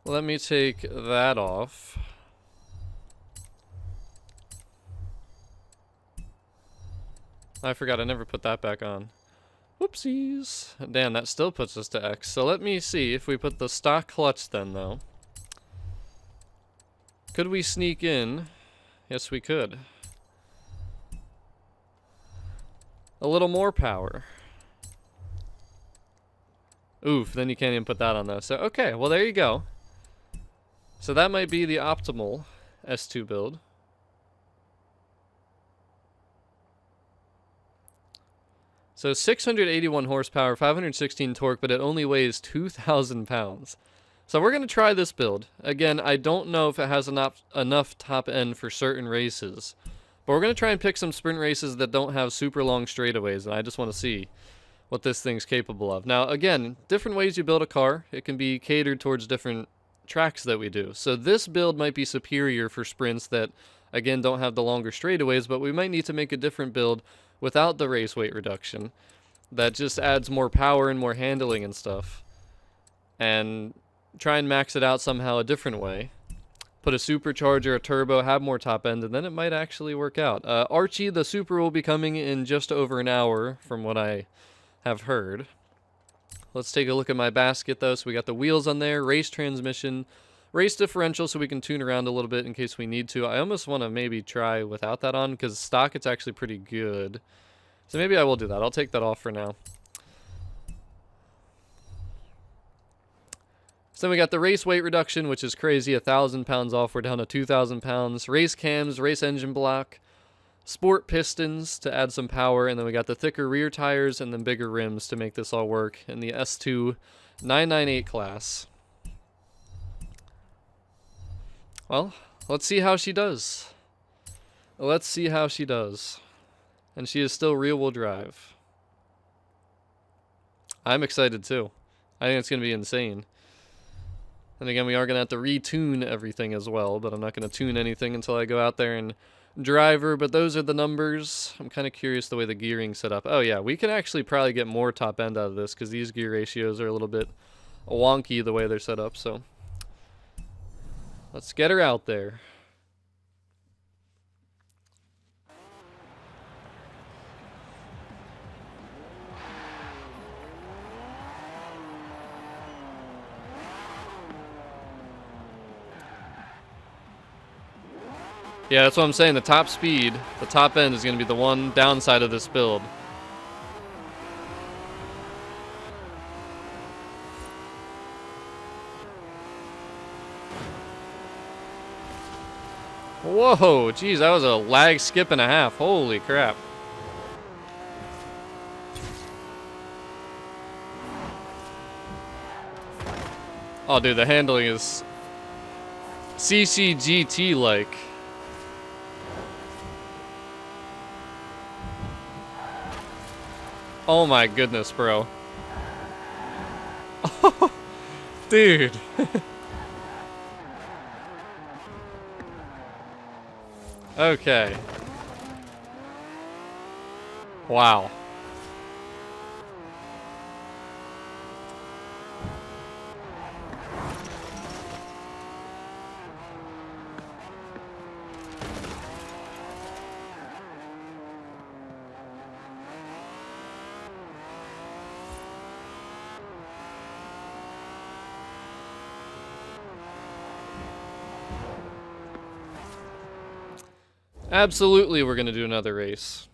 Speaker 1: Let me take that off. I forgot I never put that back on. Whoopsies. Damn, that still puts us to X. So let me see if we put the stock clutch then, though. Could we sneak in? Yes, we could. A little more power. Oof, then you can't even put that on though. So, okay, well there you go. So that might be the optimal S2 build. So 681 horsepower, 516 torque, but it only weighs 2,000 pounds. So we're going to try this build. Again, I don't know if it has enough top end for certain races. But we're going to try and pick some sprint races that don't have super long straightaways, and I just want to see what this thing's capable of. Now, again, different ways you build a car. It can be catered towards different tracks that we do. So this build might be superior for sprints that, again, don't have the longer straightaways, but we might need to make a different build without the race weight reduction that just adds more power and more handling and stuff. And try and max it out somehow a different way. Put a supercharger, a turbo, have more top end, and then it might actually work out. Archie, the Super, will be coming in just over an hour, from what I have heard. Let's take a look at my basket, though. So we got the wheels on there, race transmission, race differential, so we can tune around a little bit in case we need to. I almost want to maybe try without that on, because stock, it's actually pretty good. So maybe I will do that. I'll take that off for now. So then we got the race weight reduction, which is crazy. 1,000 pounds off. We're down to 2,000 pounds. Race cams, race engine block, sport pistons to add some power, and then we got the thicker rear tires and then bigger rims to make this all work in the S2 998 class. Well, let's see how she does. Let's see how she does. And she is still rear-wheel drive. I'm excited too. I think it's going to be insane. And again, we are going to have to retune everything as well, but I'm not going to tune anything until I go out there and drive her. But those are the numbers. I'm kind of curious the way the gearing's set up. Oh yeah, we can actually probably get more top end out of this because these gear ratios are a little bit wonky the way they're set up. So let's get her out there. Yeah, that's what I'm saying. The top speed, the top end is going to be the one downside of this build. Whoa, geez, that was a lag skip and a half. Holy crap. Oh, dude, the handling is CCGT-like. Oh my goodness, bro. Dude. Okay. Wow. Absolutely, we're going to do another race.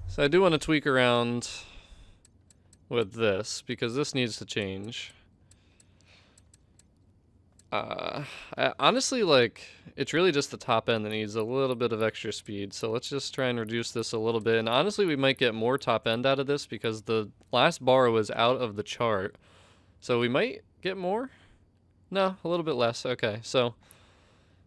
Speaker 1: So I do want to tweak around with this, because this needs to change. Honestly, like, it's really just the top end that needs a little bit of extra speed, so let's just try and reduce this a little bit. And honestly, we might get more top end out of this, because the last bar was out of the chart. So we might get more? No, a little bit less. Okay, so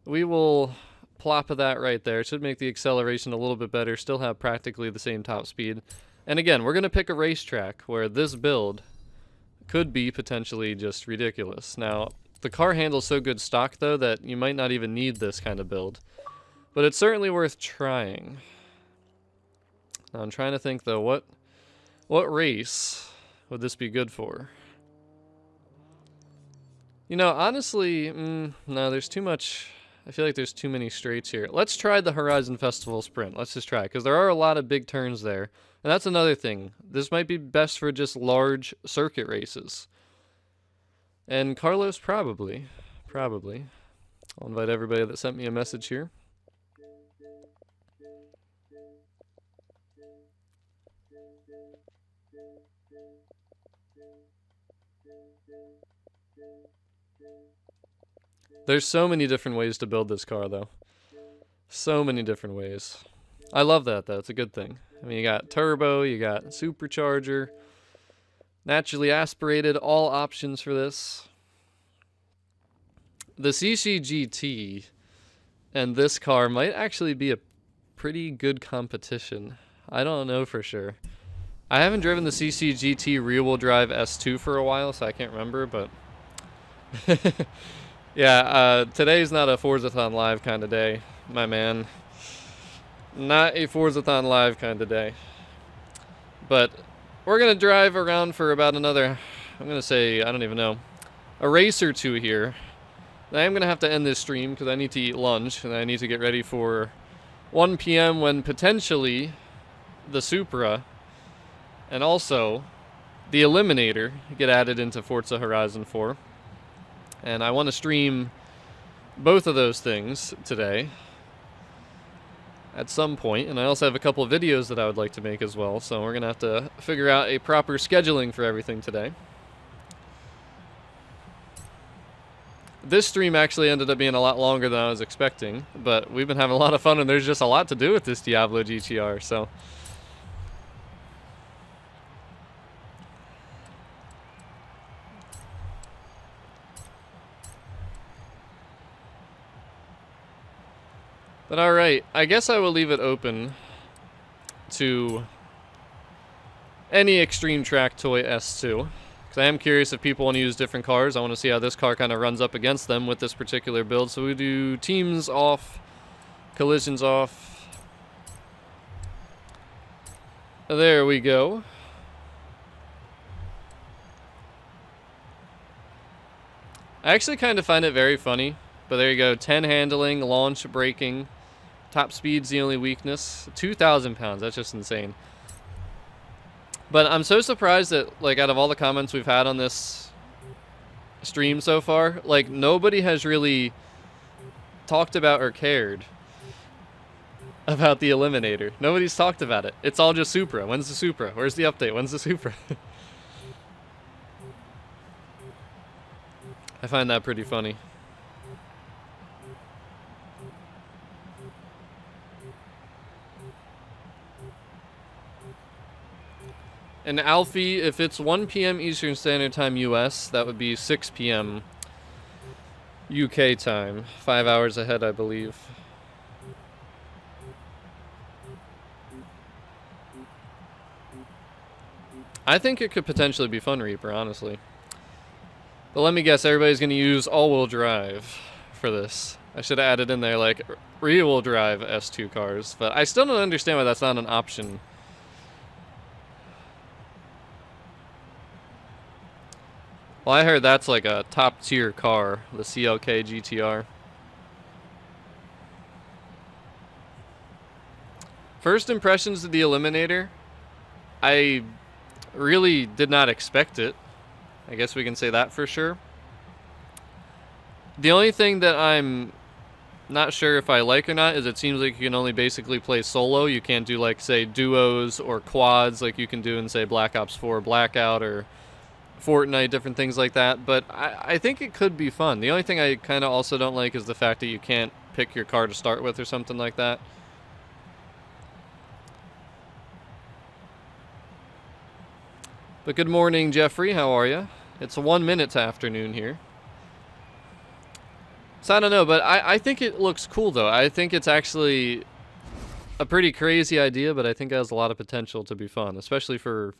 Speaker 1: we will plop that right there. It should make the acceleration a little bit better, still have practically the same top speed. And again, we're going to pick a racetrack where this build could be potentially just ridiculous. Now, the car handles so good stock, though, that you might not even need this kind of build. But it's certainly worth trying. Now, I'm trying to think, though, what race would this be good for? You know, honestly, no, there's too much. I feel like there's too many straights here. Let's try the Horizon Festival Sprint. Let's just try it, because there are a lot of big turns there. And that's another thing. This might be best for just large circuit races. And Carlos, probably. Probably. I'll invite everybody that sent me a message here. There's so many different ways to build this car, though. So many different ways. I love that, though. It's a good thing. I mean, you got turbo, you got supercharger, naturally aspirated, all options for this. The CCGT and this car might actually be a pretty good competition. I don't know for sure. I haven't driven the CCGT rear-wheel drive S2 for a while, so I can't remember, but... yeah, today's not a Forzathon live kind of day, my man. Not a Forzathon live kind of day. But we're going to drive around for about another, I'm going to say, I don't even know, a race or two here. I am going to have to end this stream because I need to eat lunch and I need to get ready for 1 p.m. when potentially the Supra and also the Eliminator get added into Forza Horizon 4. And I want to stream both of those things today at some point, and I also have a couple of videos that I would like to make as well, so we're going to have to figure out a proper scheduling for everything today. This stream actually ended up being a lot longer than I was expecting, but we've been having a lot of fun, and there's just a lot to do with this Diablo GTR, so... But alright, I guess I will leave it open to any Extreme Track Toy S2. Because I am curious if people want to use different cars. I want to see how this car kind of runs up against them with this particular build. So we do teams off, collisions off. There we go. I actually kind of find it very funny. But there you go, 10 handling, launch, braking. Top speed's the only weakness. 2,000 pounds, that's just insane. But I'm so surprised that, like, out of all the comments we've had on this stream so far, like, nobody has really talked about or cared about the Eliminator. Nobody's talked about it. It's all just Supra. When's the Supra? Where's the update? When's the Supra? I find that pretty funny. And Alfie, if it's 1 p.m. Eastern Standard Time US, that would be 6 p.m. UK time. 5 hours ahead, I believe. I think it could potentially be fun, Reaper, honestly. But let me guess, everybody's going to use all-wheel drive for this. I should have added in there, like, rear-wheel drive S2 cars. But I still don't understand why that's not an option. Well, I heard that's like a top-tier car, the CLK GTR. First impressions of the Eliminator, I really did not expect it. I guess we can say that for sure. The only thing that I'm not sure if I like or not is it seems like you can only basically play solo. You can't do, like, say, duos or quads like you can do in, say, Black Ops 4 Blackout or Fortnite, different things like that. But I think it could be fun. The only thing I kind of also don't like is the fact that you can't pick your car to start with or something like that. But good morning, Jeffrey. How are you? It's 1 minute to afternoon here. So I don't know, but I think it looks cool, though. I think it's actually a pretty crazy idea, but I think it has a lot of potential to be fun, especially for,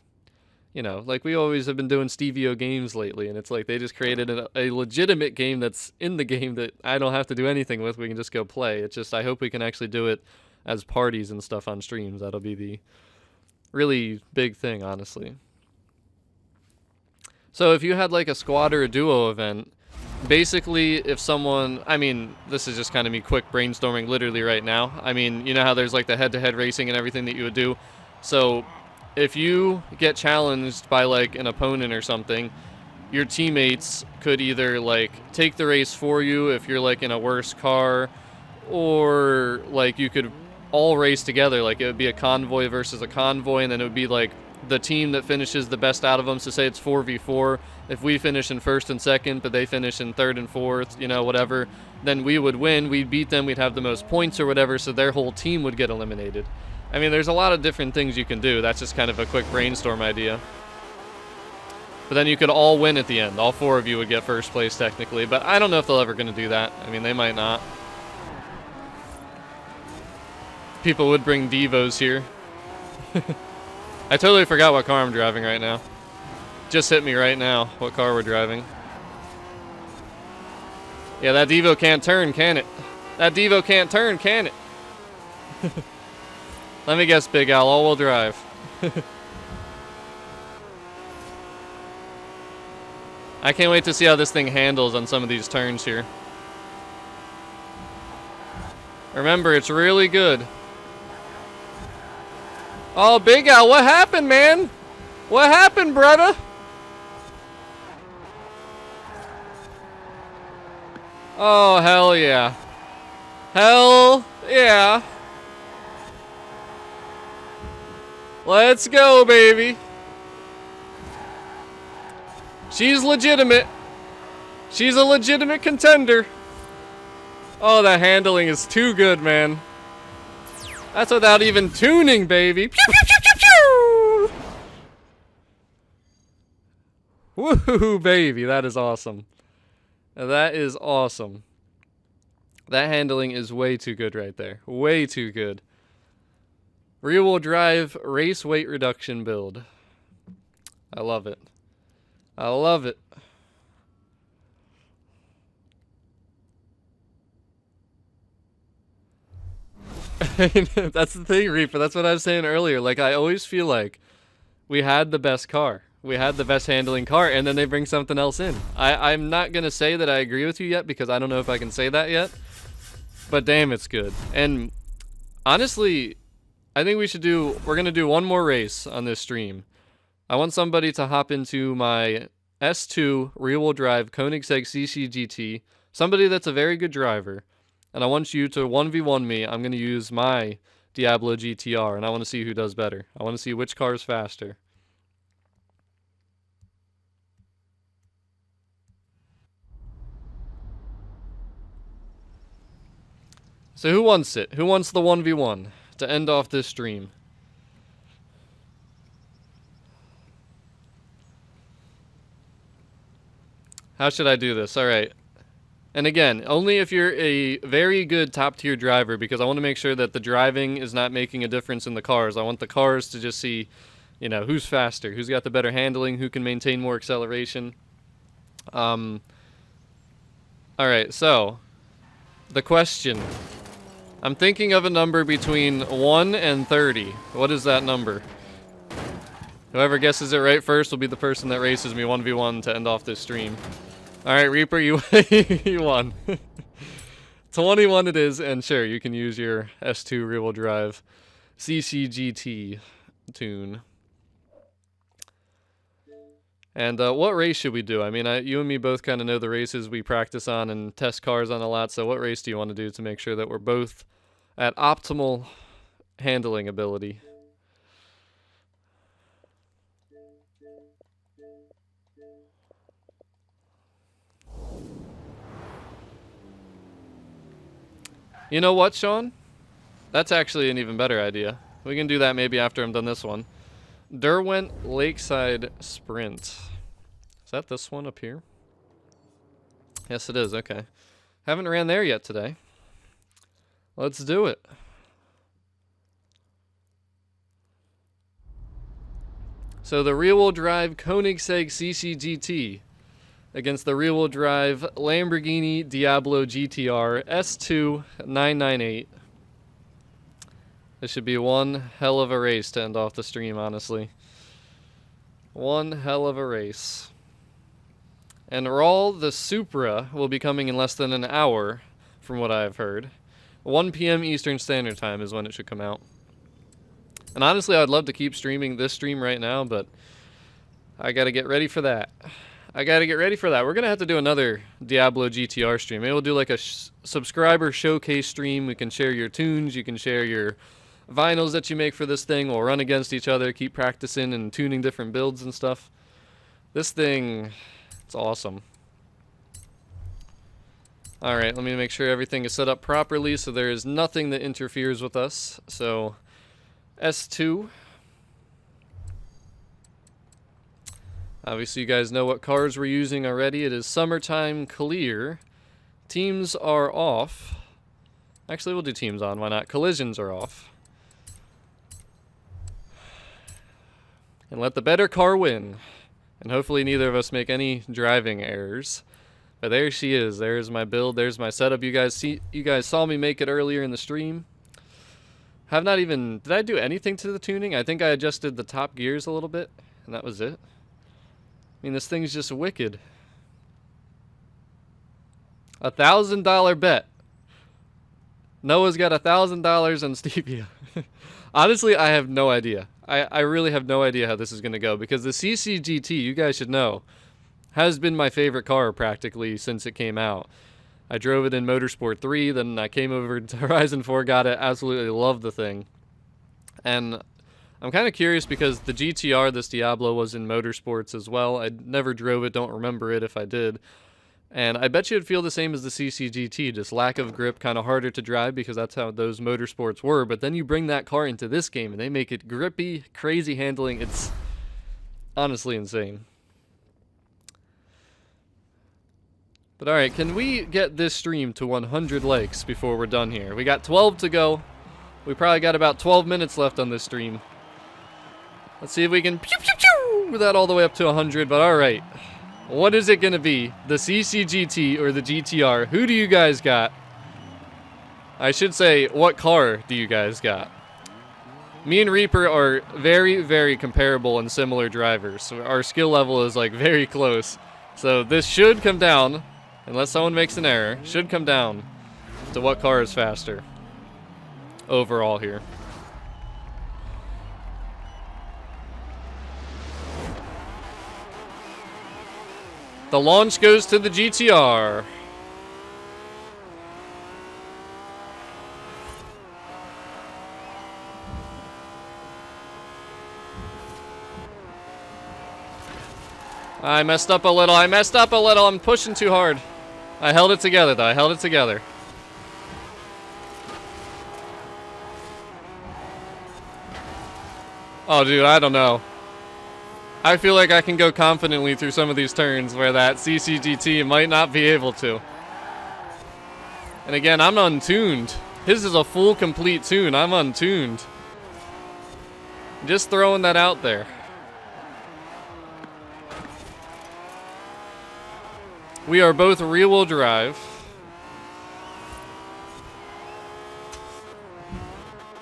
Speaker 1: you know, like we always have been doing Stevio games lately, and it's like they just created a legitimate game that's in the game that I don't have to do anything with. We can just go play. It's just I hope we can actually do it as parties and stuff on streams. That'll be the really big thing, honestly. So if you had like a squad or a duo event, basically if someone, I mean, this is just kind of me quick brainstorming literally right now. I mean, you know how there's like the head-to-head racing and everything that you would do? So if you get challenged by like an opponent or something, your teammates could either like take the race for you if you're like in a worse car, or like you could all race together. Like it would be a convoy versus a convoy, and then it would be like the team that finishes the best out of them. So say it's 4v4. If we finish in first and second, but they finish in third and fourth, you know, whatever, then we would win. We'd beat them. We'd have the most points or whatever, so their whole team would get eliminated. I mean, there's a lot of different things you can do. That's just kind of a quick brainstorm idea. But then you could all win at the end. All four of you would get first place technically, but I don't know if they're ever going to do that. I mean, they might not. People would bring Devos here. I totally forgot what car I'm driving right now. Just hit me right now what car we're driving. Yeah, that Devo can't turn, can it? That Devo can't turn, can it? Let me guess, Big Al, all-wheel drive. I can't wait to see how this thing handles on some of these turns here. Remember, it's really good. Oh, Big Al, what happened, man? What happened, brother? Oh, hell yeah. Hell yeah. Let's go, baby. She's legitimate. She's a legitimate contender. Oh, the handling is too good, man. That's without even tuning, baby. Pew, pew, pew, pew, pew. Woohoo, baby. That is awesome. That is awesome. That handling is way too good right there. Way too good. Rear-wheel drive race weight reduction build. I love it. I love it. That's the thing, Reaper. That's what I was saying earlier. Like, I always feel like we had the best car. We had the best handling car, and then they bring something else in. I'm not going to say that I agree with you yet, because I don't know if I can say that yet. But damn, it's good. And honestly, I think we're going to do one more race on this stream. I want somebody to hop into my S2 rear-wheel drive Koenigsegg CC GT. Somebody that's a very good driver. And I want you to 1v1 me. I'm going to use my Diablo GTR, and I want to see who does better. I want to see which car is faster. So who wants it? Who wants the 1v1 to end off this stream? How should I do this? All right. And again, only if you're a very good top-tier driver, because I want to make sure that the driving is not making a difference in the cars. I want the cars to just see you know, who's faster, who's got the better handling, who can maintain more acceleration. All right, so the question. I'm thinking of a number between 1 and 30. What is that number? Whoever guesses it right first will be the person that races me 1v1 to end off this stream. All right, Reaper, you you won. 21 it is, and sure, you can use your S2 rear-wheel drive CCGT tune. And what race should we do? I mean, you and me both kind of know the races we practice on and test cars on a lot, so what race do you want to do to make sure that we're both at optimal handling ability? You know what, Sean? That's actually an even better idea. We can do that maybe after I'm done this one. Derwent Lakeside Sprint. Is that this one up here? Yes, it is. Okay. Haven't ran there yet today. Let's do it. So the rear-wheel drive Koenigsegg CCGT against the rear-wheel drive Lamborghini Diablo GTR S2 998. This should be one hell of a race to end off the stream, honestly. One hell of a race. And Rawl the Supra will be coming in less than an hour, from what I've heard. 1 p.m. Eastern Standard Time is when it should come out. And honestly, I'd love to keep streaming this stream right now, but I gotta get ready for that. We're gonna have to do another Diablo GTR stream. Maybe we'll do like a subscriber showcase stream. We can share your tunes, you can share your vinyls that you make for this thing. We'll run against each other, keep practicing and tuning different builds and stuff. This thing, it's awesome. Alright, let me make sure everything is set up properly so there is nothing that interferes with us. So, S2. Obviously, you guys know what cars we're using already. It is summertime clear. Teams are off. Actually, we'll do teams on. Why not? Collisions are off. And let the better car win. And hopefully neither of us make any driving errors. But there she is. There's my build. There's my setup. You guys saw me make it earlier in the stream. Have not even... Did I do anything to the tuning? I think I adjusted the top gears a little bit. And that was it. I mean, this thing's just wicked. $1,000 bet. Noah's got $1,000 on Stevia. Honestly, I have no idea. I really have no idea how this is going to go, because the CCGT, you guys should know, has been my favorite car practically since it came out. I drove it in Motorsport 3, then I came over to Horizon 4, got it, absolutely loved the thing. And I'm kind of curious because the GTR, this Diablo, was in Motorsports as well. I never drove it, don't remember it if I did. And I bet you it'd feel the same as the CCGT, just lack of grip, kind of harder to drive because that's how those Motorsports were. But then you bring that car into this game and they make it grippy, crazy handling. It's honestly insane. But alright, can we get this stream to 100 likes before we're done here? We got 12 to go. We probably got about 12 minutes left on this stream. Let's see if we can pew pew pew that all the way up to 100, but alright. What is it going to be? The CCGT or the GTR? Who do you guys got? I should say, what car do you guys got? Me and Reaper are very, very comparable and similar drivers. So our skill level is like very close. So this should come down, unless someone makes an error, should come down to what car is faster overall here. The launch goes to the GTR. I messed up a little. I'm pushing too hard. I held it together, though. I held it together. Oh, dude, I don't know. I feel like I can go confidently through some of these turns where that CCGT might not be able to. And again, I'm untuned. His is a full, complete tune. I'm untuned. Just throwing that out there. We are both rear-wheel drive.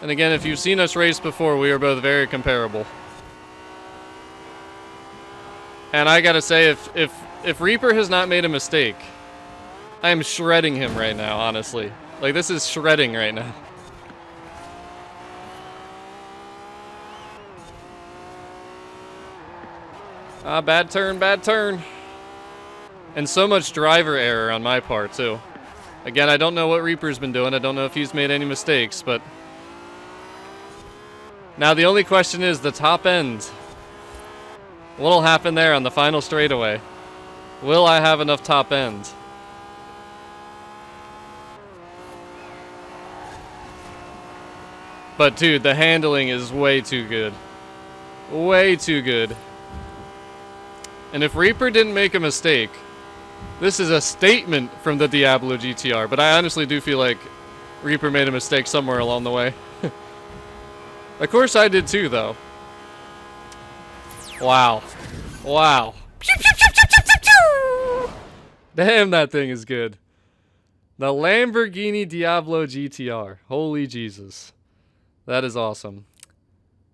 Speaker 1: And again, if you've seen us race before, we are both very comparable. And I gotta say, if Reaper has not made a mistake, I am shredding him right now, honestly. Like, this is shredding right now. Ah, bad turn, bad turn. And so much driver error on my part, too. Again, I don't know what Reaper's been doing. I don't know if he's made any mistakes, but... Now, the only question is the top end. What'll happen there on the final straightaway? Will I have enough top end? But, dude, the handling is way too good. Way too good. And if Reaper didn't make a mistake, this is a statement from the Diablo GTR. But I honestly do feel like Reaper made a mistake somewhere along the way. Of course I did too, though. Wow. Wow. Damn, that thing is good. The Lamborghini Diablo GTR. Holy Jesus. That is awesome.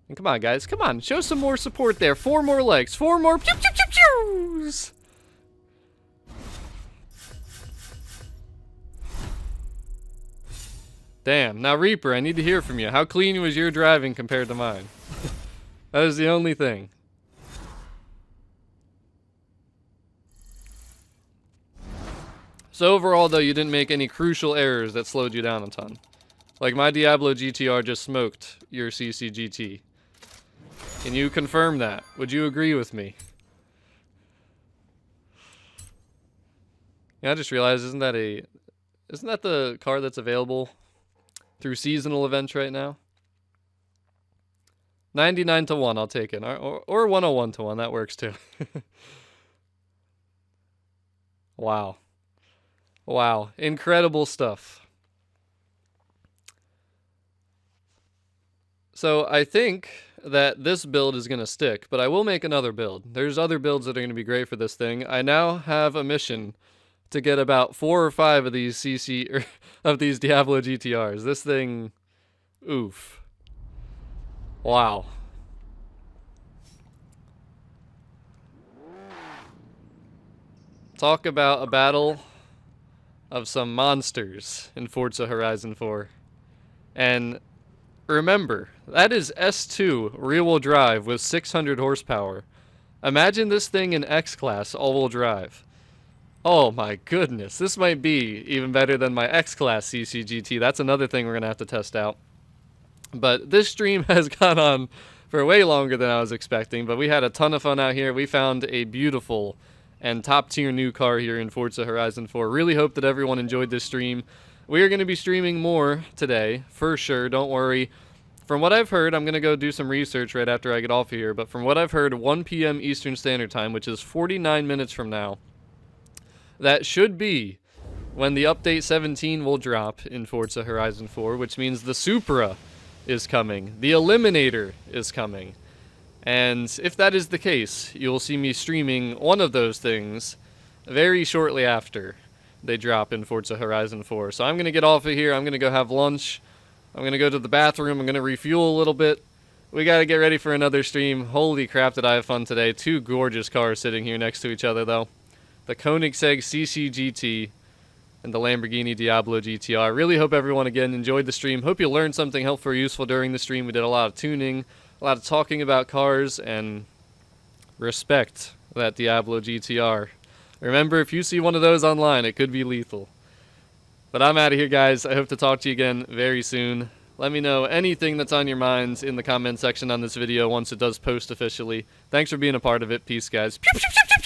Speaker 1: And come on, guys. Come on. Show some more support there. 4 more likes. 4 more pew-pew-pew-pews. Damn. Now, Reaper, I need to hear from you. How clean was your driving compared to mine? That is the only thing. So overall, though, you didn't make any crucial errors that slowed you down a ton. Like my Diablo GTR just smoked your CCGT. Can you confirm that? Would you agree with me? Yeah, I just realized, isn't that the car that's available through seasonal events right now? 99-1, I'll take it. Or 101-1, that works too. Wow. Wow, incredible stuff. So I think that this build is going to stick, but I will make another build. There's other builds that are going to be great for this thing. I now have a mission to get about 4 or 5 of these of these Diablo GTRs. This thing, oof. Wow. Talk about a battle of some monsters in Forza Horizon 4. And remember, that is S2 rear-wheel drive with 600 horsepower. Imagine this thing in X-Class all-wheel drive. Oh my goodness, this might be even better than my X-Class CCGT. That's another thing we're going to have to test out. But this stream has gone on for way longer than I was expecting, but we had a ton of fun out here. We found a beautiful and top-tier new car here in Forza Horizon 4. Really hope that everyone enjoyed this stream. We are going to be streaming more today, for sure, don't worry. From what I've heard, I'm going to go do some research right after I get off of here, but from what I've heard, 1 p.m. Eastern Standard Time, which is 49 minutes from now, that should be when the Update 17 will drop in Forza Horizon 4, which means the Supra is coming, the Eliminator is coming. And if that is the case, you'll see me streaming one of those things very shortly after they drop in Forza Horizon 4. So I'm going to get off of here. I'm going to go have lunch. I'm going to go to the bathroom. I'm going to refuel a little bit. We got to get ready for another stream. Holy crap, did I have fun today. 2 gorgeous cars sitting here next to each other, though. The Koenigsegg CCGT and the Lamborghini Diablo GTR. Really hope everyone, again, enjoyed the stream. Hope you learned something helpful or useful during the stream. We did a lot of tuning, a lot of talking about cars, and respect that Diablo GTR. Remember, if you see one of those online, it could be lethal. But I'm out of here, guys. I hope to talk to you again very soon. Let me know anything that's on your minds in the comment section on this video once it does post officially. Thanks for being a part of it. Peace, guys. Pew, pew, pew, pew, pew.